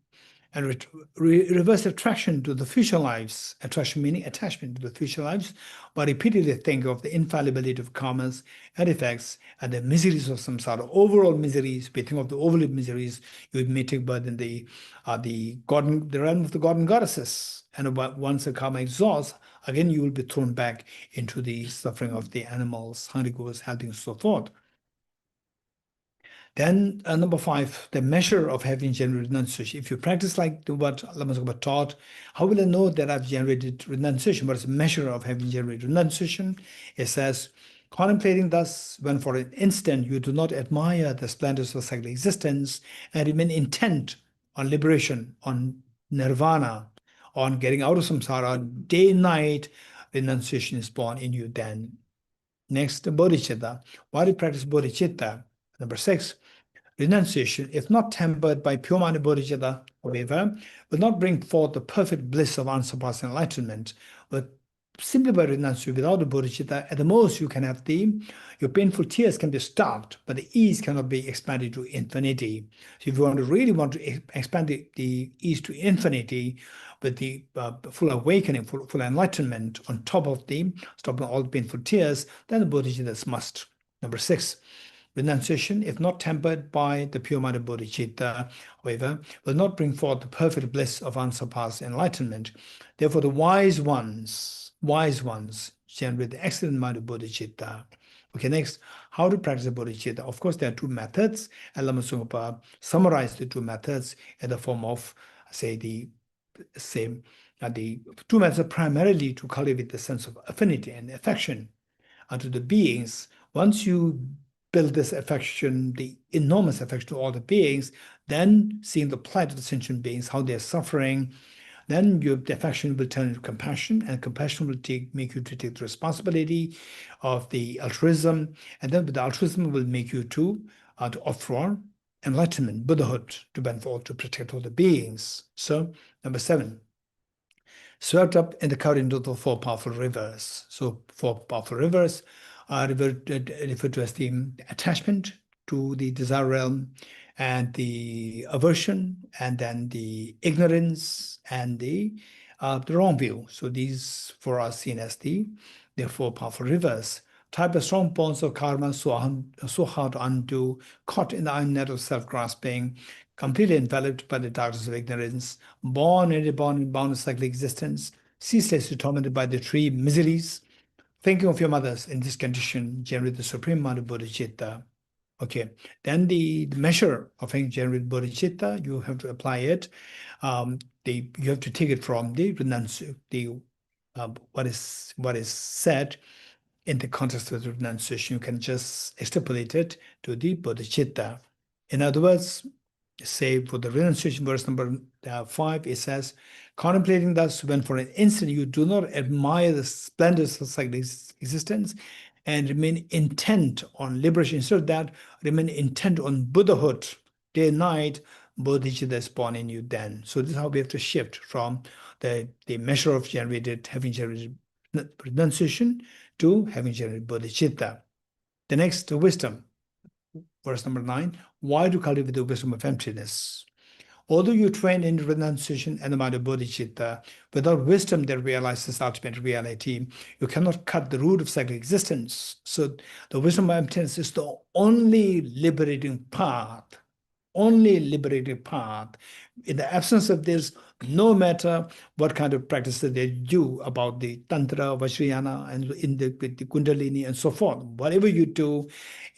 and reverse attraction to the future lives, attraction meaning attachment to the future lives, by repeatedly think of the infallibility of karmas and effects and the miseries of samsara, overall miseries. We think of the overall miseries. You may take birth in the realm of the god and goddesses, and once the karma exhausts, again you will be thrown back into the suffering of the animals, hungry ghosts, helping, and so forth. Then number 5, the measure of having generated renunciation. If you practice like what Lama Tsongkhapa taught, how will I know that I've generated renunciation? What is the measure of having generated renunciation? It says, contemplating thus, when for an instant you do not admire the splendors of cyclic existence and remain intent on liberation, on nirvana, on getting out of samsara, day and night, renunciation is born in you then. Next, bodhicitta. Why do you practice bodhicitta? Number 6, renunciation, if not tempered by pure-minded bodhicitta, however, will not bring forth the perfect bliss of unsurpassed enlightenment. But simply by renunciation without the bodhicitta, at the most you can have your painful tears can be stopped, but the ease cannot be expanded to infinity. So if you really want to expand the ease to infinity, with the full awakening, full enlightenment on top of stopping all the painful tears, then the bodhicitta is must. Number 6, renunciation, if not tempered by the pure-minded bodhicitta, however, will not bring forth the perfect bliss of unsurpassed enlightenment. Therefore, the wise ones generate the excellent mind of bodhicitta. Okay, next, how to practice bodhicitta? Of course, there are 2 methods, and Lama Tsongkhapa summarized the 2 methods in the form of, the 2 methods primarily to cultivate the sense of affinity and affection unto the beings. Once you build this affection, the enormous affection to all the beings, then seeing the plight of the sentient beings, how they're suffering, then the affection will turn into compassion, and compassion will make you to take the responsibility of the altruism, and then with the altruism will make you to offer enlightenment, Buddhahood, to benefit, to protect all the beings. So, number 7, swept up in the current of the 4 powerful rivers. So 4 powerful rivers are referred to as the attachment to the desire realm, and the aversion, and then the ignorance, and the wrong view. So these 4 are seen as the 4 powerful rivers. Type of strong bonds of karma, so hard to undo, caught in the iron net of self-grasping, completely enveloped by the darkness of ignorance, born in boundless cyclic existence, ceaselessly tormented by the 3 miseries. Thinking of your mothers in this condition, generate the supreme amount of bodhicitta. Okay, then the measure of having generated bodhicitta, you have to apply it. You have to take it from the renunciation, what is said in the context of the renunciation. You can just extrapolate it to the bodhicitta. In other words, say for the renunciation, verse number 5, it says, contemplating thus, when for an instant you do not admire the splendors of cyclic existence and remain intent on liberation. Instead of that, remain intent on Buddhahood. Day and night, Bodhicitta is born in you then. So this is how we have to shift from the measure of having generated renunciation to having generated Bodhicitta. The next, wisdom. Verse number 9, why to cultivate the wisdom of emptiness? Although you train in renunciation and the mind of bodhicitta, without wisdom that realizes ultimate reality, you cannot cut the root of cyclic existence. So the wisdom of emptiness is the only liberating path. Only liberating path. In the absence of this, no matter what kind of practice that they do about the Tantra, Vajrayana, and in the Kundalini and so forth, whatever you do,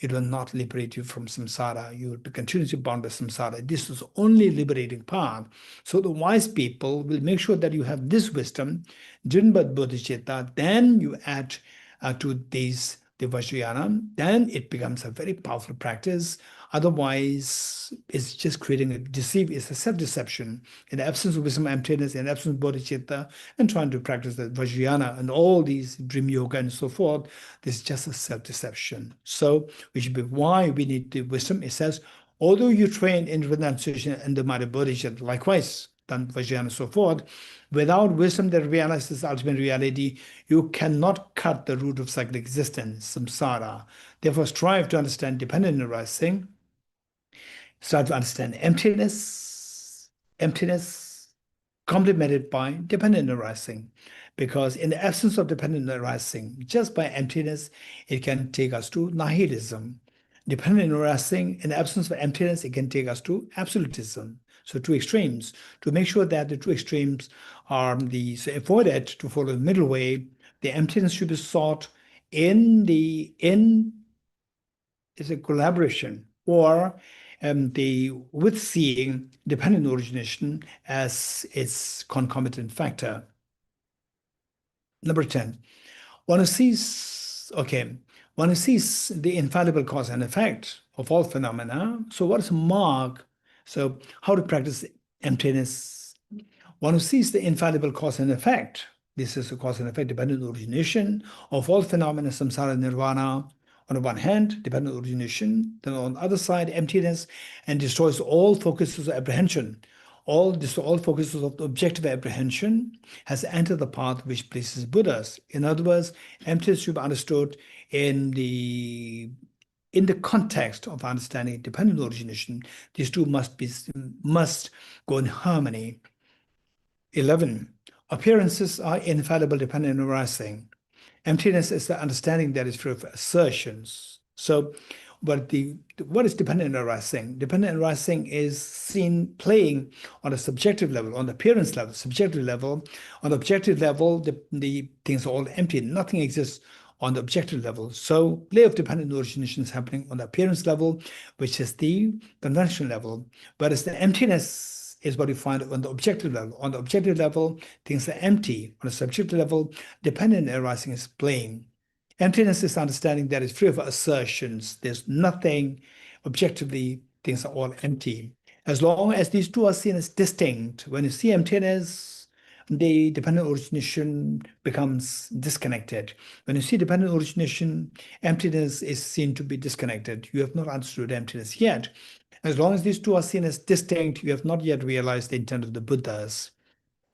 it will not liberate you from samsara. You will be continuously bound by samsara. This is the only liberating path. So the wise people will make sure that you have this wisdom, driven by bodhicitta, then you add to these the Vajrayana, then it becomes a very powerful practice. Otherwise, it's just creating it's a self-deception. In the absence of wisdom, emptiness, in the absence of bodhicitta, and trying to practice the Vajrayana and all these dream yoga and so forth, this is just a self-deception. So, which is why we need the wisdom. It says, although you train in renunciation and the mind of bodhicitta, likewise, done Vajrayana and so forth, without wisdom that realizes ultimate reality, you cannot cut the root of cyclic existence, samsara. Therefore, strive to understand dependent arising. Start to understand emptiness, complemented by dependent arising. Because in the absence of dependent arising, just by emptiness, it can take us to nihilism. Dependent arising, in the absence of emptiness, it can take us to absolutism. So two extremes. To make sure that the two extremes are avoided, to follow the middle way, the emptiness should be sought in is a collaboration, or with seeing dependent origination as its concomitant factor. Number 10, one who sees the infallible cause and effect of all phenomena. So what is mark? So how to practice emptiness? One who sees the infallible cause and effect. This is a cause and effect dependent origination of all phenomena, samsara, nirvana. On the one hand, dependent origination, then on the other side, emptiness, and destroys all focuses of apprehension. All focuses of the objective apprehension has entered the path which pleases Buddhas. In other words, emptiness should be understood in the context of understanding dependent origination. These two must go in harmony. 11. Appearances are infallible, dependent arising. Emptiness is the understanding that is free of assertions. So, but what is dependent arising? Dependent arising is seen playing on a subjective level, on the appearance level, subjective level. On the objective level, the things are all empty. Nothing exists on the objective level. So play of dependent origination is happening on the appearance level, which is the conventional level. Whereas the emptiness is what you find on the objective level. On the objective level, things are empty. On the subjective level, dependent arising is playing. Emptiness is understanding that is free of assertions. There's nothing objectively, things are all empty. As long as these two are seen as distinct, when you see emptiness, the dependent origination becomes disconnected. When you see dependent origination, emptiness is seen to be disconnected. You have not understood emptiness yet. As long as these two are seen as distinct, you have not yet realized the intent of the Buddhas.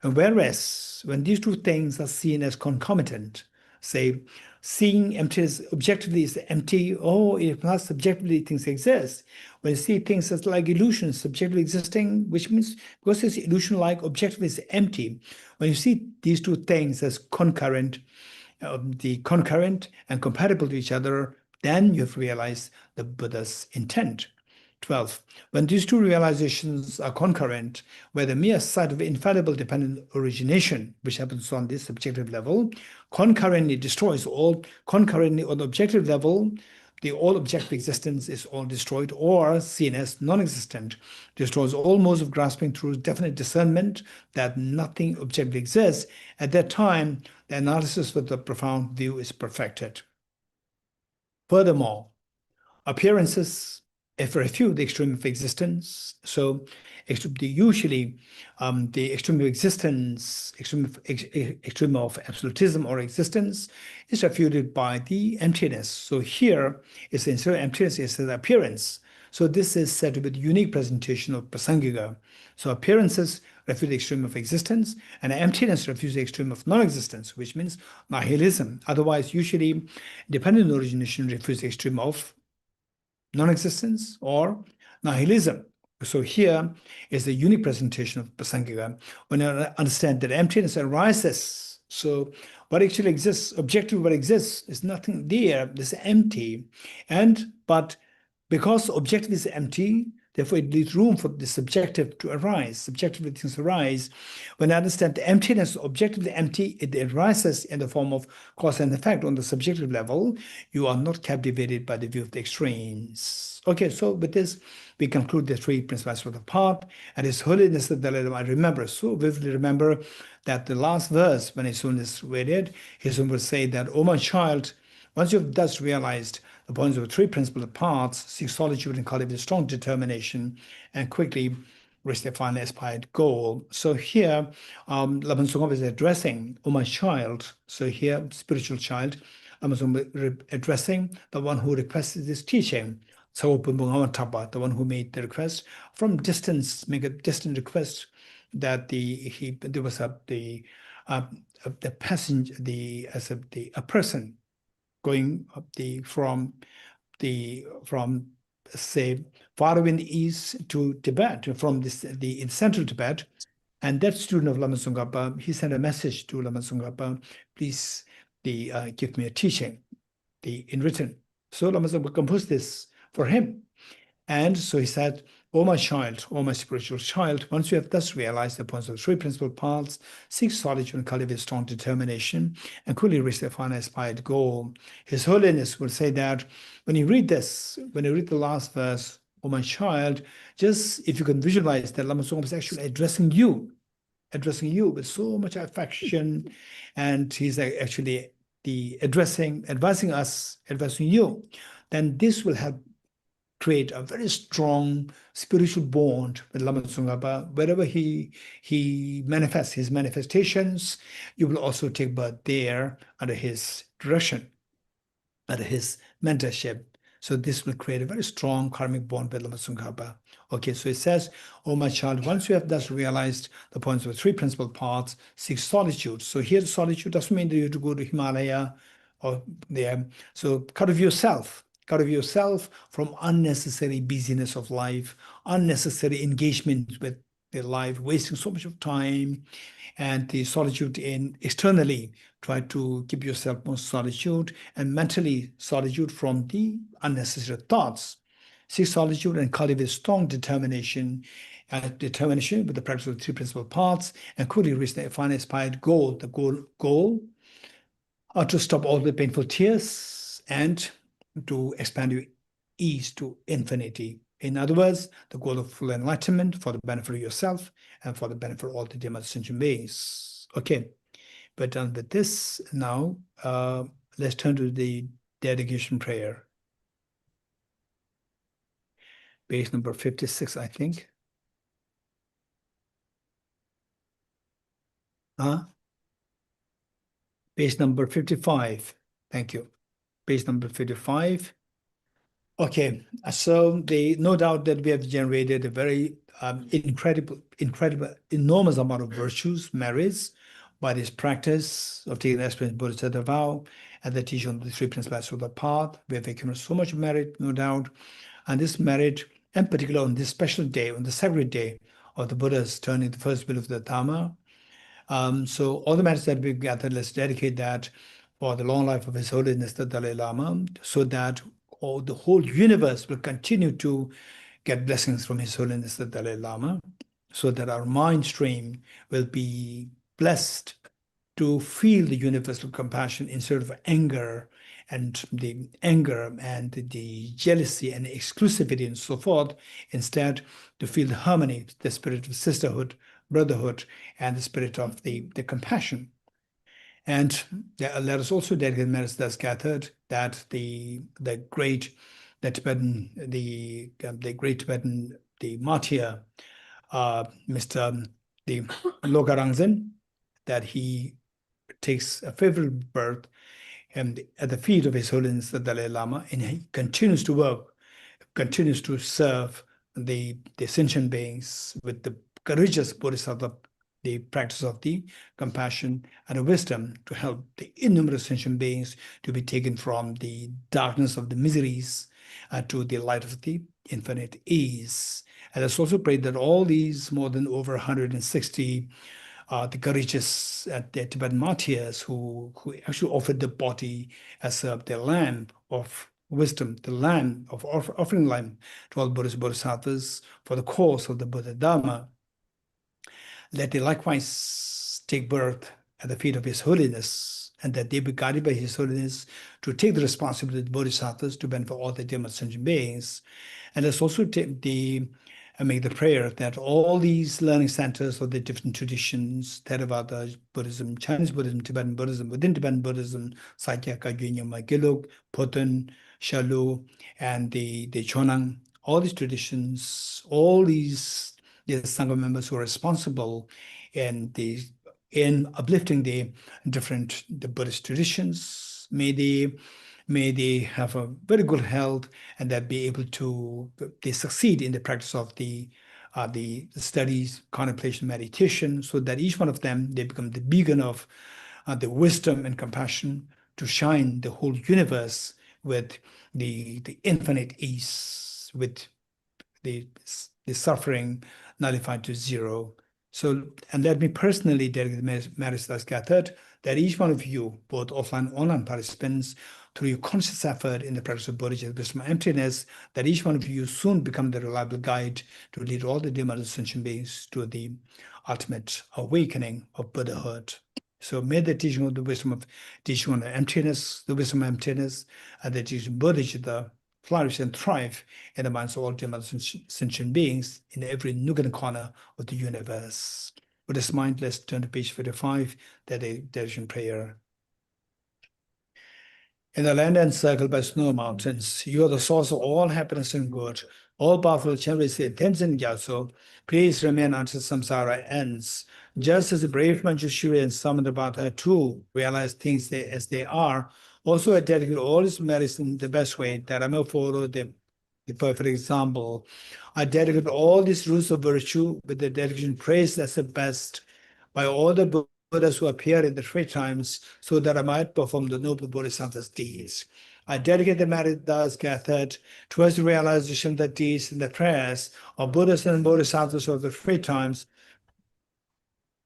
And whereas, when these two things are seen as concomitant, say, seeing emptiness objectively is empty, if not subjectively things exist. When you see things as like illusions, subjectively existing, which means because it's illusion-like, objectively is empty. When you see these two things as concurrent and compatible to each other, then you've realized the Buddha's intent. 12. When these two realizations are concurrent, where the mere sight of infallible dependent origination, which happens on this subjective level, concurrently destroys all, concurrently on the objective level, the all objective existence is all destroyed or seen as non-existent, destroys all modes of grasping through definite discernment that nothing objectively exists. At that time, the analysis with the profound view is perfected. Furthermore, appearances refute the extreme of existence. So usually the extreme of existence, extreme of absolutism or existence is refuted by the emptiness. So here is instead of emptiness, is the appearance. So this is said to be the unique presentation of Prasangika. So appearances refute the extreme of existence, and emptiness refutes the extreme of non-existence, which means nihilism. Otherwise, usually dependent origination refutes the extreme of non-existence or nihilism. So here is the unique presentation of Prasangika. When I understand that emptiness arises, so what actually exists, objectively what exists, is nothing there, this empty. But because objective is empty, therefore it leaves room for the subjective to arise. Subjectively things arise. When I understand the emptiness, objectively empty, it arises in the form of cause and effect on the subjective level. You are not captivated by the view of the extremes. Okay, so with this, we conclude the three principles of the path. And His Holiness the Dalai Lama, I remember, so vividly remember that the last verse, when His Holiness read it, His Holiness would say that, "Oh my child, once you've thus realized the points of the three principal paths, seek solitude and cultivate strong determination, and quickly reach their final aspired goal." So here, Lama Tsongkhapa is addressing, "Oh my child," so here, spiritual child, Lama Tsongkhapa addressing the one who requested this teaching, the one who made the request from distance, make a distant request that there was a passenger, a person going from say far away in the east to Tibet, from in central Tibet, and that student of Lama Tsongkhapa, he sent a message to Lama Tsongkhapa, "Please, give me a teaching, in written." So Lama Tsongkhapa composed this for him, and so he said, "Oh my child, oh my spiritual child, once you have thus realized the points of the three principal paths, seek solitude and cultivate strong determination, and quickly reach the final aspired goal." His Holiness will say that when you read this, when you read the last verse, "Oh my child," just if you can visualize that Lama Tsongkhapa is actually addressing you with so much affection, and he's actually advising you, then this will help create a very strong spiritual bond with Lama Tsongkhapa. Wherever he manifests his manifestations, you will also take birth there under his direction, under his mentorship. So this will create a very strong karmic bond with Lama Tsongkhapa. Okay, so it says, "Oh my child, once you have thus realized the points of the three principal paths, seek solitude." So here solitude doesn't mean that you have to go to Himalaya or there. So cut off yourself from unnecessary busyness of life, unnecessary engagement with the life, wasting so much of time, and the solitude in externally. Try to keep yourself more solitude, and mentally solitude from the unnecessary thoughts. Seek solitude and cultivate strong determination with the practice of the three principal paths, and quickly reach the final aspired goal. The goal are to stop all the painful tears and to expand your ease to infinity. In other words, the goal of full enlightenment for the benefit of yourself and for the benefit of all the demon sentient beings. Okay, but done with this now, let's turn to the dedication prayer. Page number 56, I think. Page number 55. Thank you. Page number 55. Okay, so no doubt that we have generated a very incredible, enormous amount of virtues, merits, by this practice of taking the aspirational Bodhicitta vow and the teaching of the three principles of the path. We have accumulated so much merit, no doubt, and this merit, in particular on this special day, on the sacred day of the Buddha's turning the first wheel of the Dharma. So all the merits that we've gathered, let's dedicate that for the long life of His Holiness the Dalai Lama, so that the whole universe will continue to get blessings from His Holiness the Dalai Lama, so that our mind stream will be blessed to feel the universal compassion instead of anger and the jealousy and exclusivity and so forth. Instead, to feel the harmony, the spirit of sisterhood, brotherhood, and the spirit of the compassion. And let us also dedicate merits thus gathered, that the great Tibetan martyr Mr. the Logarangzen, that he takes a favorable birth and at the feet of His Holiness the Dalai Lama, and he continues to work, continues to serve the sentient beings with the courageous bodhisattva, the practice of the compassion and the wisdom to help the innumerable sentient beings to be taken from the darkness of the miseries to the light of the infinite ease. And let's also pray that all these more than over 160 the courageous the Tibetan martyrs who actually offered the body as the lamp of wisdom, the lamp of offering lamp to all Buddhist bodhisattvas for the cause of the Buddha Dharma. Let they likewise take birth at the feet of His Holiness, and that they be guided by His Holiness to take the responsibility of the bodhisattvas to benefit all the Dharma sentient beings. And let's also take make the prayer that all these learning centers of the different traditions, Theravada Buddhism, Chinese Buddhism, Tibetan Buddhism, within Tibetan Buddhism, Sakyaka, Gyunyama, Gelug, Potun, Shalu, and the Chonang, all these traditions, all these Sangha members who are responsible in uplifting the Buddhist traditions, may they have a very good health, and that be able to they succeed in the practice of the studies, contemplation, meditation, so that each one of them they become the beacon of the wisdom and compassion to shine the whole universe with the infinite ease, with the suffering nullified to zero. So, and let me personally dedicate the merits that's gathered, that each one of you, both offline and online participants, through your conscious effort in the practice of Bodhicitta, wisdom, and emptiness, that each one of you soon become the reliable guide to lead all the Dharma sentient beings to the ultimate awakening of Buddhahood. So may the teaching of the wisdom of teaching on emptiness, the wisdom of emptiness, and the teaching of Bodhicitta flourish and thrive in the minds of all Dharma sentient beings in every nook and corner of the universe. With this mind, let's turn to page 55, that dedication prayer. In the land encircled by snow mountains, you are the source of all happiness and good. All powerful Chenrei say, Tenzin Gyatso, please remain until samsara ends. Just as the brave Manjushri and Samantabhata too realize things as they are, also I dedicate all his merits in the best way, that I may follow the perfect example. I dedicate all these rules of virtue with the dedication praised as the best by all the Buddhas who appear in the three times, so that I might perform the noble Bodhisattva's deeds. I dedicate the merit thus gathered towards the realization of the deeds and the prayers of Buddhas and Bodhisattvas of the three times,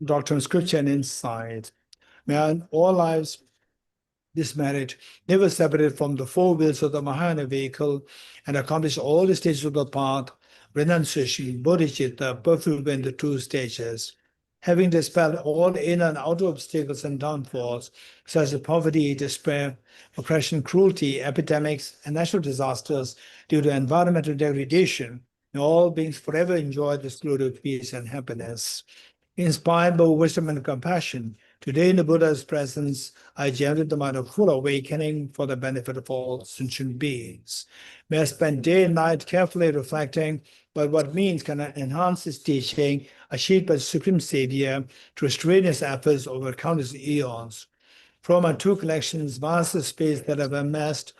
doctrine, scripture, and insight. May in all lives this merit never separated from the four wheels of the Mahayana vehicle and accomplish all the stages of the path, renunciation, bodhicitta, perfect in the two stages. Having dispelled all inner and outer obstacles and downfalls, such as poverty, despair, oppression, cruelty, epidemics, and natural disasters due to environmental degradation, may all beings forever enjoy this glory of peace and happiness. Inspired by wisdom and compassion, today in the Buddha's presence, I generate the mind of full awakening for the benefit of all sentient beings. May I spend day and night carefully reflecting about what means can enhance his teaching, achieved by the Supreme Savior, to restrain his efforts over countless eons. From my two collections, vast space that I've amassed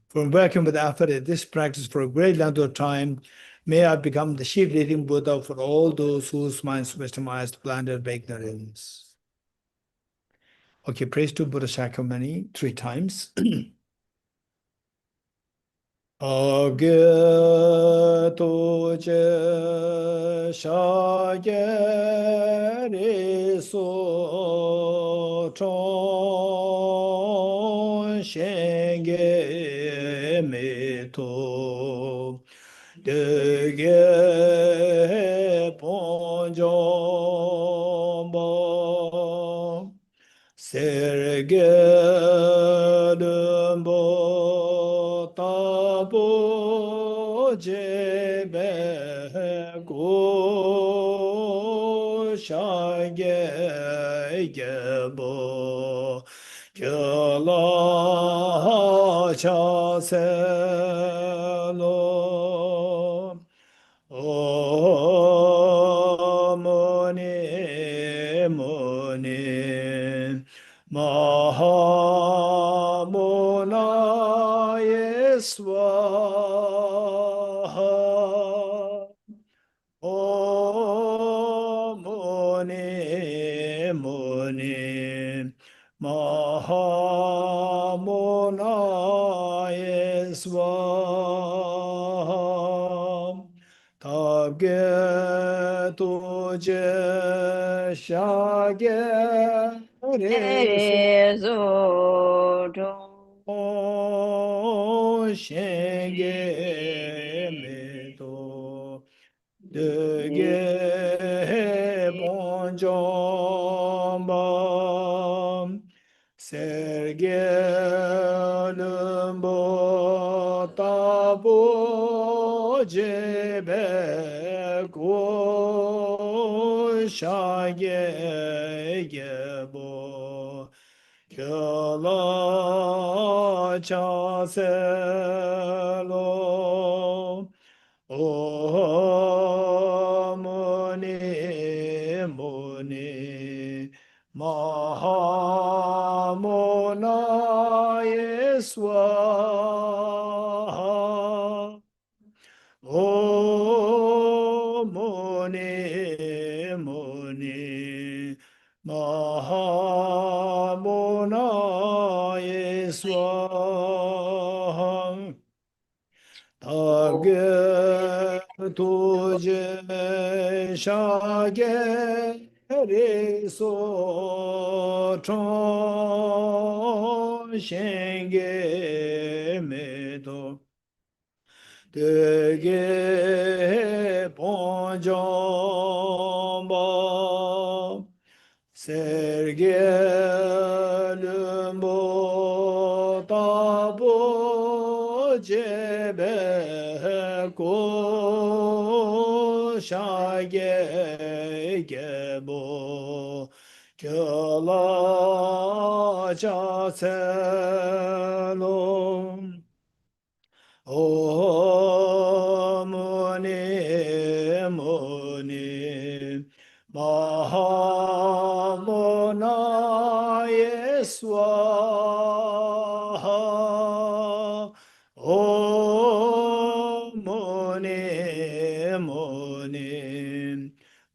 from working with effort in this practice for a great length of time, may I become the chief leading Buddha for all those whose minds wisdom eyes blinded by ignorance. Okay, praise to Buddha Shakyamuni 3 times. Ageto je shagere so chon shenge me to dege ponjombo sergedumbo tabo jebe go shage gebo jala chaselo Mahamunaye Swaha. Om Muni Muni Mahamunaye Swaha. Tabge tuje shage Rezo shenge meto Dege bonjomba serge lumbo tabo jebe go shage gebo kyala chaselo Om Muni Muni Mahamunaye Swaha. Om Muni Muni Mahamunaye Swaha. Tabge tuje shage riso chon shenge medo dege ponjomba serge lumbo tabo jebe ko shage gebo kyala chaselo Om Muni Muni Mahamunaye Swaha. Om Muni Muni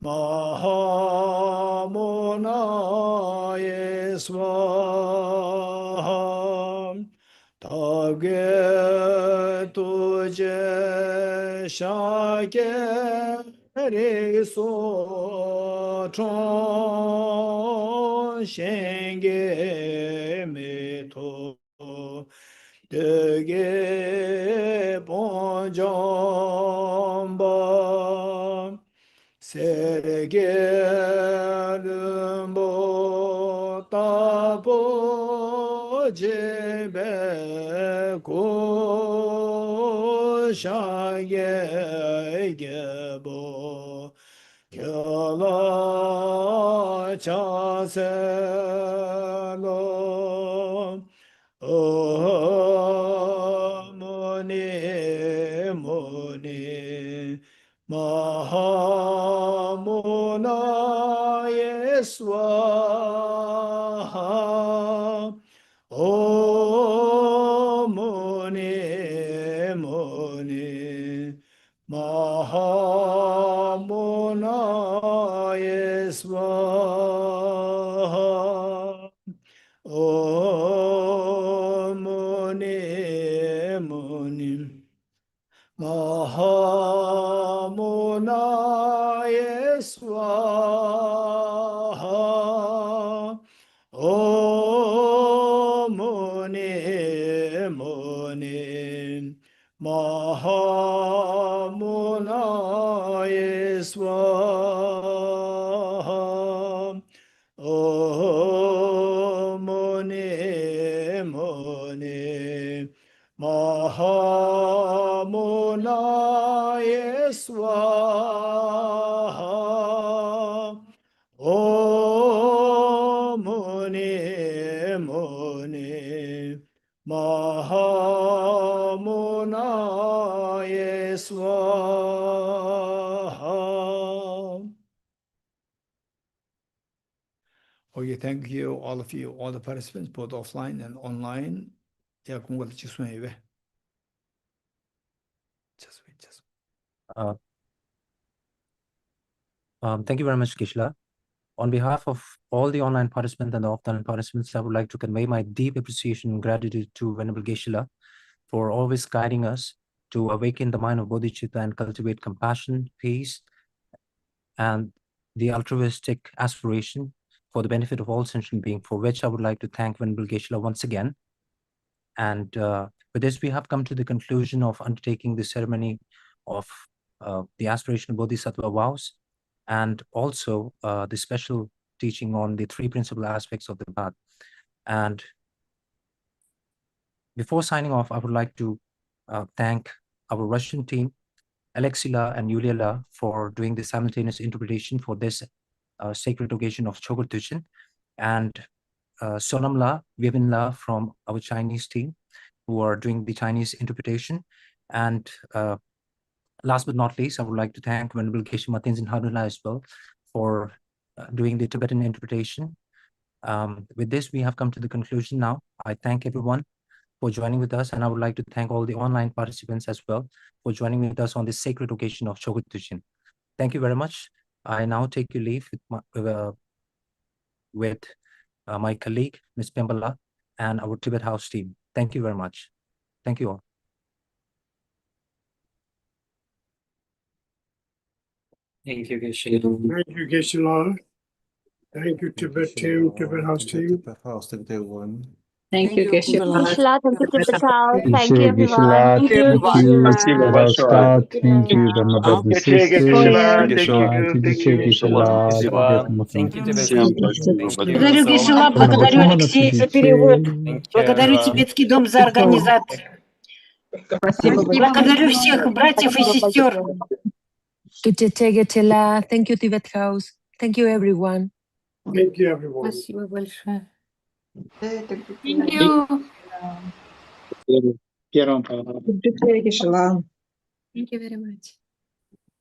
Mahamunaye Swaha. Tabge tuje shage riso chon shenge meto dege bonjomba serge lumbo tabo jebe ko shage gebo kyala chaselo Om Muni Muni Mahamunaye Swaha. Om Muni Muni Mahamunaye Swaha. Om Muni Muni Mahamunaye Swaha. Om Muni Muni Mahamunaye Swaha. Om Muni Muni Mahamunaye Swaha. Om Muni Muni Mahamunaye Swaha. Okay, thank you, all of you, all the participants, both offline and online. Yeah, just wait. Thank you very much, Geshe. On behalf of all the online participants and the offline participants, I would like to convey my deep appreciation and gratitude to Venerable Geshe for always guiding us to awaken the mind of Bodhicitta and cultivate compassion, peace, and the altruistic aspiration for the benefit of all sentient beings, for which I would like to thank Venerable Geshe once again. And with this, we have come to the conclusion of undertaking the ceremony of the Aspirational Bodhisattva vows, and also the special teaching on the three principal aspects of the path. And before signing off, I would like to thank our Russian team, Alexila and Yulia, for doing the simultaneous interpretation for this sacred occasion of Chökhor Düchen, and Sonamla, Vivinla from our Chinese team, who are doing the Chinese interpretation. And last but not least, I would like to thank Venerable Geshe Tenzin Harnula as well for doing the Tibetan interpretation. With this, we have come to the conclusion now. I thank everyone for joining with us, and I would like to thank all the online participants as well for joining with us on this sacred occasion of Chökhor Düchen. Thank you very much. I now take your leave with my colleague, Ms. Pembala, and our Tibet House team. Thank you very much. Thank you all. Thank you, Geshe. Thank you, Geshe. Thank you, Tibet team, Tibet House team. Thank you, Geshe. Geshe-la, thank you, Tibet House. Thank you, Geshe-la, everyone. thank you, Tibet House. Thank you, Dharma brothers and sisters. Thank you, Tibet House. Благодарю, Geshe-la, благодарю, Алексей, за перевод. Благодарю Тибетский дом за организацию. Спасибо. Благодарю всех братьев и сестер. Geshe-la, thank you, Tibet House. Thank you, everyone. Thank you, everyone. Спасибо большое. Thank you. Thank you very much.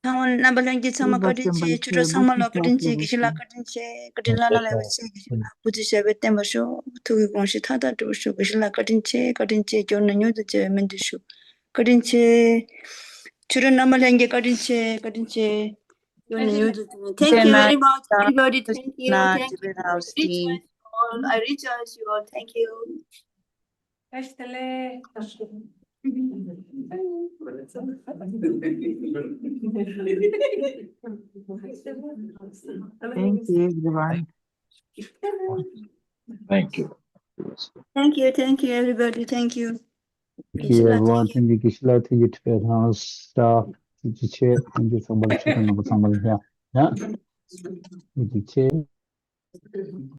Tawon nabalangi sama kadinche chura sama lo kadinche Geshe-la kadinche kadinla la lewache Geshe-la Buddhism betemasho tugi gongshi thada dushu Geshe-la kadinche jonna nyodu je mendishu kadinche chura nabalangi kadinche jonna nyodu. Thank you very much, everybody. Thank you. Thank you. I rejoice you all. Thank you. Thank you, everyone. Thank you. Thank you, everybody. Thank you. Thank you, everyone. Thank you, Geshe-la. Thank you, Tibet House staff. Thank you so much. Yeah. Thank you.